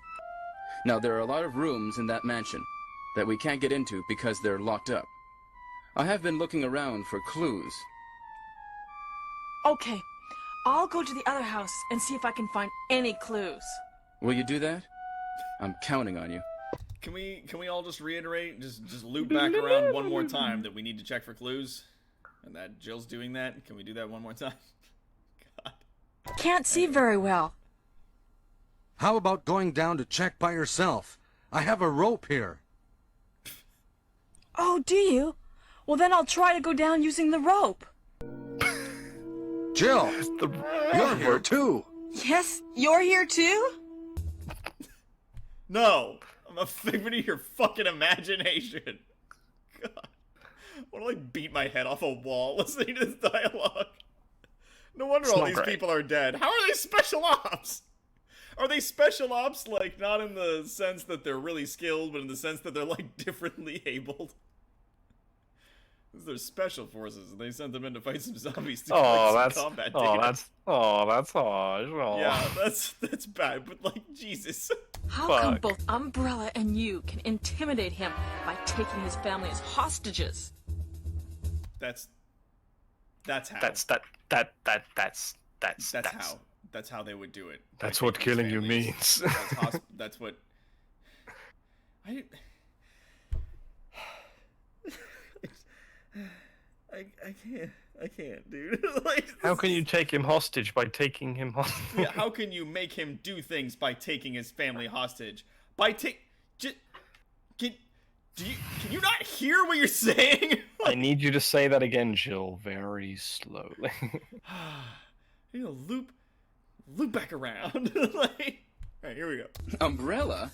Now, there are a lot of rooms in that mansion that we can't get into because they're locked up. I have been looking around for clues. Okay, I'll go to the other house and see if I can find any clues. Will you do that? I'm counting on you. Can we all just reiterate, just loop back around one more time that we need to check for clues, and that Jill's doing that? Can we do that one more time? God. Can't see very well. How about going down to check by yourself? I have a rope here. Oh, do you? Well, then I'll try to go down using the rope. Jill, you're here too. Yes, you're here too? No, I'm a figment of your fucking imagination. God. want to like beat my head off a wall listening to this dialogue. No wonder It's all not these great. people are dead. How are they special ops? Are they special ops, like, not in the sense that they're really skilled, but in the sense that they're, like, differently abled? They're special forces, and they sent them in to fight some zombies to collect some combat data. That's harsh. Oh. Yeah, that's bad, but, like, Jesus. How come both Umbrella and you can intimidate him by taking his family as hostages? That's how. That's how they would do it. That's what killing you means. That's what. I can't, dude. Like, how can you take him hostage by taking him hostage? Yeah, how can you make him do things by taking his family hostage? Can you not hear what you're saying? I need you to say that again, Jill, very slowly. You know, loop back around. Like, all right, here we go. Umbrella?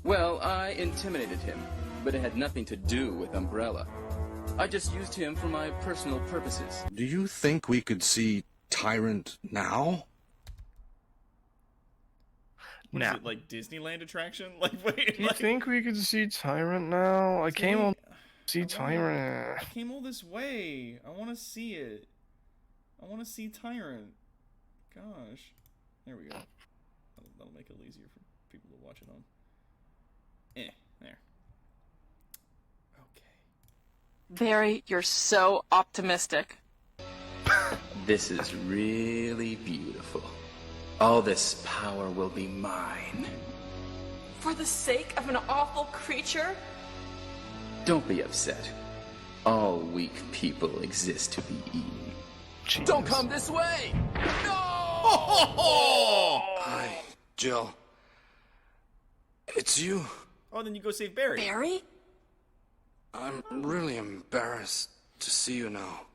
Well, I intimidated him, but it had nothing to do with Umbrella. I just used him for my personal purposes. Do you think we could see Tyrant now? What is it, like Disneyland attraction? Like, wait. Do you think we could see Tyrant now? I came on to see Tyrant. I came all this way. I want to see it. I want to see Tyrant. Gosh. There we go. That'll make it easier for people to watch it on. There. Okay. Barry, you're so optimistic. This is really beautiful. All this power will be mine. For the sake of an awful creature? Don't be upset. All weak people exist to be eaten. Jeez. Don't come this way! No! Hi, Jill. It's you. Oh, then you go save Barry. Barry? I'm really embarrassed to see you now.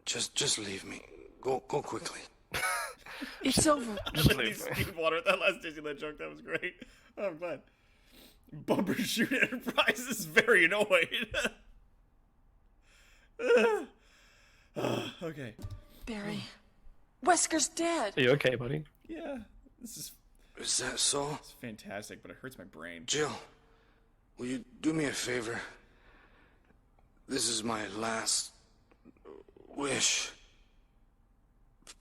Just leave me. Go quickly. It's over. Speed water. That last Disneyland joke, that was great. Oh, I'm glad. Bumbershoot Enterprise is very annoyed. Okay. Barry. Wesker's dead. Are you okay, buddy? Yeah. This is that so? It's fantastic, but it hurts my brain. Jill, will you do me a favor? This is my last wish.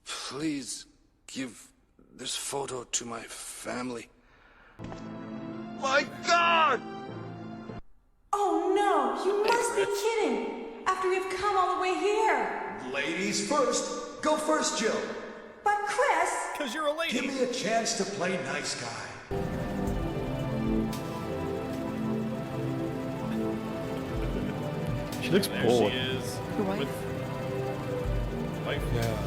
Please give this photo to my family. My God! Oh no, you must be kidding! After we've come all the way here! Ladies first. Go first, Jill. But Chris! Because you're a lady. Give me a chance to play nice guy. She looks There bored. she is. Your wife? Wife? Yeah.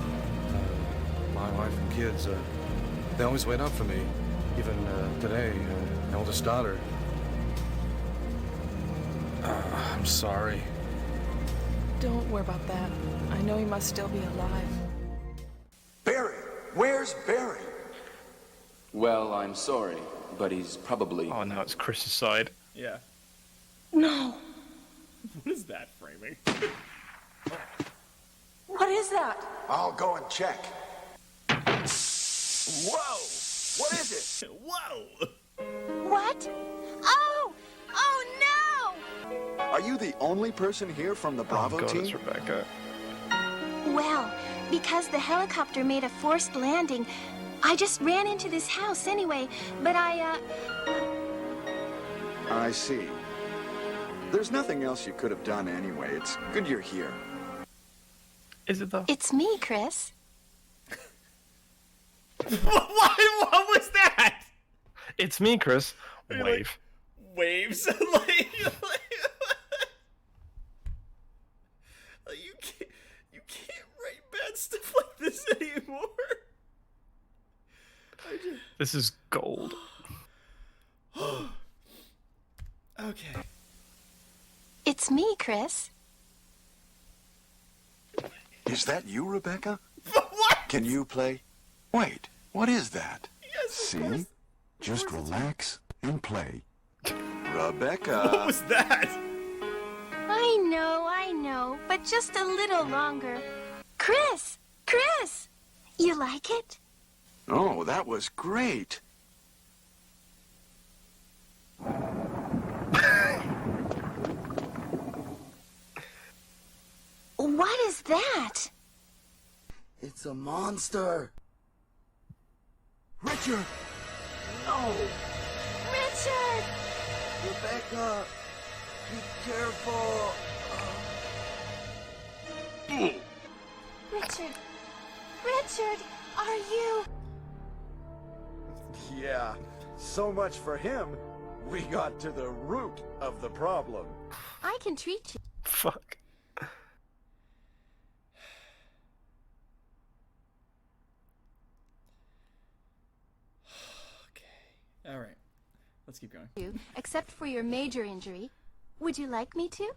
My wife and kids, they always wait up for me. Even today, my oldest daughter. I'm sorry. Don't worry about that. I know he must still be alive. Barry! Where's Barry? Well, I'm sorry, but he's probably... Oh, now it's Chris's side. Yeah. No! What is that framing? What is that? I'll go and check. Whoa! What is it? Whoa! What? Oh! Oh no! Are you the only person here from the Bravo God, team? it's Rebecca. Well, because the helicopter made a forced landing, I just ran into this house anyway, but I see. There's nothing else you could have done anyway. It's good you're here. Is it though? It's me, Chris. What was that? It's me, Chris. Are you Wave. like, waves? You can't write bad stuff like this anymore. This is gold. Okay. It's me, Chris. Is that you, Rebecca? What? Can you play? Wait, what is that? Yes, See? Just relax and play. Rebecca. What was that? I I know, but just a little longer. Chris! Chris! You like it? Oh, that was great. What is that? It's a monster. Richard! No! Richard! Rebecca! Be careful! Richard! Richard, are you... Yeah, so much for him. We got to the root of the problem. I can treat you. Fuck. All right, let's keep going. Except for your major injury. Would you like me to?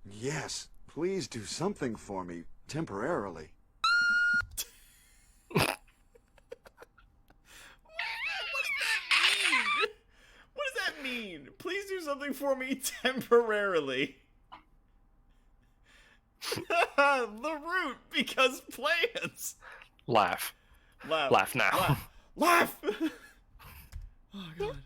Yes, please do something for me, temporarily. What does that mean? Please do something for me temporarily. The root, because plans. Laugh. Laugh now. Laugh! Oh, God.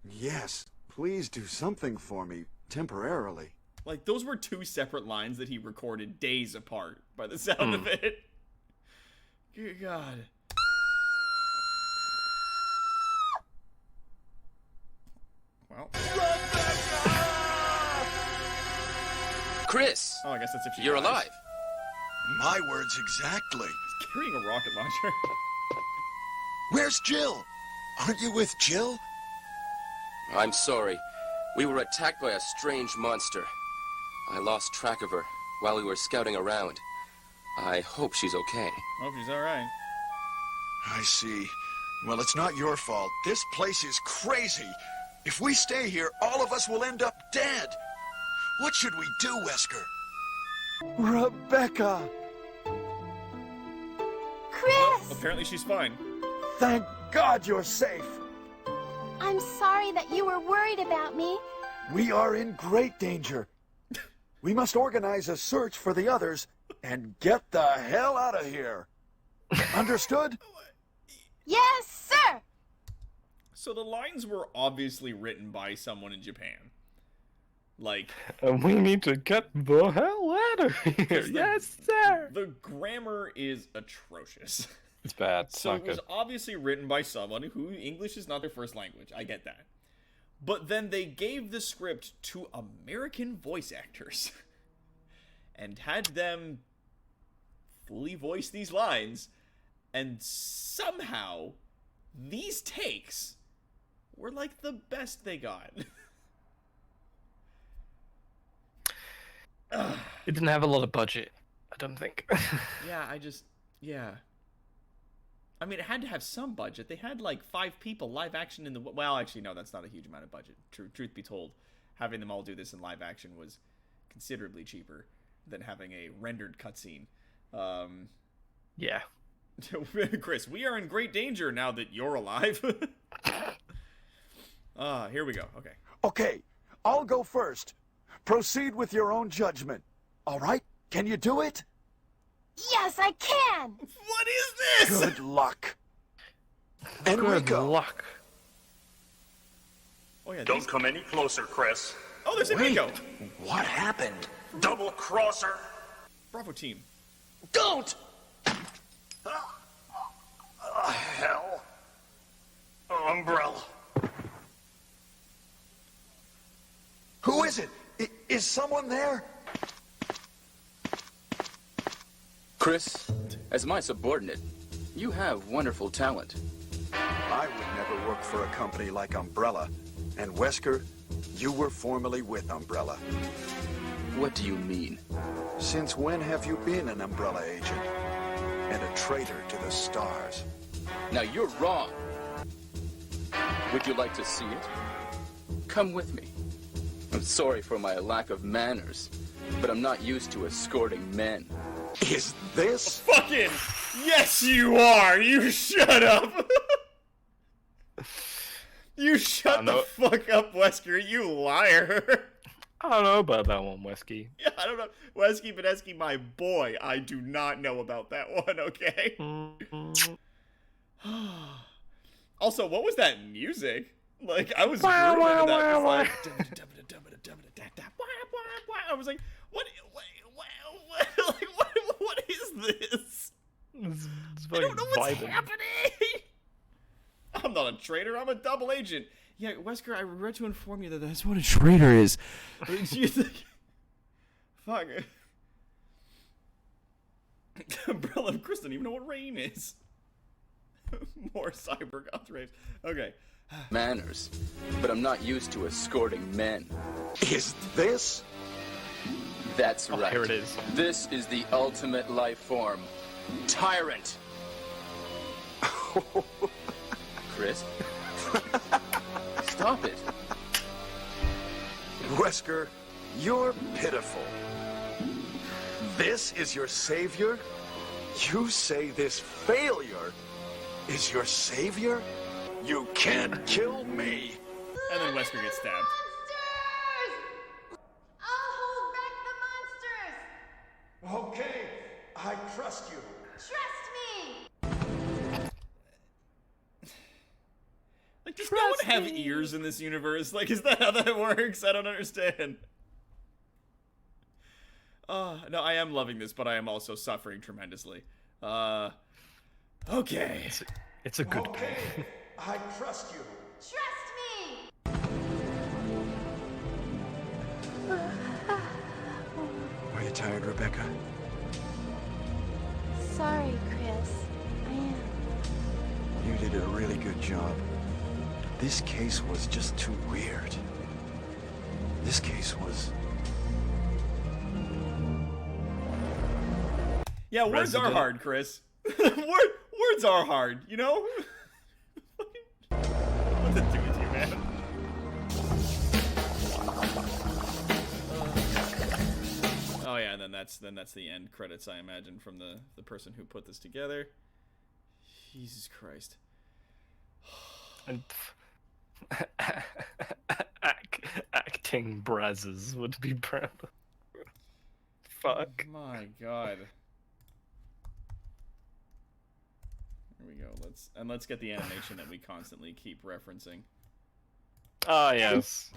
Yes, please do something for me, temporarily. Like, those were two separate lines that he recorded days apart, by the sound of it. Good God. Well. Chris! Oh, I guess that's if you're alive. My words exactly. He's carrying a rocket launcher. Where's Jill? Aren't you with Jill? I'm sorry. We were attacked by a strange monster. I lost track of her while we were scouting around. I hope she's okay. Hope she's alright. I see. Well, it's not your fault. This place is crazy. If we stay here, all of us will end up dead. What should we do, Wesker? Rebecca! Chris! Well, apparently she's fine. Thank God you're safe. I'm sorry that you were worried about me. We are in great danger. We must organize a search for the others and get the hell out of here. Understood? Yes, sir! So the lines were obviously written by someone in Japan. Like... And we need to get the hell out of here. Yes, sir! The grammar is atrocious. It's bad. It's So not it was good. obviously written by someone who English is not their first language. I get that. But then they gave the script to American voice actors and had them fully voice these lines, and somehow these takes were like the best they got. It didn't have a lot of budget, I don't think. Yeah. I mean, it had to have some budget. They had like 5 people live action in the... Well, actually, no, that's not a huge amount of budget. Truth be told, having them all do this in live action was considerably cheaper than having a rendered cutscene. Yeah. Chris, we are in great danger now that you're alive. Here we go. Okay. Okay, I'll go first. Proceed with your own judgment. All right? Can you do it? Yes, I can! What is this? Good luck. Good Enrico. luck. Oh, yeah, Don't come any closer, Chris. Oh, there's Enrico. What happened? Double crosser. Bravo team. Don't! Hell. Umbrella. Who is it? Is someone there? Chris, as my subordinate, you have wonderful talent. I would never work for a company like Umbrella. And Wesker, you were formerly with Umbrella. What do you mean? Since when have you been an Umbrella agent? And a traitor to the stars? Now you're wrong. Would you like to see it? Come with me. I'm sorry for my lack of manners, but I'm not used to escorting men. Is this? Fucking yes, you are. You shut up. You shut the fuck up, Wesker. You liar. I don't know about that one, Wesky. Yeah, I don't know. Wesky Badesky, my boy, I do not know about that one, okay? Also, what was that music? Like, I was grooving to that. It's like... I was like, what is this? It's I don't know what's happening! I'm not a traitor, I'm a double agent. Yeah, Wesker, I regret to inform you that that's what a traitor is. Fuck. Umbrella and Chris don't even know what rain is. More cyber goth raves. Okay. Manners, but I'm not used to escorting men. Is this? That's right. Here it is. This is the ultimate life form. Tyrant. Chris? Stop it. Wesker, you're pitiful. This is your savior? You say this failure is your savior? You can't kill me. And then Wesker gets stabbed. I'll hold back the monsters! Okay, I trust you. Trust me! Like, does no one have ears in this universe? Like, is that how that works? I don't understand. No, I am loving this, but I am also suffering tremendously. Okay. It's a good Okay, I trust you. Trust me! Are you tired, Rebecca? Sorry, Chris. I am. You did a really good job. This case was just too weird. This case was... Yeah, words are hard, Chris. Words are hard, you know? What's it do with you, man? Oh yeah, and then that's the end credits, I imagine, from the person who put this together. Jesus Christ. And acting Brazzers would be proud of. Fuck. My God. Here we go. Let's get the animation that we constantly keep referencing. Ah, yes.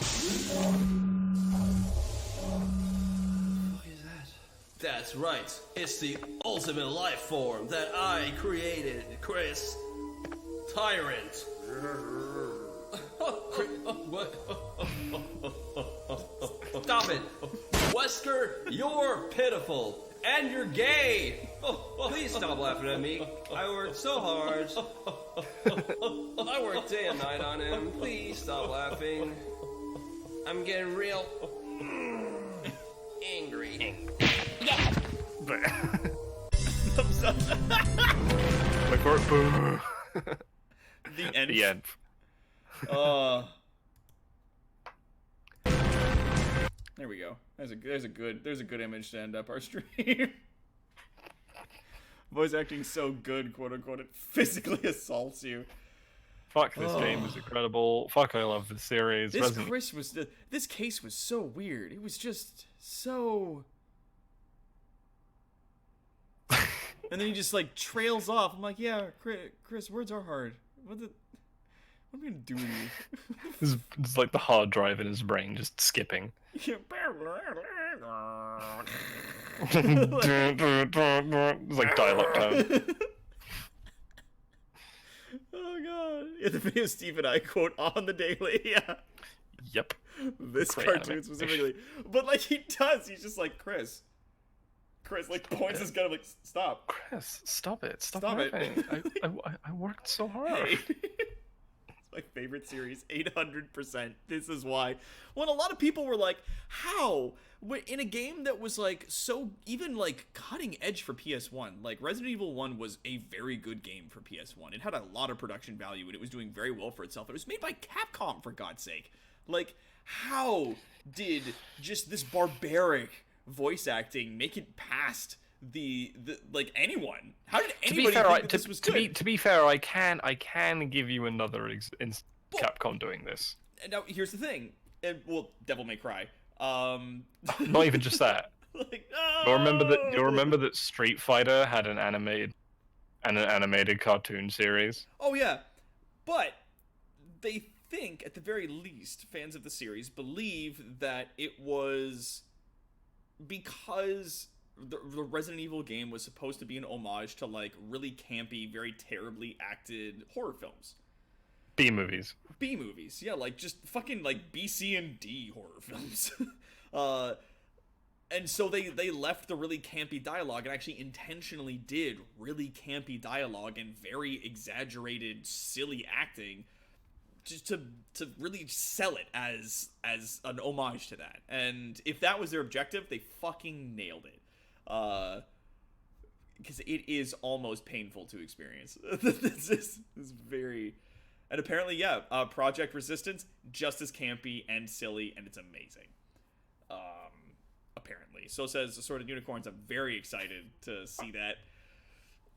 What is that? That's right. It's the ultimate life form that I created, Chris. Tyrant. What? Stop it. Wesker, you're pitiful. And you're gay! Please stop laughing at me. I worked so hard. I worked day and night on him. Please stop laughing. I'm getting real angry. Thumbs up. Wait for it. Boo. The end. The end. There we go. There's a good image to end up our stream. Voice acting so good, quote unquote, it physically assaults you. Fuck, this game is incredible. Fuck, I love this series. This case was so weird. It was just so. And then he just like trails off. I'm like, yeah, Chris, words are hard. What am I gonna do with you? It's like the hard drive in his brain just skipping. It's like dial-up tone. Oh god. Yeah, the video Steve and I quote on the daily. Yeah. Yep. This Great cartoon animation. specifically. But like he does, he's just like, Chris like points his gun, I'm like, stop. Chris, stop it. Stop it. I worked so hard. Hey. It's my favorite series, 800%. This is why. When a lot of people were like, how? In a game that was like so even like cutting edge for PS1, like Resident Evil 1 was a very good game for PS1. It had a lot of production value and it was doing very well for itself. It was made by Capcom, for God's sake. Like, how did just this barbaric voice acting make it past the like anyone? How did anybody think that this was good? To be fair, I can give you another Capcom doing this. Now here's the thing. Well, Devil May Cry. Not even just that. Like, You'll remember that Street Fighter had an animated cartoon series. Oh yeah, but they think, at the very least, fans of the series believe that it was because the Resident Evil game was supposed to be an homage to like really campy, very terribly acted horror films. B movies, yeah, like just fucking like B, C, and D horror films. And so they left the really campy dialogue and actually intentionally did really campy dialogue and very exaggerated, silly acting just to really sell it as an homage to that. And if that was their objective, they fucking nailed it. Because it is almost painful to experience. This is very... And apparently, yeah, Project Resistance, just as campy and silly, and it's amazing. Apparently. So says Assorted Unicorns. I'm very excited to see that.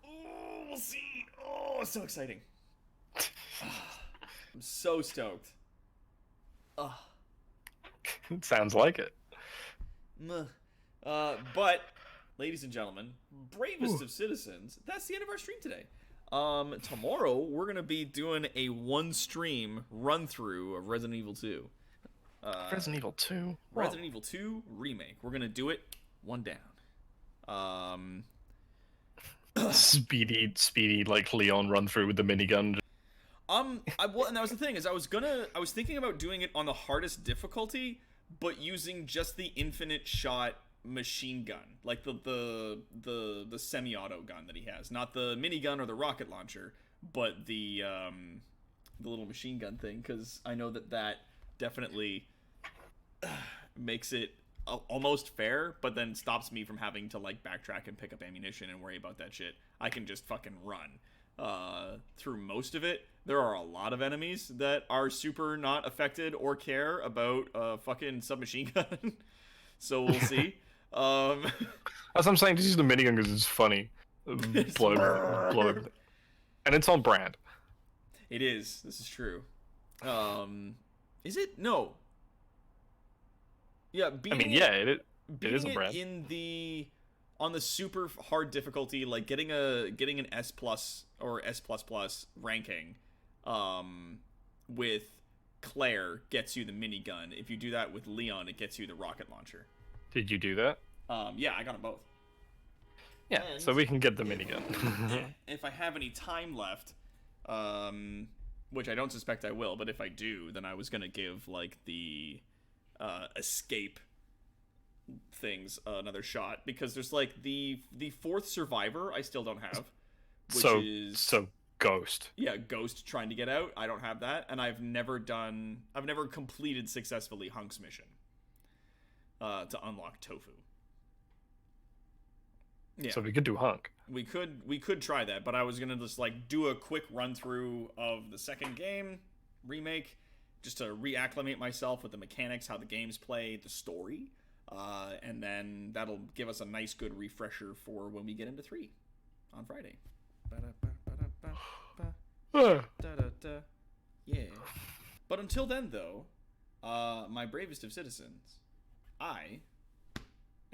Oh, we'll see. Oh, so exciting. I'm so stoked. It sounds like it. But, ladies and gentlemen, bravest of citizens, that's the end of our stream today. Tomorrow, we're going to be doing a one-stream run-through of Resident Evil 2. Resident Evil 2? Resident Evil 2 Remake. We're going to do it one down. Speedy, like Leon run through with the minigun. And that was the thing, is I was thinking about doing it on the hardest difficulty, but using just the infinite shot machine gun, like the semi-auto gun that he has, not the minigun or the rocket launcher, but the little machine gun thing, because I know that definitely makes it almost fair, but then stops me from having to like backtrack and pick up ammunition and worry about that shit. I can just fucking run through most of it. There are a lot of enemies that are super not affected or care about a fucking submachine gun. So we'll see. As I'm saying, just use the minigun because it's funny. Blow. And it's on brand. It is. This is true. Is it? No. Yeah, it is a brand. On the super hard difficulty, like getting an S+ or S++ ranking, with Claire gets you the minigun. If you do that with Leon, it gets you the rocket launcher. Did you do that? Yeah, I got them both. Yeah, so we can get the minigun. If I have any time left, which I don't suspect I will, but if I do, then I was gonna give like the escape things another shot, because there's like the fourth survivor I still don't have, which is Ghost. Yeah, Ghost trying to get out. I don't have that, and I've never completed successfully Hunk's mission to unlock Tofu. Yeah. So we could do Hunk. We could try that, but I was gonna just like do a quick run through of the second game remake, just to reacclimate myself with the mechanics, how the games play, the story, and then that'll give us a nice good refresher for when we get into 3 on Friday. Yeah. But until then, though, my bravest of citizens, I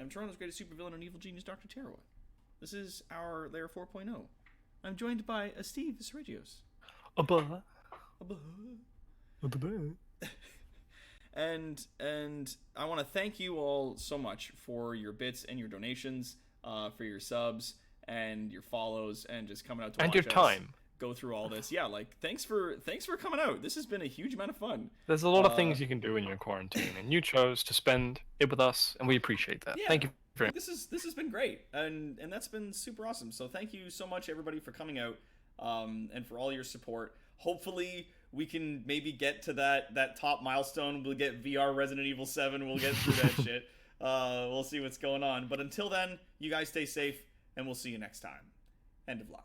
am Toronto's greatest supervillain and evil genius, Dr. Terroir. This is our Layer 4.0. I'm joined by Steve Sergios. And I want to thank you all so much for your bits and your donations, for your subs and your follows, and just coming out to watch your us time go through all this. Yeah, like thanks for coming out. This has been a huge amount of fun. There's a lot of things you can do in your quarantine, and you chose to spend it with us, and we appreciate that. Yeah, thank you very much. This has been great, and that's been super awesome. So thank you so much, everybody, for coming out, and for all your support. Hopefully we can maybe get to that top milestone. We'll get VR Resident Evil 7. We'll get through that shit. We'll see what's going on. But until then, you guys stay safe, and we'll see you next time. End of line.